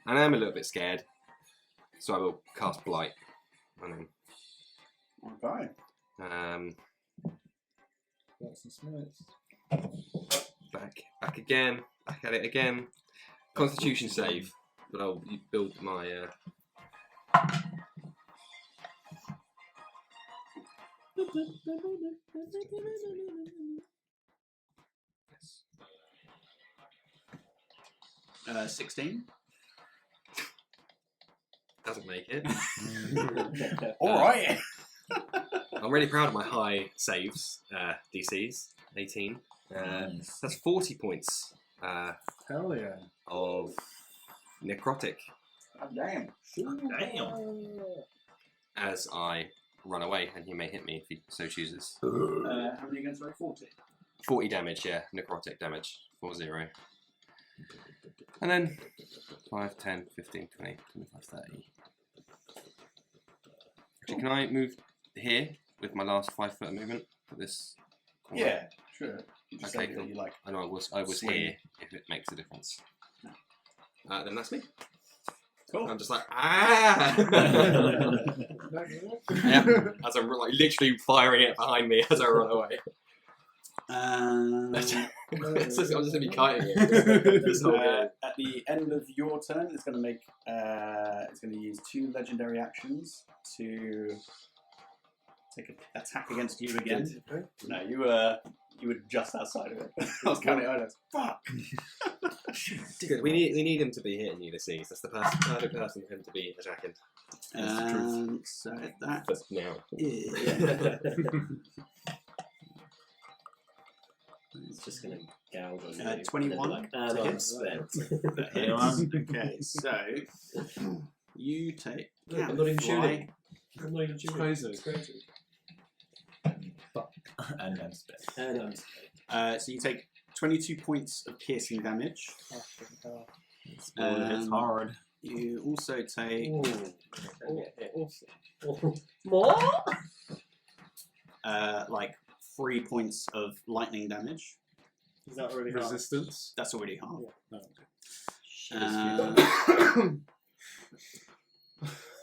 Speaker 3: I am a little bit scared, so I will cast Blight on him.
Speaker 7: Okay.
Speaker 3: Back again. Back at it again. Constitution save, but I'll build my.
Speaker 7: 16.
Speaker 3: Doesn't make it.
Speaker 7: All right.
Speaker 3: I'm really proud of my high saves, DCs, 18. That's 40 points
Speaker 5: hell yeah.
Speaker 3: of necrotic
Speaker 7: Damn.
Speaker 3: as I run away, and he may hit me if he so chooses.
Speaker 7: How many against 40?
Speaker 3: 40 damage, yeah, necrotic damage, 40. And then 5, 10, 15, 20, 25, 30. Actually, can I move here with my last 5 foot of movement for this corner?
Speaker 7: Yeah, sure. You just
Speaker 3: Okay,
Speaker 7: say
Speaker 3: cool.
Speaker 7: that you like.
Speaker 3: I know I was
Speaker 7: Swing.
Speaker 3: here if it makes a difference. Then that's me.
Speaker 7: Cool.
Speaker 3: I'm just like, ah! Yeah, as I'm like literally firing it behind me as I run away. I'm just gonna be kiting it. This whole game.
Speaker 7: At the end of your turn, it's going to make. It's going to use 2 legendary actions to take an attack against you again. No, you were just outside of it. I was counting items. Fuck.
Speaker 3: Good. We need him to be hitting Ulysses. That's the perfect person for him to be attacking. That's the truth.
Speaker 7: So that
Speaker 3: But now.
Speaker 6: It's just going to gouge on you.
Speaker 7: 21
Speaker 6: Like,
Speaker 7: to
Speaker 6: and
Speaker 7: hit.
Speaker 6: I'm spent.
Speaker 7: that hits. Okay, so you take.
Speaker 6: I'm not even
Speaker 7: fly.
Speaker 6: shooting. I'm not even shooting.
Speaker 4: Crazy.
Speaker 6: It's crazy.
Speaker 2: And then spit.
Speaker 6: And I'm spent.
Speaker 7: So you take 22 points of piercing damage.
Speaker 2: It's hard.
Speaker 7: You also take
Speaker 6: More?
Speaker 7: like 3 points of lightning damage.
Speaker 5: Is that already hard?
Speaker 4: Resistance.
Speaker 7: That's already half.
Speaker 4: No.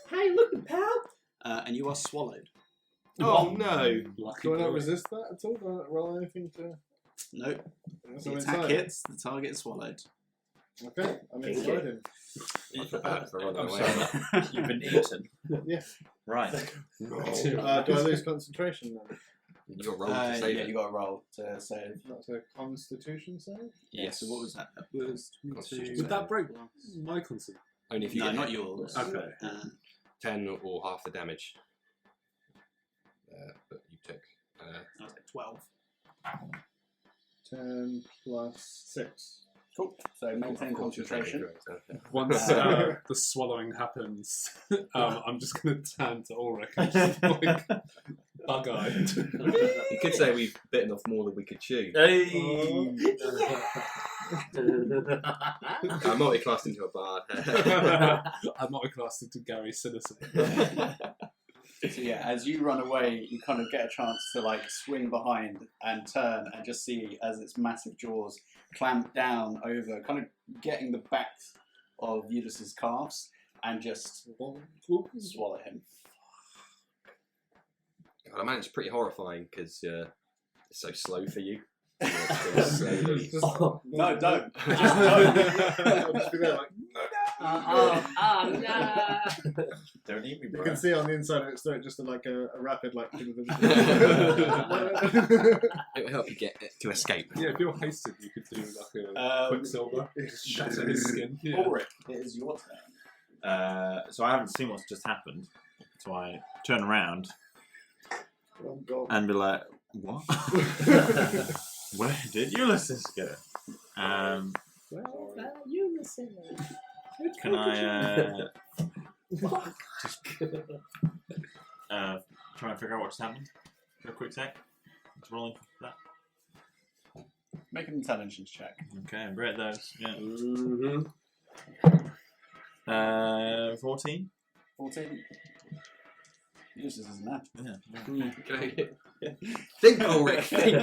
Speaker 6: Hey, look, pal!
Speaker 7: And you are swallowed.
Speaker 3: Oh no!
Speaker 4: Lucky
Speaker 5: Do I not
Speaker 4: boy.
Speaker 5: resist that at all? Do I not roll anything to?
Speaker 7: Nope.
Speaker 5: So
Speaker 7: The
Speaker 5: I'm
Speaker 7: attack
Speaker 5: inside.
Speaker 7: hits, the target is swallowed.
Speaker 5: Okay, I'm inside him.
Speaker 3: I feel bad for running
Speaker 2: I'm
Speaker 3: away.
Speaker 2: sorry. You've been eaten.
Speaker 5: Yeah.
Speaker 2: Right.
Speaker 5: Do I lose concentration then?
Speaker 3: You got rolled to save
Speaker 7: Yeah,
Speaker 3: it.
Speaker 7: you got a roll to save.
Speaker 5: That's a Constitution save.
Speaker 7: Yeah, so what was that? That was 22.
Speaker 4: Would that break my conceit?
Speaker 3: Only if you
Speaker 7: No,
Speaker 3: get
Speaker 7: not
Speaker 3: hit.
Speaker 7: yours.
Speaker 4: Okay.
Speaker 3: 10 or half the damage. But you took.
Speaker 7: I was like 12.
Speaker 5: 10 plus 6.
Speaker 7: Cool. So maintain concentration.
Speaker 4: Once the swallowing happens, I'm just going to turn to Ulrich and just like bug-eyed.
Speaker 3: You could say we've bitten off more than we could chew.
Speaker 2: Hey!
Speaker 3: I'm multi-classed into a bard.
Speaker 4: I'm not a class into Gary Citizen.
Speaker 7: So yeah, as you run away, you kind of get a chance to like swing behind and turn and just see as its massive jaws clamp down over, kind of getting the back of Ulysses' calves and just swallow him.
Speaker 3: God, I managed pretty horrifying because it's so slow for you. Slowly.
Speaker 7: No, don't. Just
Speaker 5: I'll
Speaker 7: don't.
Speaker 5: just be there like,
Speaker 6: no.
Speaker 2: Don't eat me,
Speaker 5: you
Speaker 2: bro.
Speaker 5: can see on the inside of its throat just a rapid like.
Speaker 3: It will help you get it to escape.
Speaker 4: Yeah, if you're hasted, you could do like a quicksilver, shatter his skin. Yeah.
Speaker 7: Ulrich, it is your turn.
Speaker 2: So I haven't seen what's just happened. So I turn around
Speaker 5: Oh God.
Speaker 2: and be like, what? Where did Ulysses go?
Speaker 6: You listen.
Speaker 2: Can I just try and figure out what just happened? For a quick sec. Just rolling for that.
Speaker 7: Make an intelligence check.
Speaker 2: Okay, I'm great at those. Yeah.
Speaker 3: Mm-hmm.
Speaker 2: 14.
Speaker 7: 14. Ulysses isn't that.
Speaker 2: Yeah.
Speaker 3: Think, Ulrich, think.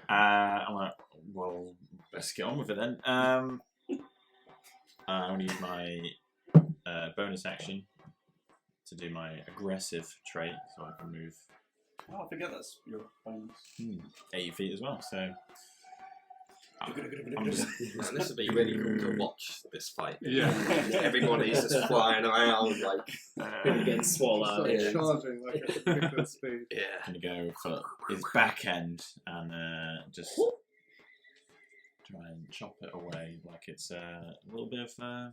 Speaker 2: I'm like, well, let's get on with it then. I'm going to use my bonus action to do my aggressive trait, so I can move
Speaker 7: Oh, I forget that's your bonus.
Speaker 2: 80 feet as well. So
Speaker 3: This would be really cool to watch this fight.
Speaker 4: Yeah.
Speaker 3: Everybody's just flying around like.
Speaker 6: Getting swallowed.
Speaker 5: Just charging like at ridiculous speed.
Speaker 3: Yeah.
Speaker 2: I'm going to go for his back end and just try and chop it away like it's a little bit of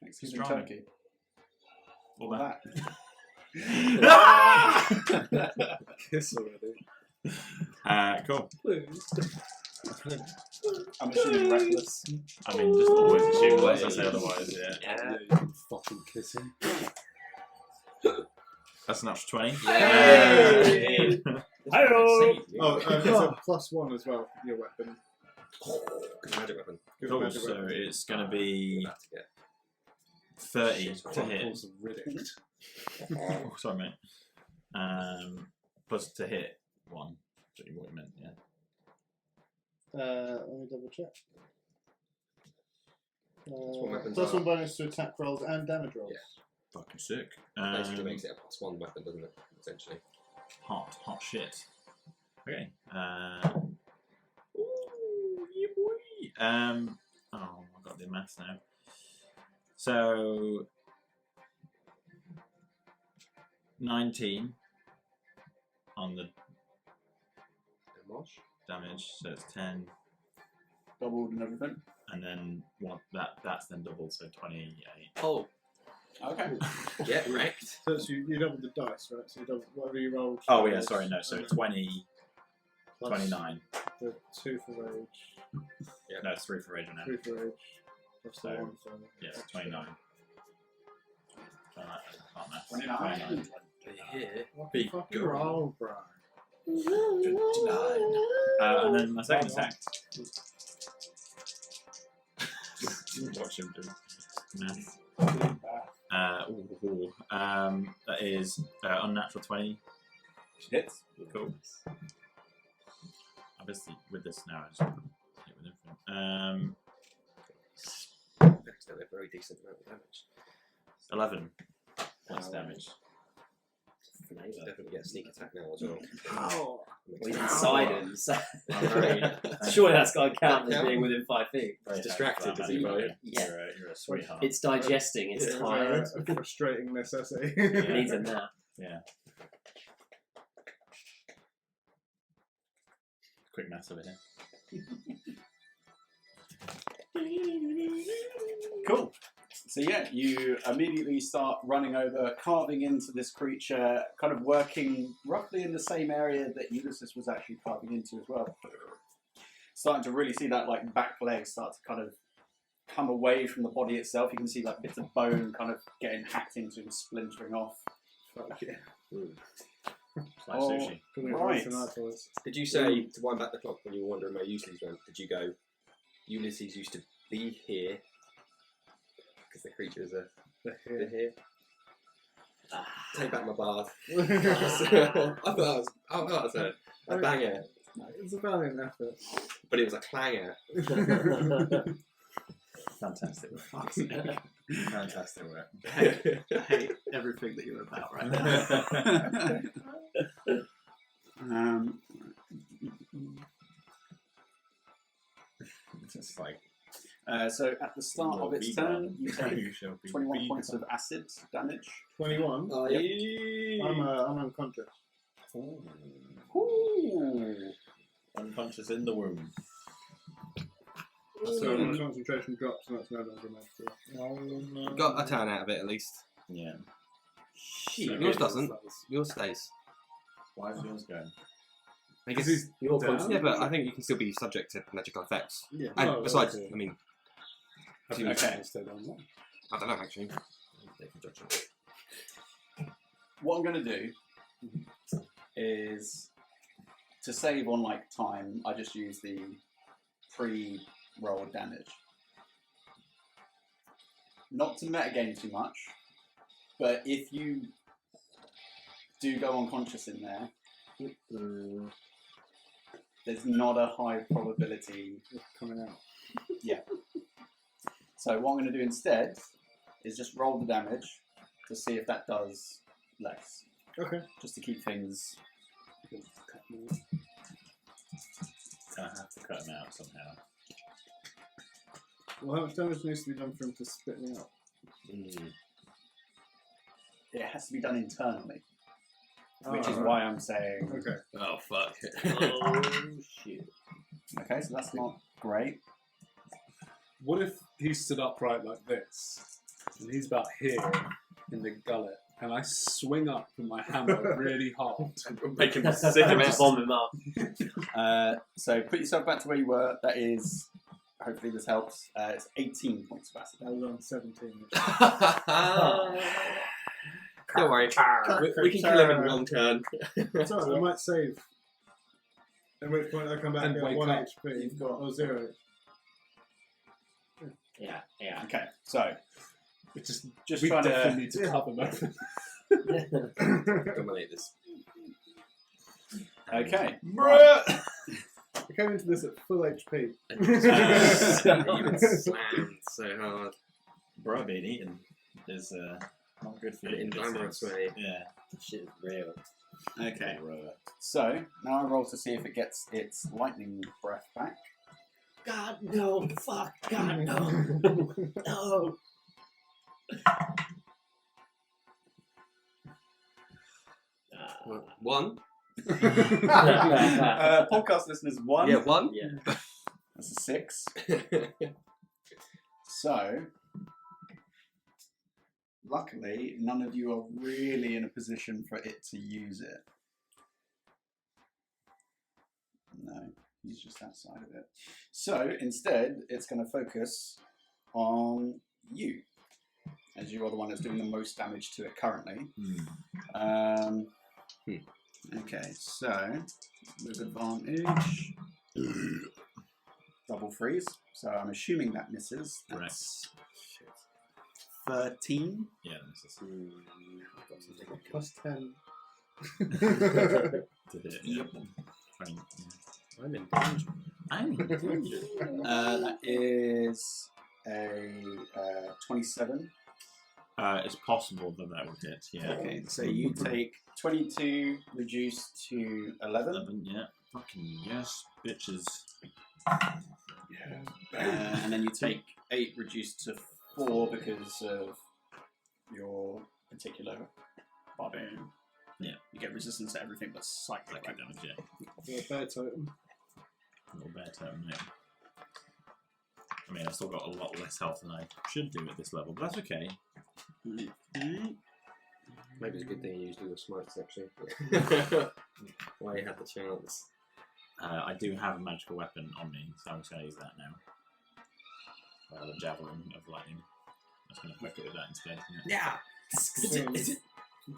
Speaker 7: Excuse me,
Speaker 2: Strong.
Speaker 7: turkey.
Speaker 2: all
Speaker 7: All
Speaker 2: that.
Speaker 7: that.
Speaker 5: Kiss already.
Speaker 2: Cool.
Speaker 7: I'm assuming reckless.
Speaker 2: I mean, just always assume unless I say otherwise. Yeah.
Speaker 3: Yeah.
Speaker 4: You can fucking kiss him.
Speaker 2: That's an extra 20.
Speaker 6: Hey! Hello!
Speaker 5: Oh, it's a +1 as well. Your weapon.
Speaker 3: Good magic weapon.
Speaker 5: Good
Speaker 2: Cool.
Speaker 5: magic
Speaker 2: So
Speaker 5: weapon.
Speaker 2: it's going to be
Speaker 3: About to get
Speaker 2: 30 to hit.
Speaker 4: Chronicles of Riddick.
Speaker 2: Oh, sorry, mate. Plus to hit 1. That's what you meant, yeah.
Speaker 5: Let me double check.
Speaker 3: what weapons
Speaker 5: +1
Speaker 3: are.
Speaker 5: bonus to attack rolls and damage rolls.
Speaker 3: Yeah.
Speaker 2: Fucking sick.
Speaker 3: Basically makes it a +1 weapon, doesn't it? Essentially.
Speaker 2: Hot shit. Okay. Ooh, yeah, boy. Oh, I've got the maths now. So 19 on the damage, so it's 10,
Speaker 7: Doubled and everything.
Speaker 2: and then that's then doubled, so 28.
Speaker 3: Oh,
Speaker 7: Okay.
Speaker 3: get wrecked.
Speaker 5: So it's you double the dice, right? So you double whatever you roll.
Speaker 2: Oh yeah, sorry, no, so
Speaker 5: and
Speaker 2: 20,
Speaker 5: plus
Speaker 2: 29.
Speaker 5: The 2 for rage,
Speaker 2: No, it's 3 for rage now.
Speaker 5: 3 for rage, plus the
Speaker 2: So,
Speaker 5: 1 for.
Speaker 2: Yeah, it's 29. Can't math.
Speaker 7: 29.
Speaker 3: Here.
Speaker 2: Big
Speaker 5: Fucking
Speaker 2: girl.
Speaker 5: roll, bro.
Speaker 2: And then my second attack. Watch him do math. That is unnatural 20.
Speaker 7: Hits.
Speaker 2: Cool. Obviously, with this now, I just hit with everything.
Speaker 3: Next, a very decent amount of damage.
Speaker 2: 11 points damage.
Speaker 3: Definitely get a sneak attack now as well.
Speaker 5: Oh.
Speaker 6: Well, he's inside him, so
Speaker 2: I'm very,
Speaker 6: surely that's got to count as
Speaker 3: Yeah.
Speaker 6: being within 5 feet.
Speaker 2: very
Speaker 3: Distracted,
Speaker 2: thankful
Speaker 3: is
Speaker 2: for
Speaker 3: he,
Speaker 2: that,
Speaker 3: bro?
Speaker 2: mate.
Speaker 6: Yeah.
Speaker 2: You're a sweetheart.
Speaker 6: It's digesting, it's
Speaker 5: It's
Speaker 6: tired.
Speaker 5: a frustrating necessity.
Speaker 6: It needs a nap.
Speaker 2: Yeah. Quick maths over here.
Speaker 7: Cool. So yeah, you immediately start running over, carving into this creature, kind of working roughly in the same area that Ulysses was actually carving into as well. Starting to really see that like back leg start to kind of come away from the body itself. You can see like bits of bone kind of getting hacked into and splintering off.
Speaker 5: Fuck yeah.
Speaker 2: It's like
Speaker 7: Oh.
Speaker 2: sushi.
Speaker 7: Right.
Speaker 3: Did you say, to wind back the clock when you were wondering where Ulysses went, did you go, Ulysses used to be here? Because the creatures are here. Take back my bath. I thought that was a banger,
Speaker 5: It's a valiant effort.
Speaker 3: but it was a clanger.
Speaker 2: Fantastic work. Fantastic work.
Speaker 7: I hate everything that you're about right now.
Speaker 2: It's like
Speaker 7: So at the start of its turn, you take 21 points of acid damage.
Speaker 5: 21.
Speaker 7: Yep.
Speaker 5: I'm unconscious.
Speaker 7: Ooh.
Speaker 2: unconscious in the womb.
Speaker 5: So my concentration drops and that's no longer magical.
Speaker 3: Got a turn out of it at least.
Speaker 2: Yeah.
Speaker 3: Shit, yours doesn't. Yours stays.
Speaker 2: Why is yours going?
Speaker 3: I guess.
Speaker 4: You're
Speaker 3: Yeah, but I think you can still be subject to magical effects.
Speaker 5: Yeah.
Speaker 3: And
Speaker 4: Oh,
Speaker 3: besides,
Speaker 4: okay.
Speaker 3: I mean,
Speaker 4: Okay.
Speaker 3: I don't know actually.
Speaker 7: What I'm going to do is to save on like time. I just use the pre-roll damage. Not to metagame too much, but if you do go unconscious in there, there's not a high probability
Speaker 5: Coming out.
Speaker 7: Yeah. So what I'm going to do instead is just roll the damage to see if that does less.
Speaker 5: Okay.
Speaker 7: Just to keep things.
Speaker 2: Gonna have to cut him out somehow.
Speaker 5: Well, how much damage needs to be done for him to spit me out?
Speaker 7: It has to be done internally, which is why I'm saying.
Speaker 5: Okay.
Speaker 3: Oh fuck.
Speaker 6: Oh shit.
Speaker 7: Okay, so that's not great.
Speaker 4: What if he stood upright like this, and he's about here in the gullet, and I swing up with my hammer really hard?
Speaker 3: Make him sick of it.
Speaker 6: Bomb him up.
Speaker 7: So put yourself back to where you were. That is. Hopefully this helps. It's 18 points of acid.
Speaker 5: I was on 17.
Speaker 3: Don't worry. We can kill him in one turn.
Speaker 5: It's alright, I might save. At which point I come back
Speaker 4: And
Speaker 5: and get
Speaker 4: wake
Speaker 5: 1
Speaker 4: up.
Speaker 5: HP.
Speaker 7: You've got-
Speaker 5: or 0.
Speaker 6: Yeah, yeah.
Speaker 7: Okay, so
Speaker 4: It's just
Speaker 7: just
Speaker 4: we
Speaker 7: trying
Speaker 4: definitely
Speaker 7: to.
Speaker 4: need to cover both.
Speaker 3: Dominate this.
Speaker 7: Okay.
Speaker 5: I came into this at full HP.
Speaker 3: Even slammed so hard.
Speaker 2: Bro, being eaten is not good for you.
Speaker 3: In glamorous way.
Speaker 2: Yeah.
Speaker 6: Shit is real.
Speaker 7: Okay. So now I roll to see if it gets its lightning breath back.
Speaker 6: God no! Fuck! God no! No!
Speaker 3: One.
Speaker 7: Podcast listeners, 1.
Speaker 3: Yeah, one.
Speaker 6: Yeah.
Speaker 7: That's a 6. So, luckily, none of you are really in a position for it to use it. No, he's just outside of it. So, instead, it's going to focus on you, as you are the one that's doing the most damage to it currently. Okay, so with advantage, double freeze. So I'm assuming that misses. That's 13.
Speaker 2: Yeah, this is
Speaker 5: Plus 10.
Speaker 2: did it.
Speaker 7: Yep.
Speaker 2: 20,
Speaker 3: I'm in danger.
Speaker 2: I'm in danger.
Speaker 7: That is a 27.
Speaker 2: It's possible that would hit, yeah.
Speaker 7: Okay, so you take 22 reduced to 11.
Speaker 2: 11, yeah. Fucking yes, bitches.
Speaker 7: And then you take 8 reduced to 4 because of your particular barbarian.
Speaker 2: Yeah.
Speaker 7: You get resistance to everything but psychic
Speaker 2: Psychic
Speaker 7: damage.
Speaker 2: damage, yeah.
Speaker 5: Yeah, bear totem.
Speaker 2: A little better, mate. I mean, I've still got a lot less health than I should do at this level, but that's okay.
Speaker 7: Okay.
Speaker 3: Maybe it's a good thing you used all your smarts actually. While you had the chance.
Speaker 2: I do have a magical weapon on me, so I'm just going to use that now. The javelin of lightning. I'm just going to poke it with that instead.
Speaker 3: Yeah.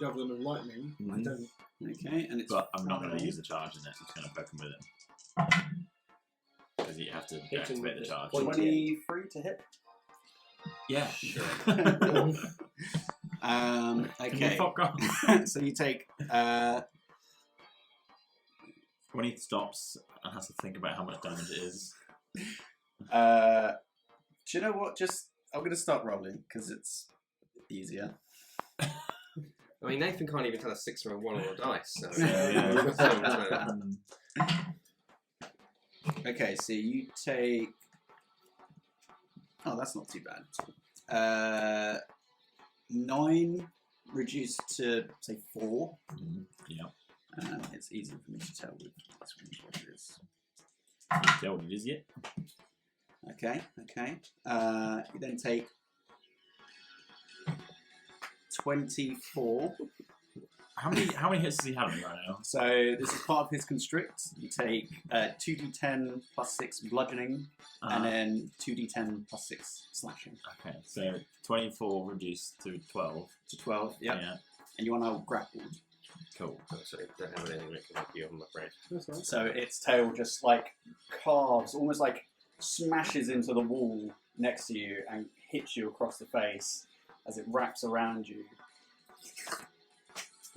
Speaker 5: Javelin of lightning. I don't.
Speaker 7: Okay, and it's.
Speaker 2: But I'm not going to use the charge in it, I'm just going to poke him with it. Because you have to
Speaker 6: Hit him
Speaker 2: activate
Speaker 6: with
Speaker 2: the
Speaker 6: the
Speaker 2: charge.
Speaker 6: point.
Speaker 7: 23 to hit.
Speaker 2: Yeah, sure.
Speaker 7: Okay.
Speaker 2: Fuck off.
Speaker 7: So you take.
Speaker 2: When he stops and has to think about how much damage it is.
Speaker 7: Do you know what? Just I'm going to start rolling because it's easier.
Speaker 3: I mean, Nathan can't even tell a 6 or a 1 on a dice. So.
Speaker 7: Okay, so you take
Speaker 1: Oh, that's not too bad. 9 reduced to say 4.
Speaker 2: Yeah.
Speaker 1: It's easier for me to tell with this one what it is.
Speaker 2: Tell what it is yet.
Speaker 1: Okay. You then take 24.
Speaker 2: How many hits is he having right now?
Speaker 1: So this is part of his constrict. You take 2d10 plus 6 bludgeoning, and then 2d10 plus 6 slashing.
Speaker 2: Okay, so 24 reduced to 12.
Speaker 1: To 12, yep.
Speaker 2: Yeah.
Speaker 1: And you are now grappled.
Speaker 2: Cool.
Speaker 3: So don't have anything that can help you, I'm afraid.
Speaker 7: So its tail just like carves, almost like smashes into the wall next to you and hits you across the face as it wraps around you.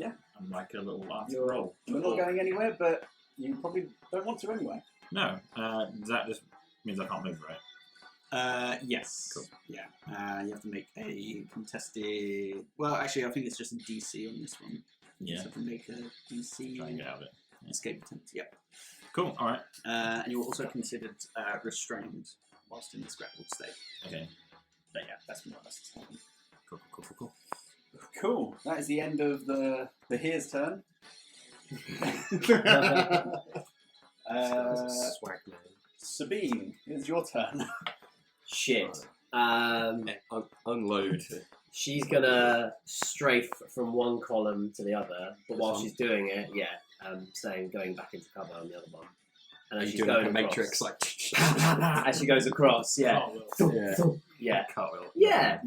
Speaker 2: I'm like a little after roll.
Speaker 7: You're not going anywhere, but you probably don't want to anyway.
Speaker 2: No, that just means I can't move, right?
Speaker 1: Yes.
Speaker 2: Cool.
Speaker 1: Yeah. You have to make a contested. Well, actually, I think it's just a DC on this one.
Speaker 2: Yeah.
Speaker 1: So you have to make a DC.
Speaker 2: Try and get out of it.
Speaker 1: Escape attempt. Yep.
Speaker 2: Cool. All right.
Speaker 1: And you were also considered restrained whilst in this grappled state.
Speaker 2: Okay.
Speaker 1: But yeah, that's more or less what's happening.
Speaker 2: Cool.
Speaker 7: Cool. That is the end of the here's turn.
Speaker 3: Swag man.
Speaker 7: Sabine, it's your turn.
Speaker 6: Shit.
Speaker 3: Unload.
Speaker 6: She's gonna strafe from one column to the other, but while she's doing it, going back into cover on the other one. And as she's
Speaker 3: doing
Speaker 6: going
Speaker 3: like a
Speaker 6: across,
Speaker 3: matrix, like
Speaker 6: as she goes across, yeah, yeah, yeah,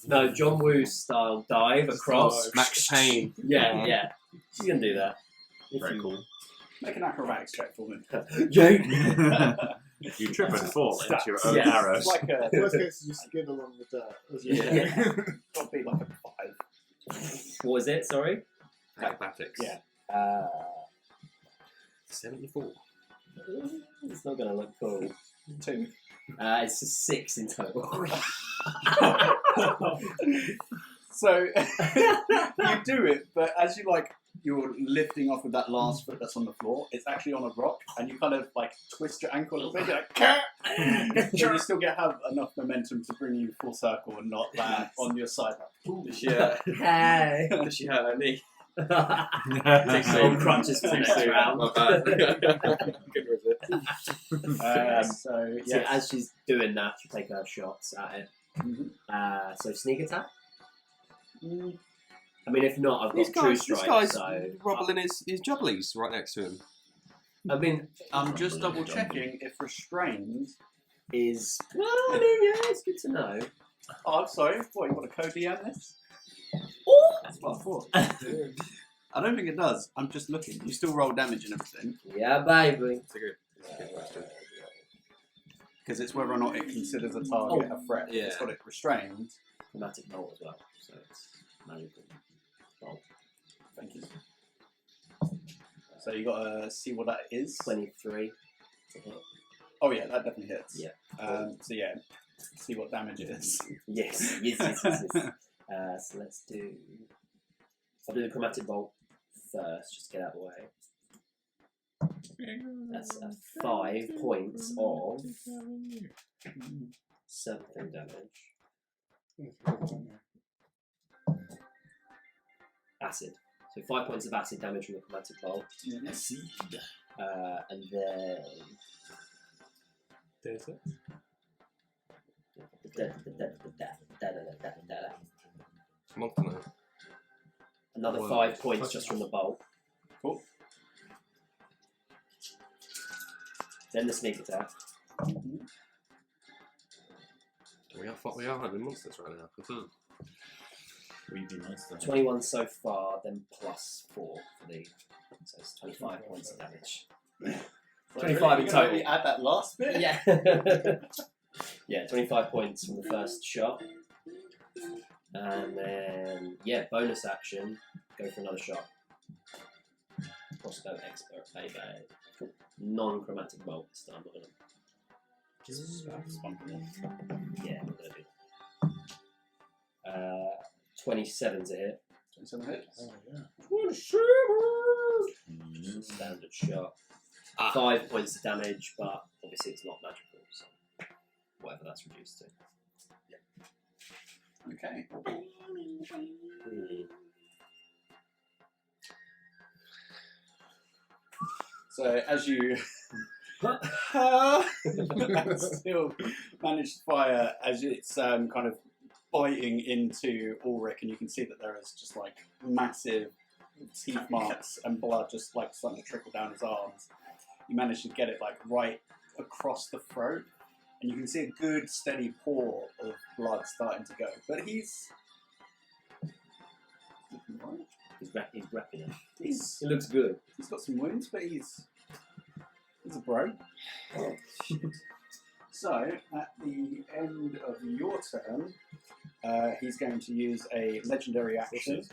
Speaker 6: no, John Woo style dive across,
Speaker 3: Max Payne.
Speaker 6: yeah. She's gonna do that.
Speaker 2: Very cool.
Speaker 7: Make an acrobatics check for me.
Speaker 2: You trip and fall into your own
Speaker 6: Yes.
Speaker 2: arrows.
Speaker 7: It's like a
Speaker 5: Worst case, you skid along the dirt.
Speaker 6: Yeah.
Speaker 7: got to be like a 5.
Speaker 6: What was it? Sorry.
Speaker 3: Acrobatics.
Speaker 7: Yeah.
Speaker 3: 74.
Speaker 6: It's not gonna look cool.
Speaker 7: 2.
Speaker 6: It's just 6 in total.
Speaker 7: So you do it, but as you're lifting off with that last foot that's on the floor, it's actually on a rock, and you kind of like twist your ankle a little bit. You're like, but you still have enough momentum to bring you full circle and not land on your side.
Speaker 3: Does she hurt her knee?
Speaker 6: On crutches for the next round.
Speaker 3: My bad. Good resist.
Speaker 7: So
Speaker 6: So as she's doing that, she'll take her shots at it.
Speaker 7: Mhm.
Speaker 6: So sneak attack. I mean, if not, I've got true strike.
Speaker 3: This guy's
Speaker 6: so
Speaker 3: rubbling his jubblies right next to him.
Speaker 6: I mean,
Speaker 7: I'm just double checking if restrained.
Speaker 6: is well, I mean, yeah, it's good to know.
Speaker 7: Oh, I'm sorry. What, you want to co-DM this? That's what I thought. I don't think it does. I'm just looking. You still roll damage and everything.
Speaker 6: Yeah, baby.
Speaker 3: It's a good question.
Speaker 7: Because it's whether or not it considers a target a threat.
Speaker 3: Yeah.
Speaker 7: It's got it restrained.
Speaker 6: Chromatic bolt as well, so it's magical. Bolt.
Speaker 7: Thank you. So you got to see what that is.
Speaker 6: 23 to hit.
Speaker 7: Oh yeah, that definitely hits.
Speaker 6: Yeah.
Speaker 7: So yeah, see what damage it is.
Speaker 6: Yes. So let's do. I'll do the chromatic bolt first, just to get out of the way. That's 5 points of 7 damage. Acid. So 5 points of acid damage from the chromatic bolt. And then.
Speaker 3: Monster now.
Speaker 6: Another
Speaker 3: Whoa.
Speaker 6: 5 points just from the bolt.
Speaker 7: Cool.
Speaker 6: Then the sneak attack.
Speaker 3: We are having monsters right now. Confirmed.
Speaker 2: We do monster.
Speaker 6: 21 so far, then plus 4 for the. So it's 25 points of damage. 25 in
Speaker 7: You're gonna
Speaker 6: total.
Speaker 7: only add that last bit.
Speaker 6: Yeah. Yeah, 25 points from the first shot. And then, bonus action, go for another shot. Crossbow expert, non-chromatic bolt this time. Yeah, I'm gonna do that. 27 to hit.
Speaker 7: 27 hits.
Speaker 4: Oh, yeah.
Speaker 6: Standard shot. 5 points of damage, but obviously it's not magical, so whatever that's reduced to.
Speaker 7: Okay. So as you still manage to fire, as it's kind of biting into Ulrich, and you can see that there is just like massive teeth marks and blood just like starting to trickle down his arms. You manage to get it like right across the throat, and you can see a good steady pour of blood starting to go. But he's
Speaker 6: wrapping it.
Speaker 7: He's
Speaker 8: It looks good.
Speaker 7: He's got some wounds, but he's a bro. So at the end of your turn, he's going to use a legendary action.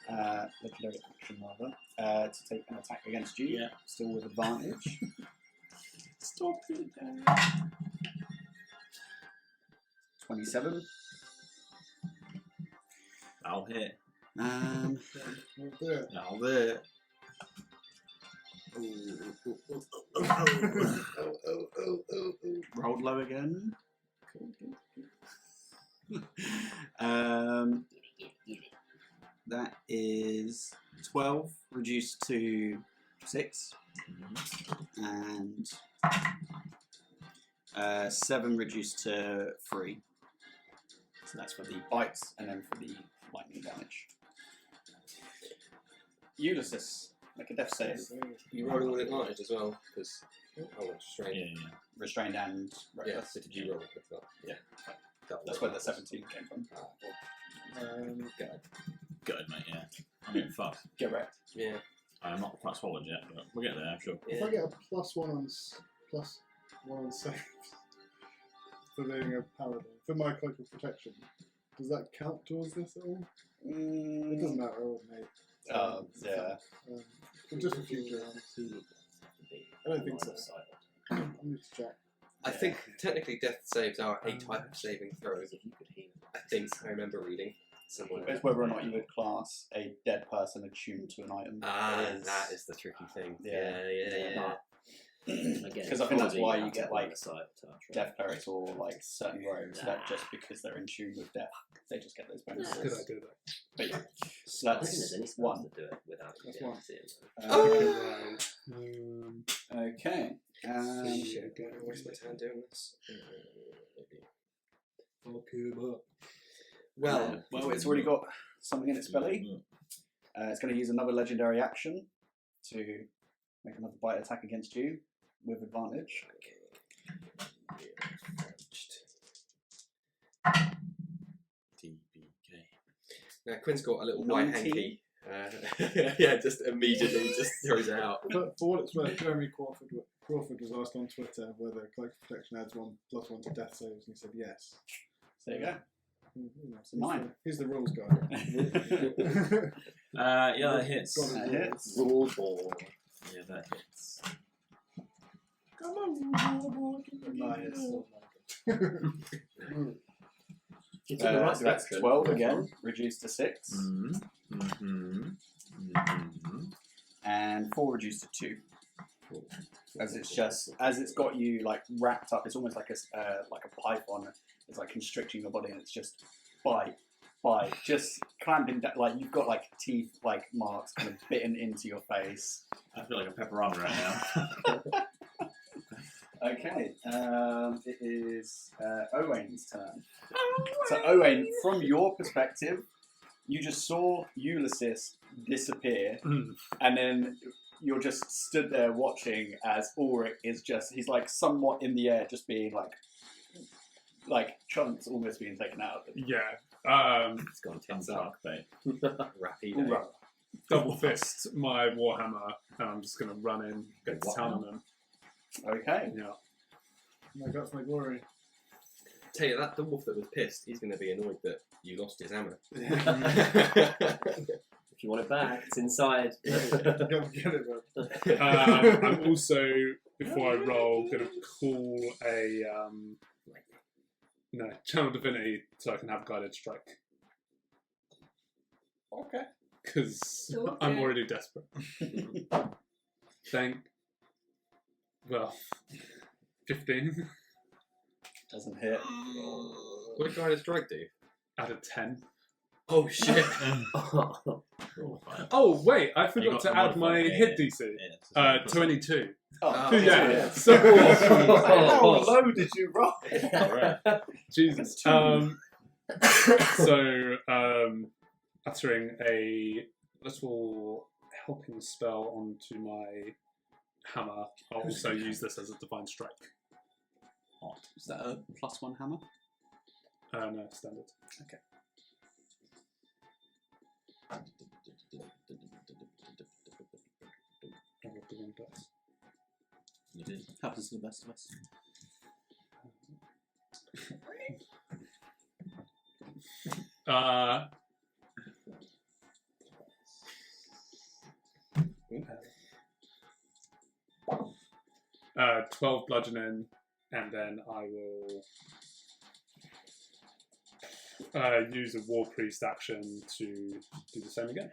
Speaker 7: Legendary action rather, to take an attack against you.
Speaker 2: Yeah.
Speaker 7: Still with advantage. Stop it. 27.
Speaker 2: I'll hit.
Speaker 5: We'll do it.
Speaker 2: I'll hit.
Speaker 7: Rolled low again. That is 12 reduced to 6, and 7 reduced to 3. So that's for the bites, and then for the lightning damage. Ulysses, make a death save.
Speaker 3: You rolling with advantage as well, because restrained.
Speaker 2: Yeah.
Speaker 7: Restrained and
Speaker 3: Yeah,
Speaker 7: reckless.
Speaker 3: so did you roll with that?
Speaker 7: Yeah. That's where the 17 came from.
Speaker 2: Good, mate, yeah. I'm getting fucked.
Speaker 7: Get wrecked.
Speaker 3: Yeah.
Speaker 2: I'm not quite swallowed yet, but we'll get there, I'm sure.
Speaker 5: If I get a +1 on saves for being a paladin, for my cloak of protection, does that count towards this at all? It doesn't matter, I wouldn't mate.
Speaker 7: Yeah.
Speaker 5: But just for future rounds. I don't think so. I need to check.
Speaker 3: I think technically death saves are a type of saving throw. I think I remember reading somewhere.
Speaker 7: It's whether or not you would class a dead person attuned to an item.
Speaker 3: That is the tricky thing. Yeah.
Speaker 7: Because I think that's why you get like death clerics or like certain rogues that just because they're in tune with death, they just get those bonuses.
Speaker 5: Good idea though.
Speaker 7: But yeah, so
Speaker 6: I think there's any
Speaker 7: that's
Speaker 6: spells
Speaker 7: one.
Speaker 6: that do it without
Speaker 5: That's
Speaker 6: getting
Speaker 5: one.
Speaker 6: to see it.
Speaker 7: Okay.
Speaker 3: Shit, do I waste my time doing this?
Speaker 7: Well, it's already got something in its belly. It's going to use another legendary action to make another bite attack against you with advantage.
Speaker 2: TBK.
Speaker 3: Now Quinn's got a little
Speaker 7: 19.
Speaker 3: white hanky. Yeah, just immediately just throws it out.
Speaker 5: But for what it's worth, Jeremy Crawford was asked on Twitter whether cloak of protection adds +1 to death saves, and he said yes.
Speaker 7: There you go.
Speaker 5: It's
Speaker 7: 9.
Speaker 5: He's the rules guy.
Speaker 2: Yeah, that hits.
Speaker 7: That hits.
Speaker 2: Yeah, that hits.
Speaker 5: Come on,
Speaker 7: Nice.
Speaker 6: It's in the right
Speaker 7: So that's
Speaker 6: spectrum.
Speaker 7: 12 again, reduced to 6, and 4 reduced to 2. As it's got you like wrapped up, it's almost like a python. It's like constricting your body, and it's just bite, just clamping down. Like you've got like teeth, like marks, kind of bitten into your face.
Speaker 2: I feel like a pepperoni right now.
Speaker 7: Okay, it is Owain's turn. So Owain, from your perspective, you just saw Ulysses disappear, and then you're just stood there watching as Ulrich is just—he's like somewhat in the air, just being like chunks almost being taken out of him.
Speaker 4: Yeah.
Speaker 6: It's gone
Speaker 2: Some
Speaker 6: tits up.
Speaker 2: shark bait.
Speaker 3: Rapido.
Speaker 4: Double fist my warhammer, and I'm just going to run in, get to town on them.
Speaker 7: Okay.
Speaker 4: Yeah.
Speaker 5: My guts, my glory.
Speaker 3: Tell you that dwarf that was pissed, he's going to be annoyed that you lost his hammer.
Speaker 6: If you want it back, it's inside.
Speaker 5: Go get it, bro.
Speaker 4: I'm also, before I roll, going to call a channel divinity so I can have guided strike.
Speaker 7: Okay.
Speaker 4: Because
Speaker 7: Okay.
Speaker 4: I'm already desperate. Well, 15.
Speaker 7: Doesn't hit.
Speaker 3: What did Guided Strike do?
Speaker 4: Add a 10.
Speaker 3: Oh shit!
Speaker 4: Oh wait, I
Speaker 2: You
Speaker 4: forgot
Speaker 2: got
Speaker 4: to
Speaker 2: the
Speaker 4: add my
Speaker 2: modifier,
Speaker 4: hit
Speaker 2: yeah,
Speaker 4: DC.
Speaker 2: yeah, it's
Speaker 4: 22.
Speaker 7: Oh,
Speaker 4: Yeah.
Speaker 7: So,
Speaker 8: Oh,
Speaker 7: how low did you roll?
Speaker 2: Alright.
Speaker 4: Jesus. Uttering a little helping spell onto my hammer, I'll also use this as a divine strike.
Speaker 1: Is that a +1 hammer?
Speaker 4: No, standard.
Speaker 1: Okay.
Speaker 4: I rolled the wrong dice.
Speaker 2: You did.
Speaker 1: Happens to the best of us.
Speaker 4: Uh, 12 bludgeoning, and then I will use a war priest action to do the same again.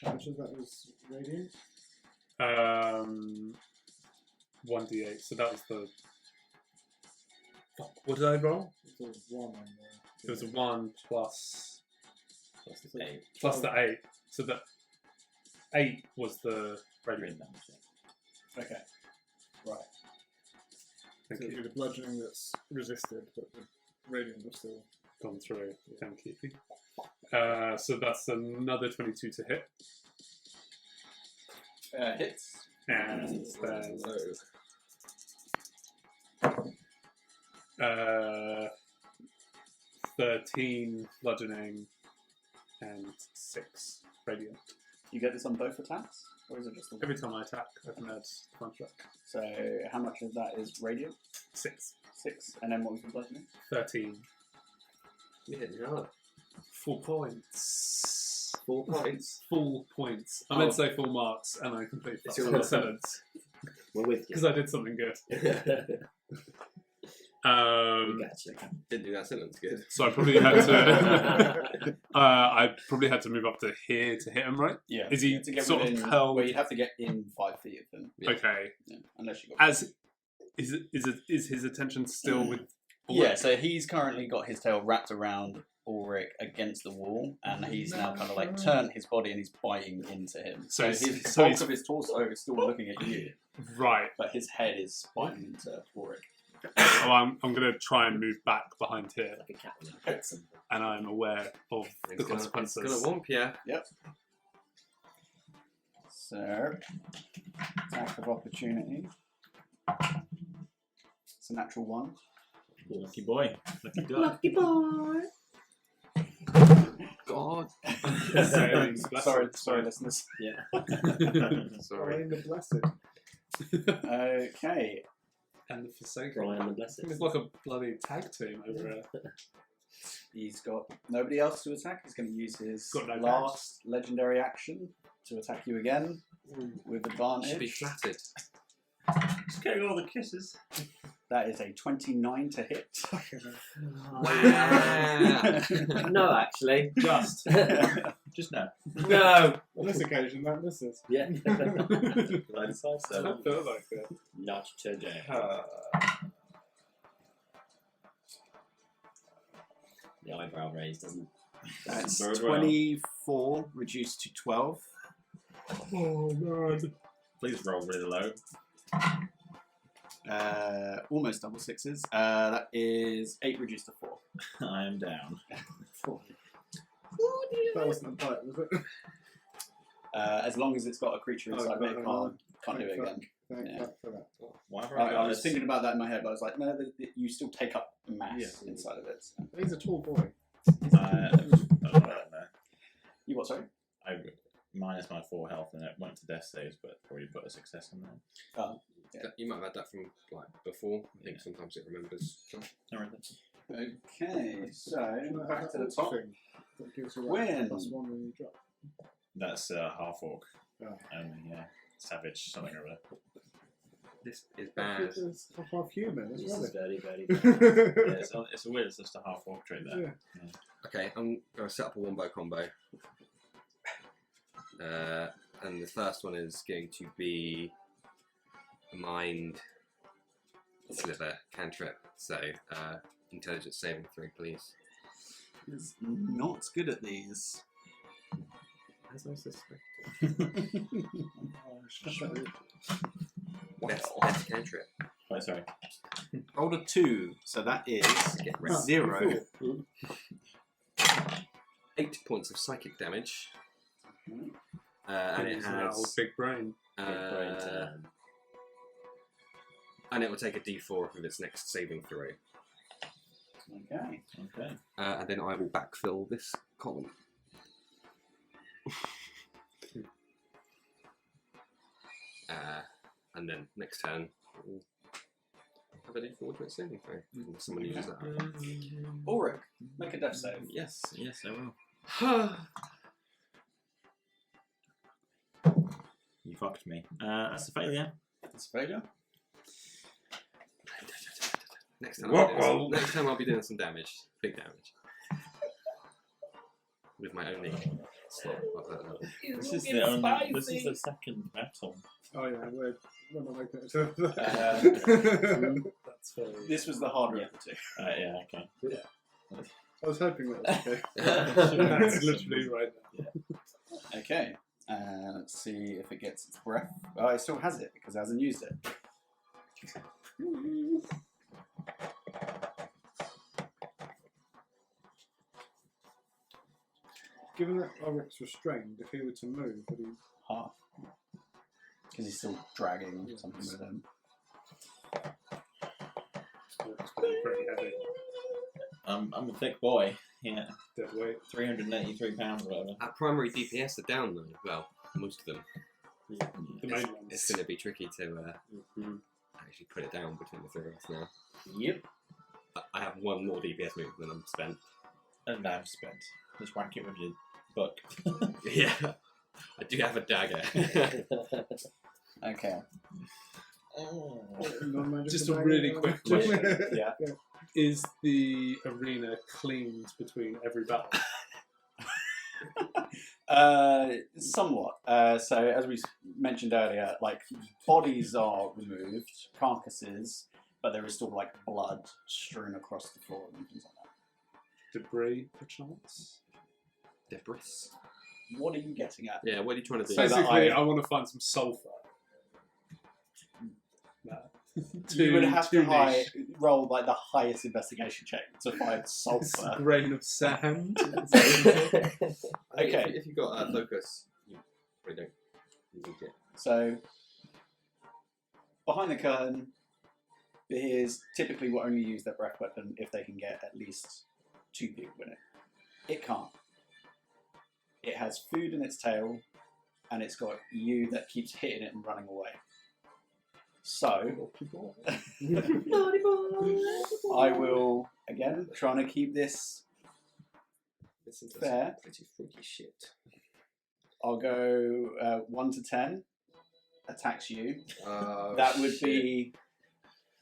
Speaker 5: How much of that was radiant?
Speaker 4: 1d8. So that was the. Fuck, what did I roll?
Speaker 5: It was 1 on
Speaker 4: It was a 1 plus
Speaker 6: the 8.
Speaker 4: plus the 8. So the 8 was the radiant damage.
Speaker 7: Okay. Right.
Speaker 5: So
Speaker 4: Thank
Speaker 5: it'd be
Speaker 4: you.
Speaker 5: the bludgeoning that's resisted, but the radiant was still.
Speaker 4: Gone through. Thank you. So that's another 22 to hit.
Speaker 7: Hits.
Speaker 4: And then 13 bludgeoning and 6 radiant.
Speaker 7: You get this on both attacks, or is it just the one?
Speaker 4: Every time I attack, I can add one track.
Speaker 7: So how much of that is radiant?
Speaker 4: 6.
Speaker 7: 6. And then what was the bludgeoning?
Speaker 4: 13.
Speaker 3: Yeah, no.
Speaker 4: 4 points.
Speaker 3: 4 points.
Speaker 4: Full points. I meant to say full marks, and I completely
Speaker 3: It's
Speaker 4: fucked
Speaker 3: your
Speaker 4: the sentence
Speaker 8: We're with you.
Speaker 4: because I did something good.
Speaker 8: We got you.
Speaker 3: Didn't do that sentence good.
Speaker 4: So I probably had to. I probably had to move up to here to hit him, right?
Speaker 7: Yeah.
Speaker 4: Is he
Speaker 7: You have to get
Speaker 4: sort
Speaker 7: within,
Speaker 4: of held?
Speaker 7: Well, you'd have to get in 5 feet of him.
Speaker 3: Yeah.
Speaker 4: Okay.
Speaker 7: Yeah. Unless you got.
Speaker 4: Is his attention still with?
Speaker 7: Yeah. So he's currently got his tail wrapped around Ulrich against the wall, and he's now kind of like turned his body and he's biting into him.
Speaker 4: So
Speaker 7: So
Speaker 4: he's-
Speaker 7: his
Speaker 4: so
Speaker 7: bulk
Speaker 4: he's-
Speaker 7: of his torso is still looking at you,
Speaker 4: Right.
Speaker 7: but his head is biting into Ulrich.
Speaker 4: Oh, I'm going to try and move back behind here,
Speaker 8: Like a cat with a bits and
Speaker 4: and I'm aware of the
Speaker 3: It's
Speaker 4: consequences.
Speaker 3: gonna womp you.
Speaker 7: So attack of opportunity. It's a natural 1.
Speaker 2: Lucky boy. Lucky duck.
Speaker 8: lucky boy.
Speaker 3: God.
Speaker 7: Sorry, listeners.
Speaker 3: Sorry.
Speaker 5: Ryan the Blessed.
Speaker 7: Okay.
Speaker 4: And the Forsaken.
Speaker 8: Brian the Blessed.
Speaker 4: It's like a bloody tag team over here.
Speaker 7: He's got nobody else to attack. He's going to use his
Speaker 4: Got no
Speaker 7: last legendary action to attack you again with advantage.
Speaker 3: Should be flattered.
Speaker 2: Just getting all the kisses.
Speaker 7: That is a 29 to hit.
Speaker 8: No, actually.
Speaker 2: Just now.
Speaker 8: No.
Speaker 5: On this occasion, that misses.
Speaker 8: Yeah.
Speaker 2: I decide
Speaker 4: I
Speaker 2: so.
Speaker 4: don't feel like it.
Speaker 8: Not today. The eyebrow raised, doesn't it?
Speaker 1: That's
Speaker 2: Very well.
Speaker 1: 24 reduced to 12.
Speaker 4: Oh, man.
Speaker 2: Please roll really low.
Speaker 1: Almost double sixes. That is 8 reduced to 4.
Speaker 2: I am down.
Speaker 5: That wasn't a bite, was it?
Speaker 7: As long as it's got a creature inside of it, it can't do it again.
Speaker 5: Thank
Speaker 7: Yeah.
Speaker 5: fuck for that.
Speaker 2: Why have
Speaker 7: I was
Speaker 2: got
Speaker 7: thinking about that in my head, but I was like, no, you still take up mass
Speaker 2: Yeah.
Speaker 7: inside of it. So.
Speaker 5: He's a tall boy.
Speaker 7: You what, sorry?
Speaker 2: I minus my 4 health and it went to death saves, but probably put a success on that.
Speaker 3: You might have had that from like before. I think sometimes it remembers.
Speaker 7: Okay, so back to the
Speaker 5: That
Speaker 7: top.
Speaker 5: thing that gives you
Speaker 7: Win.
Speaker 5: +1 when you drop.
Speaker 2: That's half orc.
Speaker 5: Oh.
Speaker 2: Yeah, savage something or other.
Speaker 3: This is bad.
Speaker 5: It's half human,
Speaker 8: This
Speaker 5: isn't
Speaker 8: is
Speaker 5: it?
Speaker 8: very, very
Speaker 2: Yeah, it's weird. It's just a half orc trait there.
Speaker 5: Yeah.
Speaker 3: Okay, I'm going to set up a wombo combo. And the first one is going to be a mind sliver cantrip. So, intelligence saving throw, please.
Speaker 1: He's not good at these.
Speaker 3: As I suspected. Best cantrip.
Speaker 2: Oh, sorry.
Speaker 1: Rolled a 2, so that is
Speaker 3: Get ready.
Speaker 1: 0.
Speaker 3: 8 points of psychic damage. And it
Speaker 4: He's an old
Speaker 3: has.
Speaker 4: big brain.
Speaker 3: And it will take a d4 of its next saving throw.
Speaker 7: Okay.
Speaker 2: Okay.
Speaker 3: And then I will backfill this column. And then next turn, we'll have a d4 to its saving throw. Someone uses that.
Speaker 7: Ulrich, make a death save.
Speaker 2: Yes, yes, I will. You fucked me. That's a failure.
Speaker 7: That's a failure.
Speaker 3: Next time I'll be doing some damage. Big damage. With my only slot of that level.
Speaker 2: This is the only. This is the second battle.
Speaker 5: Oh yeah, we're not making it to
Speaker 4: That's very.
Speaker 7: This was the harder of the two.
Speaker 2: Yeah. Okay.
Speaker 5: I was hoping that was okay.
Speaker 4: That's literally right there.
Speaker 7: Okay. Let's see if it gets its breath. Oh, it still has it because it hasn't used it.
Speaker 5: Given that Ulrich's restrained, if he were to move, would he?
Speaker 7: Half. Because he's still dragging something with him.
Speaker 4: It's pretty heavy.
Speaker 2: I'm a thick boy. Yeah.
Speaker 4: Dead weight.
Speaker 2: 383 pounds or whatever.
Speaker 3: Our primary DPS are down though. Well, most of them.
Speaker 4: The main ones.
Speaker 3: It's going to be tricky to actually put it down between the three of us now.
Speaker 2: Yep.
Speaker 3: I have one more DPS move than I'm spent.
Speaker 2: And now spent. Just whack it with your book.
Speaker 3: Yeah, I do have a dagger.
Speaker 7: Okay.
Speaker 4: Just a really quick question.
Speaker 7: Yeah.
Speaker 4: Is the arena cleaned between every battle?
Speaker 7: Somewhat. So, as we mentioned earlier, like bodies are removed, carcasses, but there is still like blood strewn across the floor and things like that.
Speaker 4: Debris, perchance?
Speaker 3: Debris.
Speaker 7: What are you getting at?
Speaker 3: Yeah, what are you trying to do?
Speaker 7: So that
Speaker 4: Basically, I want to find some sulfur. No.
Speaker 7: You would have to
Speaker 4: niche.
Speaker 7: roll like the highest investigation check to find
Speaker 4: It's
Speaker 7: sulfur.
Speaker 4: a grain of sand.
Speaker 7: Okay.
Speaker 3: If you've got a focus, you probably don't need it.
Speaker 7: So, behind the curtain, bears typically will only use their breath weapon if they can get at least 2 people in it. It can't. It has food in its tail, and it's got you that keeps hitting it and running away. So, I will, again, trying to keep this
Speaker 3: Listen to
Speaker 7: fair.
Speaker 3: some pretty freaky shit.
Speaker 7: I'll go 1 to 10. Attacks you.
Speaker 3: Oh,
Speaker 7: That would be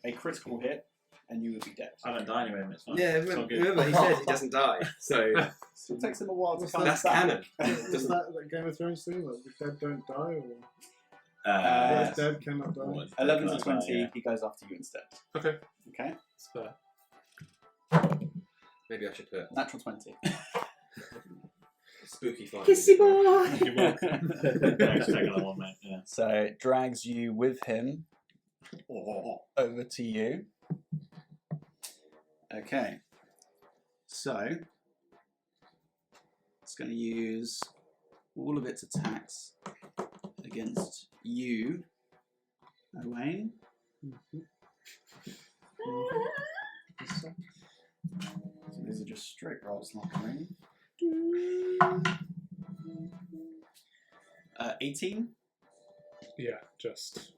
Speaker 7: a critical hit, and you would be dead.
Speaker 2: I don't die anyway, it's fine.
Speaker 3: Yeah,
Speaker 2: It's all good.
Speaker 3: remember he said he doesn't die, so
Speaker 7: So it takes them a while to
Speaker 5: What's
Speaker 7: come
Speaker 3: that's
Speaker 7: back.
Speaker 3: canon.
Speaker 5: Is that like Game of Thrones thing? Like the dead don't die, or
Speaker 7: Uh,
Speaker 5: the dead cannot die?
Speaker 2: What?
Speaker 7: 11 to
Speaker 2: Like,
Speaker 7: 20,
Speaker 2: yeah.
Speaker 7: he goes after you instead.
Speaker 4: Okay,
Speaker 7: Okay?
Speaker 4: it's fair.
Speaker 3: maybe I should put
Speaker 7: Natural 20.
Speaker 3: spooky fire.
Speaker 2: You're welcome. Thanks for taking that one, mate. Yeah.
Speaker 7: So it drags you with him over to you. Okay. So it's going to use all of its attacks against you, Owain. So these are just straight rolls, not green. 18.
Speaker 4: Yeah, just.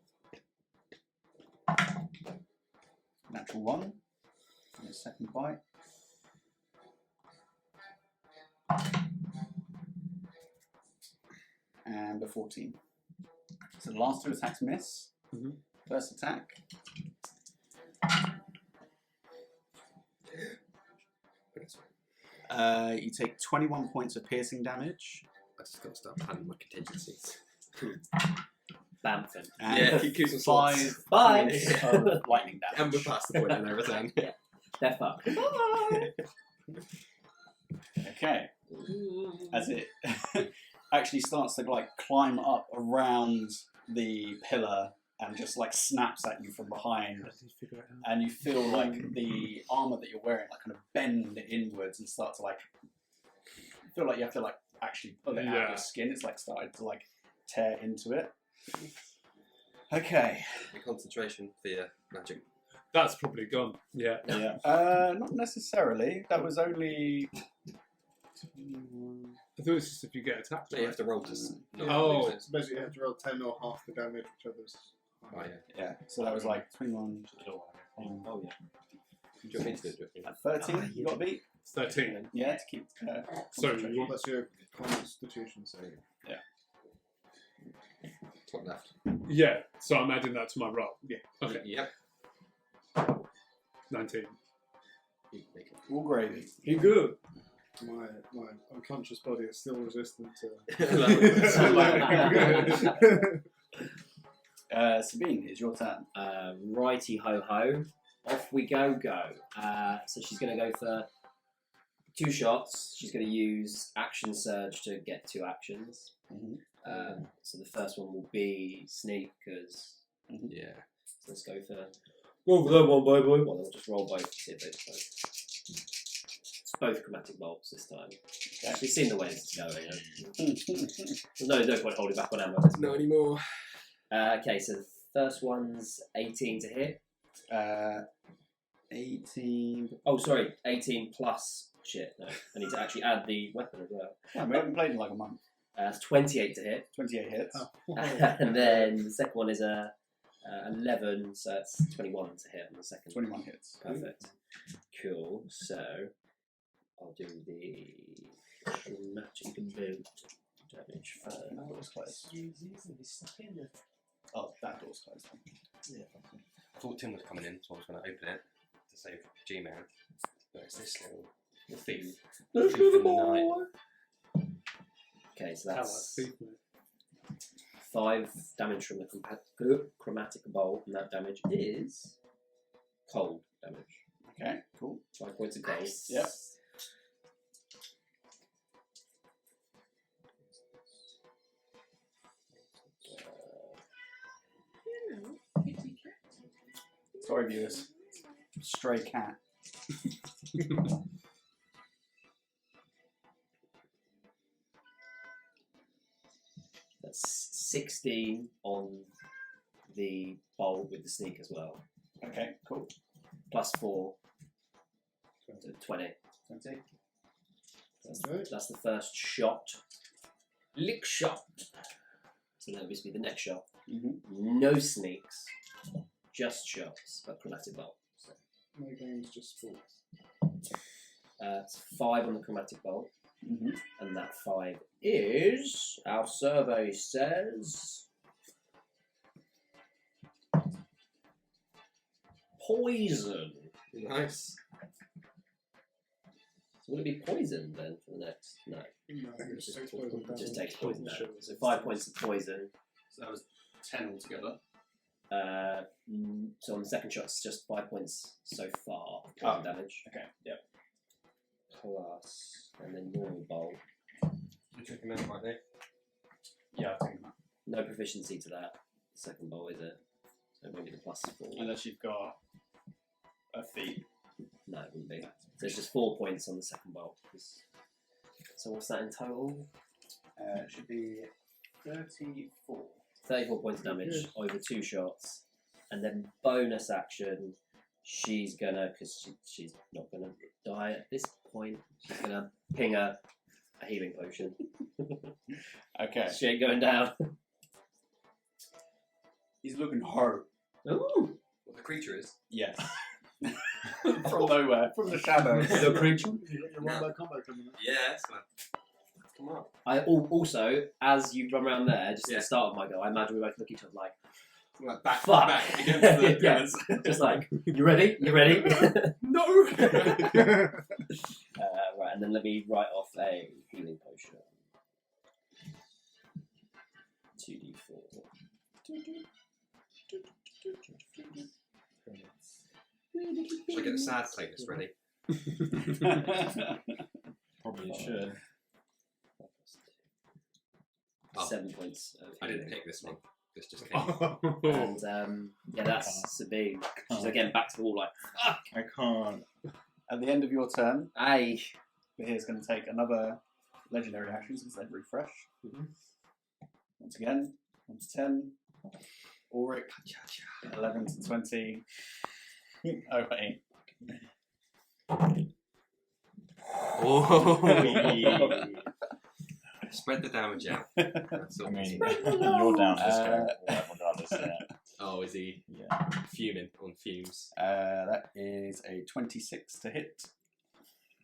Speaker 7: Natural 1 on the second bite. And the 14. So the last 2 attacks miss.
Speaker 4: Mhm.
Speaker 7: First attack. You take 21 points of piercing damage.
Speaker 3: I just got to start planning my contingencies.
Speaker 6: Bamford.
Speaker 7: And
Speaker 3: keep some
Speaker 7: 5
Speaker 3: slots.
Speaker 6: Bye.
Speaker 7: points of lightning damage.
Speaker 3: And we're past the point in everything.
Speaker 6: They're fucked.
Speaker 7: Okay. As it actually starts to like climb up around the pillar and just like snaps at you from behind, and you feel like the armor that you're wearing like kind of bend inwards and start to like feel like you have to like actually pull it out of your skin. It's like started to like tear into it. Okay.
Speaker 3: Your concentration, fear, magic.
Speaker 4: That's probably gone. Yeah.
Speaker 7: Yeah. Not necessarily. That was only.
Speaker 4: I thought it was just if you get attacked.
Speaker 3: No, you have to roll to.
Speaker 4: Oh.
Speaker 5: So basically, you have to roll 10 or half the damage, whichever's.
Speaker 3: Oh, yeah.
Speaker 7: Yeah. So that was like 21.
Speaker 6: Oh yeah.
Speaker 3: Do you want me to do it?
Speaker 7: 13. You got to beat.
Speaker 4: 13.
Speaker 7: Yeah. To keep.
Speaker 4: So
Speaker 7: concentration.
Speaker 4: you want
Speaker 5: That's your constitution save.
Speaker 3: Top left.
Speaker 4: Yeah, so I'm adding that to my roll. Yeah. Okay.
Speaker 3: Yep.
Speaker 4: 19.
Speaker 3: You can make it.
Speaker 7: All gravy.
Speaker 4: You good?
Speaker 5: My unconscious body is still resistant to.
Speaker 7: Sabine, it's your turn.
Speaker 6: Righty ho ho. Off we go. So she's going to go for 2 shots. She's going to use action surge to get 2 actions. So the first one will be sneak because.
Speaker 3: Yeah.
Speaker 6: So let's go for.
Speaker 8: Go for that one, boy.
Speaker 6: Well, I'll just roll both to see if they both. It's both chromatic bolts this time. Okay. We've seen the way this is going. There's no point holding back on ammo.
Speaker 3: Not anymore.
Speaker 6: Okay, so the first one's 18 to hit.
Speaker 7: 18.
Speaker 6: Oh, sorry, 18 plus. Shit, no. I need to actually add the weapon as well.
Speaker 7: Yeah, we haven't played in like a month.
Speaker 6: It's 28 to hit.
Speaker 7: 28 hits.
Speaker 5: Oh.
Speaker 6: And then the second one is a 11, so it's 21 to hit on the second.
Speaker 7: 21 hits.
Speaker 6: Perfect. Cool. So I'll do the magic bolt damage first.
Speaker 7: That door's closed. Oh, that door's closed.
Speaker 6: Yeah.
Speaker 3: I thought Tim was coming in, so I was going to open it to save G-Man. But it's this little thief. Thief in the night.
Speaker 6: Okay, so that's
Speaker 4: How much?
Speaker 6: 5 damage from the chromatic bolt, and that damage is cold damage.
Speaker 7: Okay, cool.
Speaker 6: 5 points of cold.
Speaker 7: Yep. Sorry, viewers. Stray cat.
Speaker 6: That's 16 on the bolt with the sneak as well.
Speaker 7: Okay, cool.
Speaker 6: Plus 4. So 20.
Speaker 7: 20.
Speaker 6: That's the first shot. Lick shot. So that'll just be the next shot. No sneaks. Just shots, but chromatic bolt. So,
Speaker 5: My game's just full.
Speaker 6: it's 5 on the chromatic bolt. And that 5 is, our survey says, poison.
Speaker 3: Nice.
Speaker 6: So will it be poison then for the next? No,
Speaker 5: No, it just takes poison
Speaker 6: it just
Speaker 5: damage.
Speaker 6: takes poison damage. So 5 points of poison.
Speaker 7: So that was 10 altogether.
Speaker 6: So on the second shot, it's just 5 points so far of poison damage.
Speaker 7: Okay, yep.
Speaker 6: Plus, and then normal bolt.
Speaker 3: You're checking that right there.
Speaker 7: Yeah, I think that.
Speaker 6: No proficiency to that second bolt, is it? So maybe the plus 4.
Speaker 7: Unless you've got a feat.
Speaker 6: No, it wouldn't be. So it's just 4 points on the second bolt. So what's that in total?
Speaker 7: It should be 34.
Speaker 6: 34 points of damage over 2 shots. And then bonus action, she's gonna, because she's not gonna die at this point, she's gonna ping a healing potion.
Speaker 7: Okay.
Speaker 6: She ain't going down.
Speaker 7: He's looking hard.
Speaker 6: Ooh!
Speaker 3: What the creature is?
Speaker 7: Yes. From nowhere, from the shadows.
Speaker 8: The creature.
Speaker 5: You got your one combo coming up.
Speaker 3: Yeah, it's gonna come on.
Speaker 6: I also, as you run around there, just at the start of my go, I imagine we both look at each other like,
Speaker 3: Like back,
Speaker 6: fuck!
Speaker 3: back against the
Speaker 6: Yeah.
Speaker 3: pillars.
Speaker 6: Just like, you ready? You ready?
Speaker 3: No!
Speaker 6: Right, and then let me write off a healing potion. 2d4.
Speaker 3: Should I get the sad playlist ready?
Speaker 2: Probably should.
Speaker 6: 7 points.
Speaker 3: I didn't pick this one. This just came.
Speaker 6: And yeah, that's Sabine. She's again back to the wall like, fuck!
Speaker 2: I can't. At the end of your turn,
Speaker 6: Aye.
Speaker 2: Bahir's going to take another legendary action since they've refreshed. Once again, 1 to 10. Ulrich, 11 to 20. Oh, wait.
Speaker 3: Oh. Spread the damage out. That's all.
Speaker 2: I mean, you're down this go, regardless. Yeah.
Speaker 3: Oh, is he
Speaker 2: Yeah.
Speaker 3: fuming on fumes?
Speaker 2: That is a 26 to hit.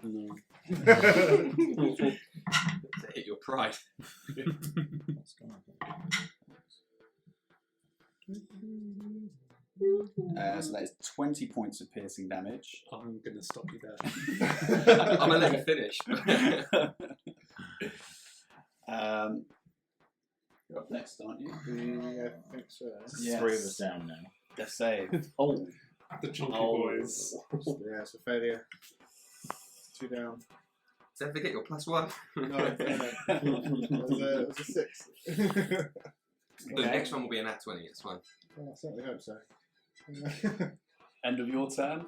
Speaker 3: To hit your pride.
Speaker 2: So that is 20 points of piercing damage.
Speaker 4: I'm going to stop you there.
Speaker 3: I'm going to let you finish.
Speaker 2: You're up next, aren't you?
Speaker 5: Yeah, I think so.
Speaker 2: Yes.
Speaker 8: 3 of us down now.
Speaker 2: Death save.
Speaker 6: Oh.
Speaker 4: The chunky
Speaker 6: Oh.
Speaker 4: boys.
Speaker 5: Yeah, it's a failure. 2 down.
Speaker 3: Don't forget your +1.
Speaker 5: No, it was a 6.
Speaker 3: The next one will be a nat 20, it's fine.
Speaker 5: Well, I certainly hope so.
Speaker 2: End of your turn.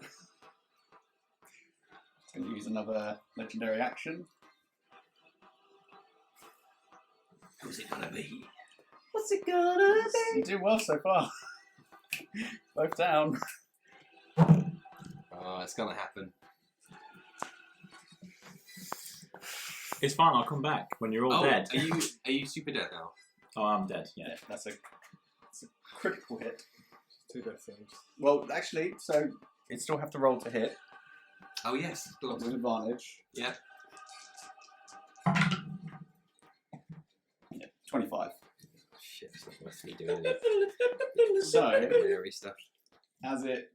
Speaker 2: Going to use another legendary action.
Speaker 3: Who's it gonna be?
Speaker 6: What's it gonna
Speaker 2: You do well so far. Both down.
Speaker 3: Oh, it's gonna happen.
Speaker 8: It's fine, I'll come back when you're all dead.
Speaker 3: Are you super dead now?
Speaker 8: Oh, I'm dead, yeah.
Speaker 2: Yeah, that's a critical hit.
Speaker 5: 2 death saves.
Speaker 2: Well, actually, so you'd still have to roll to hit
Speaker 3: Oh yes, go
Speaker 2: with
Speaker 3: on.
Speaker 2: advantage.
Speaker 3: Yeah.
Speaker 2: Yeah, 25.
Speaker 3: Shit, it's not worth me doing it.
Speaker 2: So,
Speaker 3: Mary stuff.
Speaker 2: as it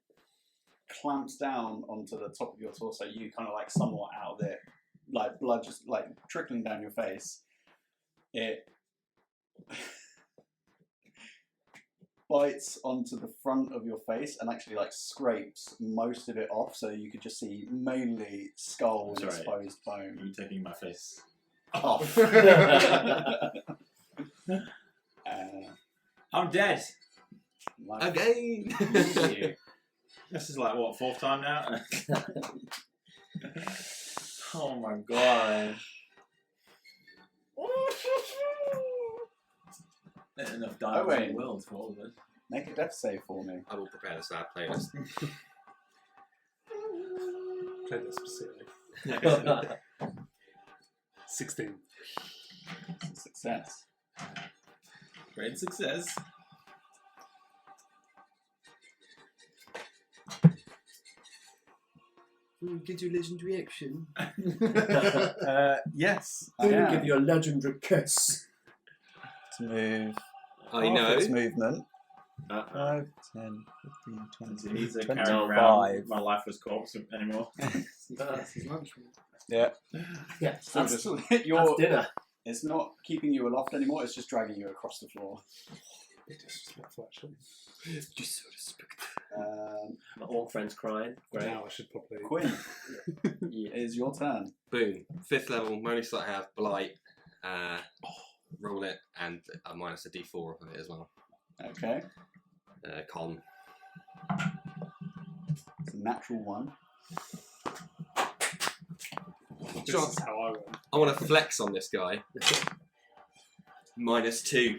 Speaker 2: clamps down onto the top of your torso, you kind of like somewhat out of it, like blood just like trickling down your face. It bites onto the front of your face and actually like scrapes most of it off, so you could just see mainly skull and
Speaker 8: Sorry.
Speaker 2: exposed bone.
Speaker 8: Are you taking my face?
Speaker 2: Off.
Speaker 8: I'm dead!
Speaker 2: Like,
Speaker 3: Again!
Speaker 2: you.
Speaker 8: This is like, what, 4th time now? Oh my god. There's enough dialogue in
Speaker 2: wait.
Speaker 8: the world for all of us.
Speaker 2: Make a death save for me.
Speaker 3: I will prepare the sad playlist.
Speaker 4: Play this specifically. 16.
Speaker 2: Success.
Speaker 8: Great success.
Speaker 7: Get your legendary action.
Speaker 2: Yes. I
Speaker 7: Gonna
Speaker 2: am.
Speaker 7: give you a legendary kiss.
Speaker 2: To move.
Speaker 3: I
Speaker 2: half
Speaker 3: know.
Speaker 2: its movement.
Speaker 8: 5,
Speaker 2: 5, 10, 15, 20,
Speaker 8: He needs to carry
Speaker 2: 25.
Speaker 8: around my lifeless corpse anymore.
Speaker 5: That's his lunch.
Speaker 2: Yeah.
Speaker 6: Yeah,
Speaker 2: That's,
Speaker 6: that's
Speaker 2: your,
Speaker 6: dinner.
Speaker 2: it's not keeping you aloft anymore, it's just dragging you across the floor.
Speaker 4: It is disrespectful, actually.
Speaker 3: Just so respectful.
Speaker 6: My all friends crying. Great.
Speaker 4: Now I should probably.
Speaker 2: Quinn, it is your turn.
Speaker 3: Boom. 5th level, only slot I have, Blight. Roll it, and minus a d4 of it as well.
Speaker 2: Okay.
Speaker 3: Con.
Speaker 2: It's a natural 1.
Speaker 4: This is how I went.
Speaker 3: I want to flex on this guy. minus 2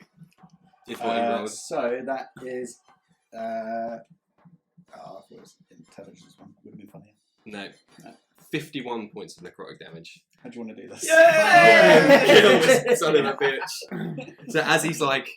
Speaker 3: is what he rolls.
Speaker 2: So that is. I thought it was intelligence one. Would have been funnier.
Speaker 3: No. 51 points of necrotic damage.
Speaker 2: How do you want to do this?
Speaker 3: Kill this son of a bitch. So as he's like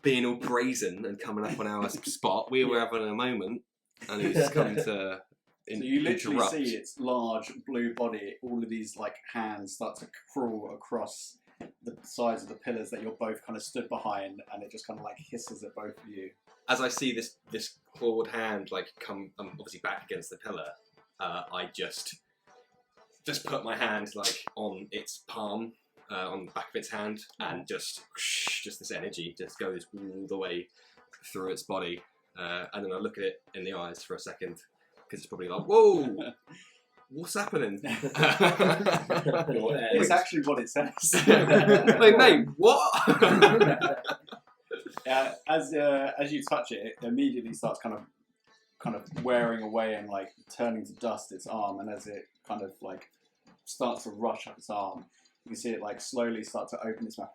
Speaker 3: being all brazen and coming up on our spot, we were having a moment, and he's come to
Speaker 2: So you literally
Speaker 3: interrupt.
Speaker 2: see its large blue body, all of these like hands start to crawl across the sides of the pillars that you're both kind of stood behind, and it just kind of like hisses at both of you.
Speaker 3: As I see this clawed hand like come obviously back against the pillar, I just put my hand like on its palm, on the back of its hand, and just this energy just goes all the way through its body, and then I look at it in the eyes for a second because it's probably like, whoa, what's happening?
Speaker 7: It's actually what it says.
Speaker 3: Wait, mate, what?
Speaker 7: As you touch it, it immediately starts kind of wearing away and like turning to dust its arm, and as it kind of like starts to rush up its arm, you can see it like slowly start to open its mouth.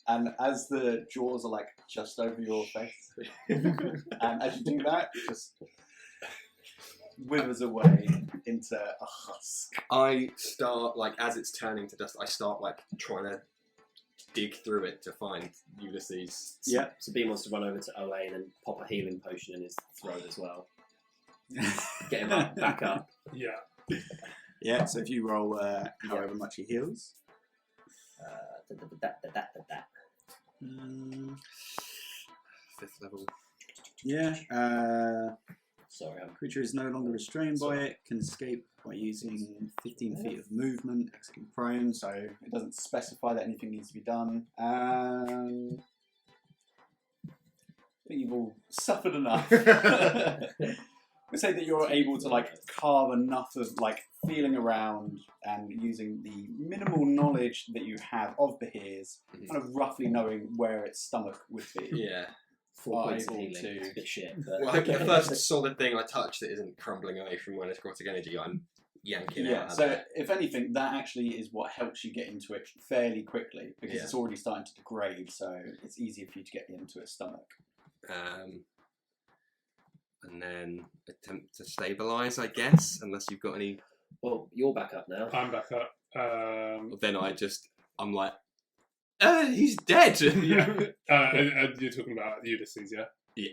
Speaker 7: And as the jaws are like just over your face, and as you do that, it just withers away into a husk.
Speaker 3: I start like as it's turning to dust. I start like trying to dig through it to find Ulysses.
Speaker 6: Yeah. So B wants to run over to OA and then pop a healing potion in his throat as well. Get him back up.
Speaker 4: Yeah.
Speaker 1: Yeah, so if you roll however much he heals.
Speaker 3: 5th level.
Speaker 1: Yeah.
Speaker 6: Sorry,
Speaker 1: Creature is no longer restrained by it, can escape by using 15 feet of movement, executing prone,
Speaker 7: So it doesn't specify that anything needs to be done. I think you've all suffered enough. We say that you're able to like carve enough of like feeling around and using the minimal knowledge that you have of Behir's, kind of roughly knowing where its stomach would be.
Speaker 3: Yeah.
Speaker 6: 4 points of
Speaker 7: able
Speaker 6: healing.
Speaker 7: to-
Speaker 6: It's a bit shit. But
Speaker 3: Well, the first solid thing I touch that isn't crumbling away from my necrotic energy, I'm yanking
Speaker 7: Yeah,
Speaker 3: out.
Speaker 7: so if anything, that actually is what helps you get into it fairly quickly because
Speaker 3: Yeah.
Speaker 7: it's already starting to degrade, so it's easier for you to get into its stomach.
Speaker 3: And then attempt to stabilise, I guess, unless you've got any.
Speaker 6: well, you're back up now.
Speaker 4: I'm back up.
Speaker 3: Then I'm like, he's dead.
Speaker 4: Yeah. And you're talking about Ulysses, yeah?
Speaker 3: Yeah.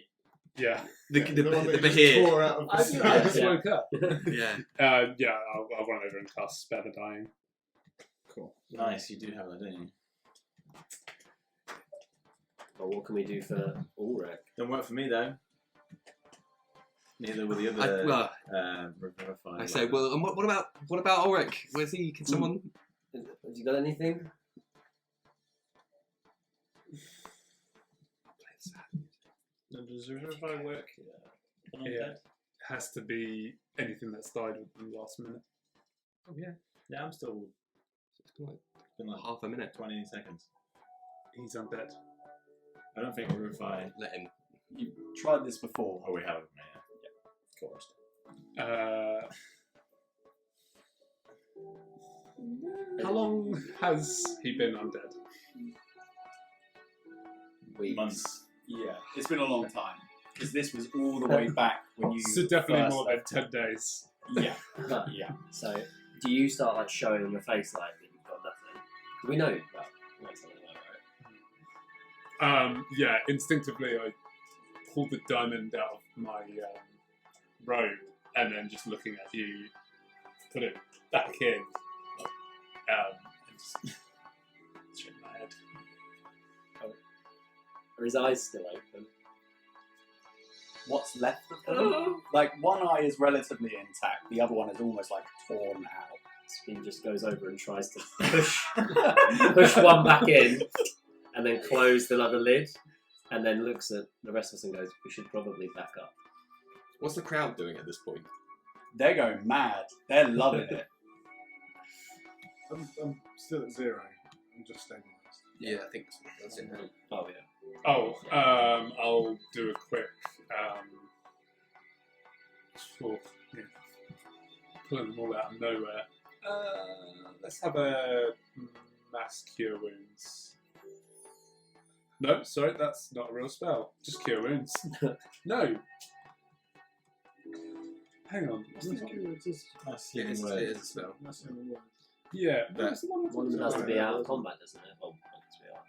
Speaker 4: Yeah.
Speaker 3: The
Speaker 5: one that you just
Speaker 3: Behir.
Speaker 5: tore out of
Speaker 6: I
Speaker 5: the
Speaker 6: just
Speaker 5: sky.
Speaker 4: woke up.
Speaker 3: Yeah.
Speaker 4: Yeah, I'll run over and cast Spare the Dying.
Speaker 5: Cool.
Speaker 2: Nice, you do have that, don't you?
Speaker 6: Well, what can we do for Ulrich?
Speaker 2: Don't work for me though. Neither will the
Speaker 3: I
Speaker 2: other Revivify.
Speaker 3: say, well, and what about Ulrich? Where's he? Can someone?
Speaker 6: Have you got anything?
Speaker 2: Does Revivify work? On
Speaker 4: Yeah.
Speaker 2: dead?
Speaker 4: Has to be anything that's died within the last minute.
Speaker 2: Oh yeah. Yeah, I'm still.
Speaker 3: It's been like
Speaker 2: Been like
Speaker 3: half a minute.
Speaker 2: 20 seconds.
Speaker 4: He's undead.
Speaker 2: I don't think Revivify.
Speaker 3: Let him.
Speaker 7: You tried this before.
Speaker 2: Oh, we have. Yeah. Of course.
Speaker 4: How long has he been undead?
Speaker 6: Weeks.
Speaker 2: Months.
Speaker 7: Yeah, it's been a long time because this was all the way back when you.
Speaker 4: So definitely
Speaker 7: first
Speaker 4: more than
Speaker 7: left.
Speaker 4: 10 days.
Speaker 7: Yeah, yeah.
Speaker 6: So, do you start like showing on your face like that you've got nothing? Do we know that? Like something like that, right?
Speaker 4: Yeah, instinctively I pulled the diamond out of my robe and then just looking at you, put it back in, and just shake my head.
Speaker 6: Are his eyes still open?
Speaker 7: What's left of them? Like one eye is relatively intact, the other one is almost like torn out.
Speaker 6: Spin just goes over and tries to push one back in, and then close the other lid, and then looks at the rest of us and goes, "We should probably back up."
Speaker 3: What's the crowd doing at this point?
Speaker 7: They're going mad. They're loving it.
Speaker 5: I'm still at 0. I'm just stabilised.
Speaker 3: Yeah, I think that's it.
Speaker 6: Oh yeah.
Speaker 4: Oh, I'll do a quick pulling them all out of nowhere. Let's have a mass cure wounds. No, sorry, that's not a real spell. Just cure wounds. No. Hang on.
Speaker 2: That's
Speaker 3: Yeah, it is a spell.
Speaker 4: Yeah,
Speaker 5: But-
Speaker 4: that's the one I
Speaker 6: One of them has to be out of combat, doesn't it? Oh,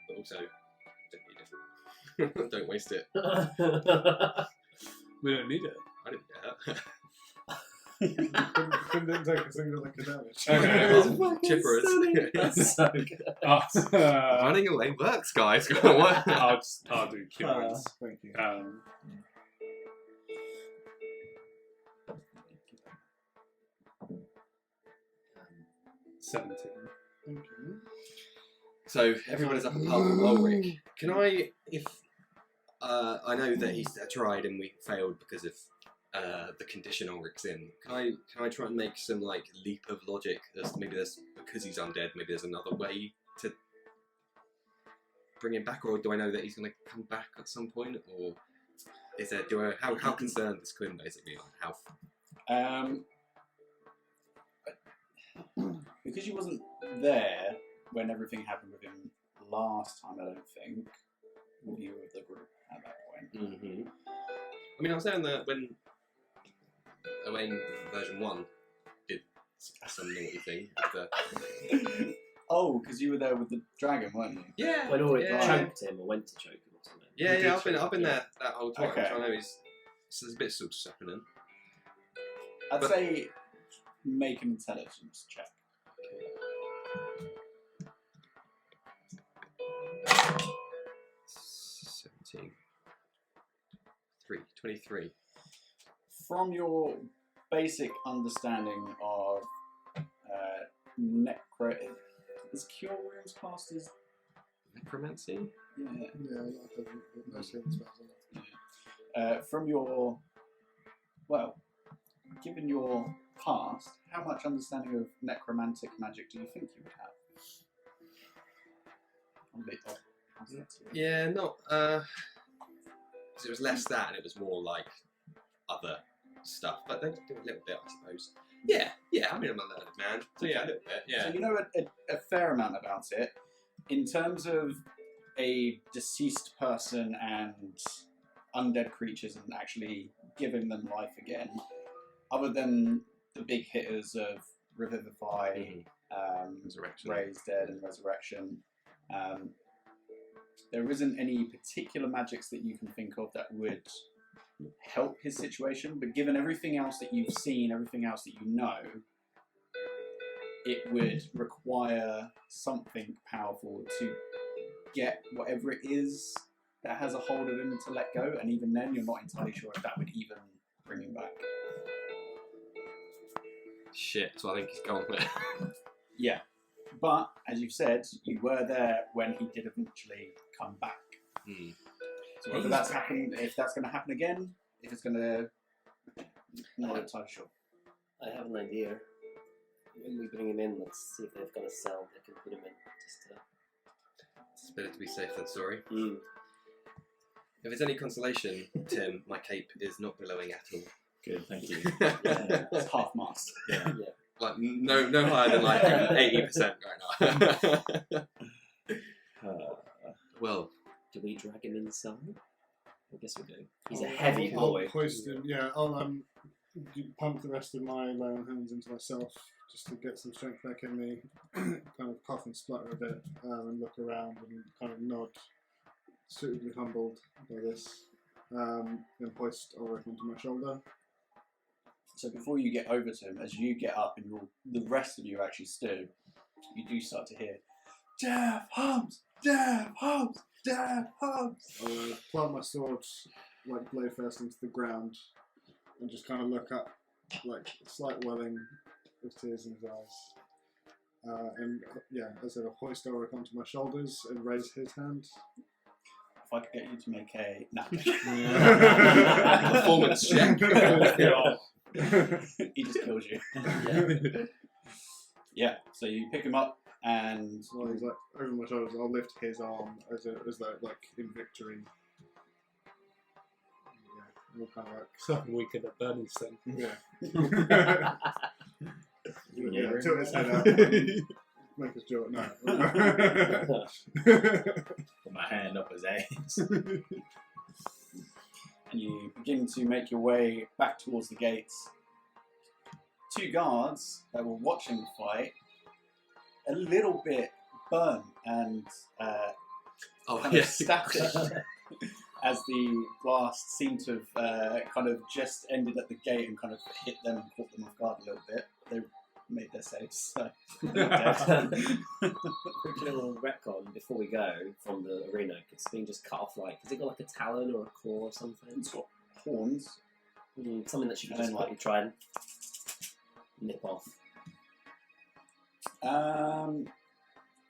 Speaker 3: But also, don't need it. Don't waste it.
Speaker 4: we don't need it.
Speaker 3: I didn't get that.
Speaker 5: Couldn't take a single lick of damage.
Speaker 4: Okay.
Speaker 3: Chipperers.
Speaker 6: That's so good.
Speaker 3: Running away works, guys. What?
Speaker 4: I'll do cure wounds.
Speaker 5: Thank you.
Speaker 4: 17.
Speaker 5: Thank you.
Speaker 3: So everyone is up apart from Ulrich. Can I, if I know that he's tried and we failed because of the condition Ulrich's in. Can I try and make some like leap of logic? Maybe there's because he's undead. Maybe there's another way to bring him back, or do I know that he's going to come back at some point, or is there? How concerned is Quinn basically on health?
Speaker 7: Because you wasn't there when everything happened with him last time, I don't think. You were with the group at that point.
Speaker 3: Mm-hmm. I mean, I was there when version 1 did some naughty thing.
Speaker 7: Oh, because you were there with the dragon, weren't you?
Speaker 3: Yeah.
Speaker 9: When Ulrich
Speaker 3: yeah.
Speaker 9: choked him or went to choke him or something.
Speaker 3: Yeah, I've been there that whole time.
Speaker 7: Okay.
Speaker 3: So I know there's a bit of sort of happening.
Speaker 7: I'd say make an intelligence check.
Speaker 3: 17. 23.
Speaker 7: From your basic understanding of is Cure Wounds classed as
Speaker 3: Necromancy?
Speaker 7: yeah.
Speaker 5: Yeah, that doesn't most of the spells on it.
Speaker 7: From your given your past, how much understanding of necromantic magic do you think you would have?
Speaker 3: Yeah, not. Because it was less that, and it was more like other stuff. But they do a little bit, I suppose. Yeah. I mean, I'm a learned man, so yeah, a little bit. Yeah.
Speaker 7: So you know a fair amount about it. In terms of a deceased person and undead creatures and actually giving them life again, other than the big hitters of Revivify,
Speaker 3: Resurrection,
Speaker 7: Raise Dead, and Resurrection, there isn't any particular magics that you can think of that would help his situation. But given everything else that you've seen, everything else that you know, it would require something powerful to get whatever it is that has a hold of him to let go, and even then you're not entirely sure if that would even bring him back.
Speaker 3: Shit, so I think he's Gauntlet.
Speaker 7: Yeah, but as you've said, you were there when he did eventually come back. So whether that's happened, if that's going to happen again, if it's going to, not entirely sure.
Speaker 9: I have an idea. When we bring him in, let's see if they've got a cell they can put him in.
Speaker 3: It's better to be safe than sorry.
Speaker 9: Mm.
Speaker 3: If it's any consolation, Tim, my cape is not billowing at all.
Speaker 2: Good, thank you.
Speaker 9: Yeah.
Speaker 7: It's half mast.
Speaker 2: Yeah.
Speaker 3: Like no higher than like 80% right now. Well,
Speaker 9: do we drag him inside? I guess we do. He's a heavy
Speaker 5: I'll
Speaker 9: boy.
Speaker 5: hoist him. Yeah, I'll pump the rest of my lay on hands into myself just to get some strength back in me. Kind of cough and splutter a bit, and look around and kind of nod, suitably humbled by this. Then hoist Ulrich onto my shoulder.
Speaker 7: So before you get over to him, as you get up and the rest of you actually stood, you do start to hear, "Death Hums! Death Hums! Death Hums!"
Speaker 5: I'll plant my sword, like blade first into the ground, and just kind of look up, like a slight welling of tears in his eyes. And as I hoist Ulrich onto my shoulders and raise his hand.
Speaker 7: If I could get you to make a
Speaker 3: performance check.
Speaker 7: He just kills you. Yeah. So you pick him up and
Speaker 5: While he's like over my shoulders, I'll lift his arm as though like in victory. Yeah, we'll kind of like
Speaker 4: Something we could have done instead.
Speaker 5: tilt his head up, make us jaw. No.
Speaker 2: Put my hand up his ass.
Speaker 7: and you begin to make your way back towards the gates. Two guards that were watching the fight, a little bit burnt and kind of static as the blast seemed to have kind of just ended at the gate and kind of hit them and caught them off guard a little bit. They made their saves, so they're not dead.
Speaker 9: Quick little retcon before we go from the arena. It's being just cut off like, has it got like a talon or a claw or something?
Speaker 7: It's got horns.
Speaker 9: Something that she can
Speaker 7: And
Speaker 9: just
Speaker 7: then,
Speaker 9: quickly try and nip off.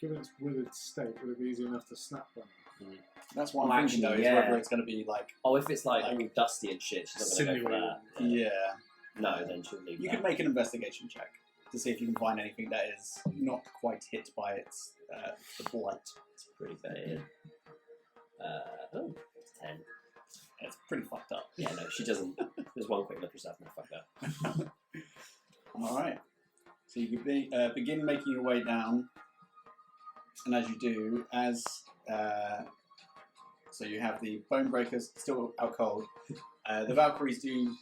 Speaker 5: Given its withered state, would it be easy enough to snap one?
Speaker 7: That's what
Speaker 6: Oh,
Speaker 7: I'm thinking though,
Speaker 6: actually,
Speaker 7: is
Speaker 6: yeah.
Speaker 7: whether it's going to be like,
Speaker 6: Oh, if it's like
Speaker 7: Like-
Speaker 6: all dusty and shit, she's not going to go for that.
Speaker 7: yeah.
Speaker 6: No, then she'll leave
Speaker 7: You
Speaker 6: that.
Speaker 7: could make an investigation check to see if you can find anything that is not quite hit by its the blight.
Speaker 6: It's pretty fair, yeah. Oh, it's 10.
Speaker 7: It's pretty fucked up.
Speaker 6: Yeah, no, she doesn't. There's one quick look herself and fuck that.
Speaker 7: All right. So you could begin making your way down, and as you do, so you have the bone breakers still out cold. The Valkyries do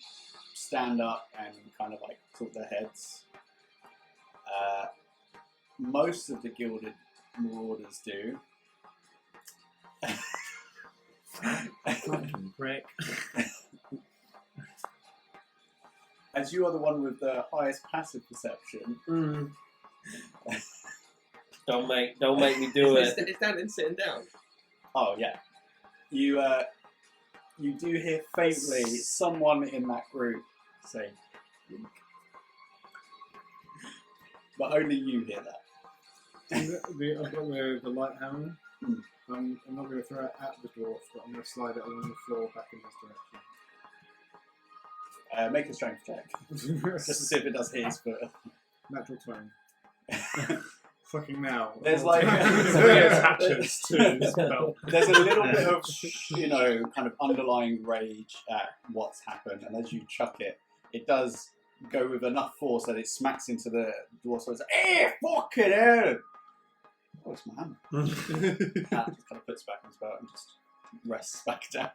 Speaker 7: stand up and kind of like tilt their heads. Most of the gilded marauders do.
Speaker 9: Fucking prick.
Speaker 7: As you are the one with the highest passive perception.
Speaker 6: Don't make me do it.
Speaker 3: It's standing, sitting down.
Speaker 7: Oh yeah, you do hear faintly someone in that group say, "Link." But only you hear that.
Speaker 5: I've got the light hammer. I'm not going to throw it at the dwarf, but I'm going to slide it along the floor back in his
Speaker 7: Make a strength check just to see if it does hit his foot.
Speaker 5: direction. Natural 20. Fucking now.
Speaker 7: There's like
Speaker 4: It attaches to his belt.
Speaker 7: there's a little bit of kind of underlying rage at what's happened, and as you chuck it, it does go with enough force that it smacks into the dwarf. So it's like, "Eh, fucking hell!" Oh, it's my hammer. Just kind of puts it back in his belt and just rests back down.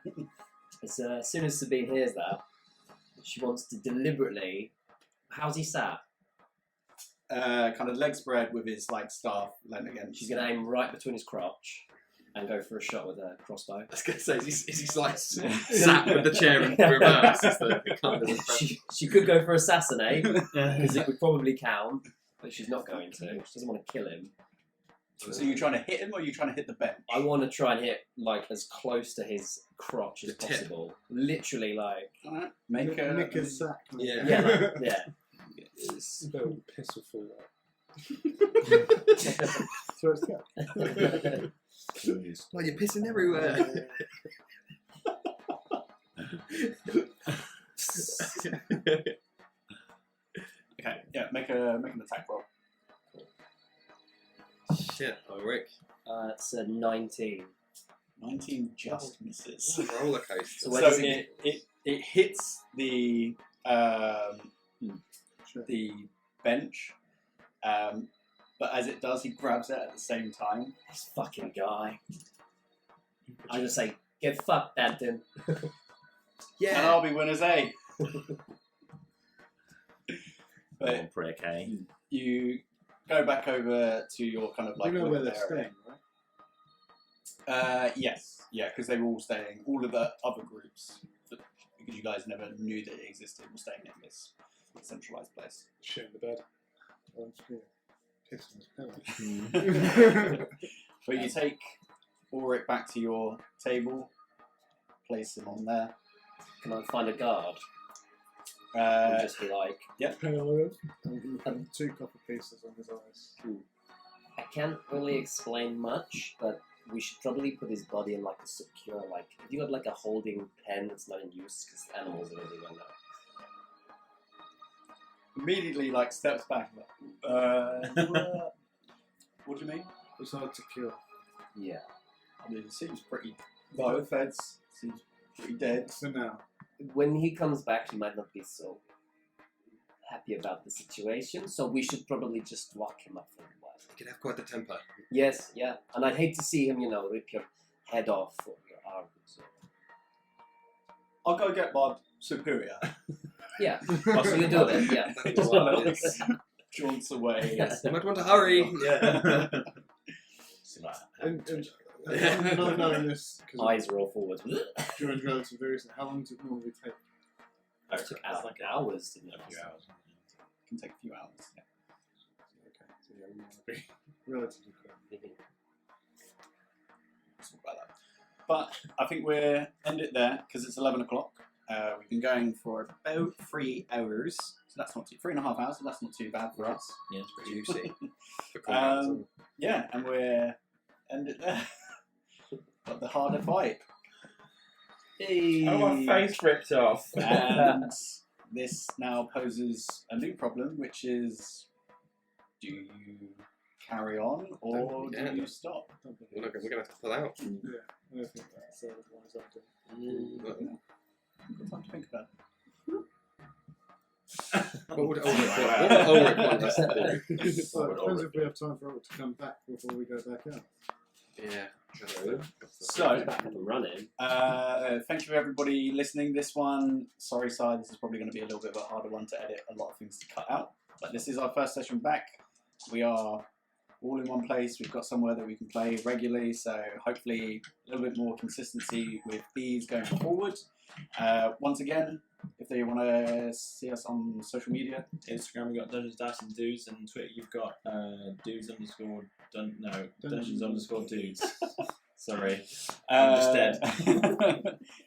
Speaker 6: As soon as Sabine hears that, she wants to deliberately. How's he sat?
Speaker 7: Kind of leg spread with his like staff leant against.
Speaker 6: She's going to aim right between his crotch and go for a shot with a crossbow.
Speaker 3: I was going to say, is he like sat with the chair in reverse? Is the kind of impression.
Speaker 6: She could go for assassinate because it would probably count, but she's not going to. She doesn't want to kill him.
Speaker 7: So you're trying to hit him, or you're trying to hit the bench?
Speaker 6: I want to try and hit like as close to his crotch as
Speaker 3: The tip.
Speaker 6: possible. Literally, like
Speaker 7: Alright, make a
Speaker 5: Nick is sack.
Speaker 3: Yeah.
Speaker 6: yeah, like, yeah.
Speaker 4: It's a bit piss will fall out.
Speaker 5: So it's good.
Speaker 3: Oh, you're pissing everywhere.
Speaker 7: Okay, yeah, make an attack roll.
Speaker 3: Shit, oh Rick.
Speaker 6: It's a 19.
Speaker 7: 19 just misses.
Speaker 3: Roller coaster.
Speaker 6: So where
Speaker 7: So
Speaker 6: does it?
Speaker 7: it hits the bench, but as it does, he grabs it at the same time.
Speaker 6: This fucking guy. I just say, get fucked, Danton.
Speaker 7: And I'll be winner's A.
Speaker 2: Come on,
Speaker 7: But
Speaker 2: prick, eh?
Speaker 7: you go back over to your kind of like
Speaker 5: You know where
Speaker 7: little
Speaker 5: they're
Speaker 7: area.
Speaker 5: staying, right?
Speaker 7: Yes, yeah, because they were all staying. All of the other groups, because you guys never knew that it existed, were staying in this centralized place.
Speaker 4: Shit in the bed.
Speaker 5: I'm just gonna piss on his pillow.
Speaker 7: But you take Ulrich back to your table, place him on there.
Speaker 6: Can I find a guard? And
Speaker 7: Uh,
Speaker 6: just be like,
Speaker 5: And 2 copper pieces on his eyes.
Speaker 6: I can't really explain much, but we should probably put his body in like a secure, like, if you have like a holding pen that's not in use, because animals are everywhere now.
Speaker 7: immediately, like, steps back. Like, what do you mean?
Speaker 5: It's hard to cure.
Speaker 6: Yeah.
Speaker 7: I mean, it seems pretty. Both heads seems pretty dead.
Speaker 5: For now.
Speaker 6: When he comes back, he might not be so happy about the situation, so we should probably just lock him up for a while.
Speaker 3: You can have quite the temper.
Speaker 6: Yes, yeah. And I'd hate to see him, rip your head off or your arm. So.
Speaker 7: I'll go get my superior.
Speaker 6: Yeah. So you do it, yeah.
Speaker 7: Just kind of like jaunts away.
Speaker 6: Yes.
Speaker 3: You might want to hurry. Yeah.
Speaker 5: And not knowing this, because
Speaker 6: Eyes roll forward.
Speaker 5: during relative recent, how long does it normally take?
Speaker 6: It took hours, didn't it?
Speaker 2: A few hours.
Speaker 7: It can take a few hours. Yeah.
Speaker 5: Okay, so yeah, we want to be relatively quick.
Speaker 7: Let's talk about that. But I think we'll end it there because it's 11 o'clock. We've been going for about 3 hours. So that's not 3.5 hours, so that's not too bad for us.
Speaker 2: Yeah, it's pretty
Speaker 3: Juicy. For combat.
Speaker 7: Yeah, and we'll end it there. got the harder fight.
Speaker 2: Oh, my face ripped off.
Speaker 7: And this now poses a new problem, which is, do you carry on or do you stop?
Speaker 3: We're going to have to pull out.
Speaker 5: Yeah, I don't think that's a wise idea.
Speaker 7: Good time to think about it.
Speaker 3: What would Ulrich want us to do?
Speaker 5: Well, it depends if we have time for it to come back before we go back out.
Speaker 3: Yeah.
Speaker 7: So,
Speaker 9: Back up and running.
Speaker 7: thank you everybody listening. This one, sorry Si, this is probably going to be a little bit of a harder one to edit, a lot of things to cut out. But this is our first session back. We are all in one place. We've got somewhere that we can play regularly, so hopefully a little bit more consistency with these going forward. Once again, if they want to see us on social media,
Speaker 2: Instagram, we've got Dungeons, Dice and Dudes, and Twitter, you've got Dungeons_Dudes. Sorry, I'm just dead.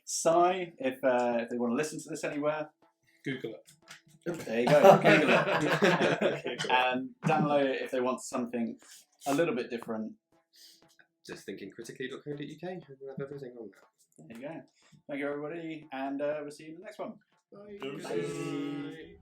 Speaker 7: Si, if they want to listen to this anywhere,
Speaker 4: Google it.
Speaker 7: there you go, Google it. And download it if they want something a little bit different.
Speaker 3: Just thinking critically.co.uk, and we'll have everything on that.
Speaker 7: There you go. Thank you everybody, and we'll see you in the next one.
Speaker 5: Bye.
Speaker 2: Bye.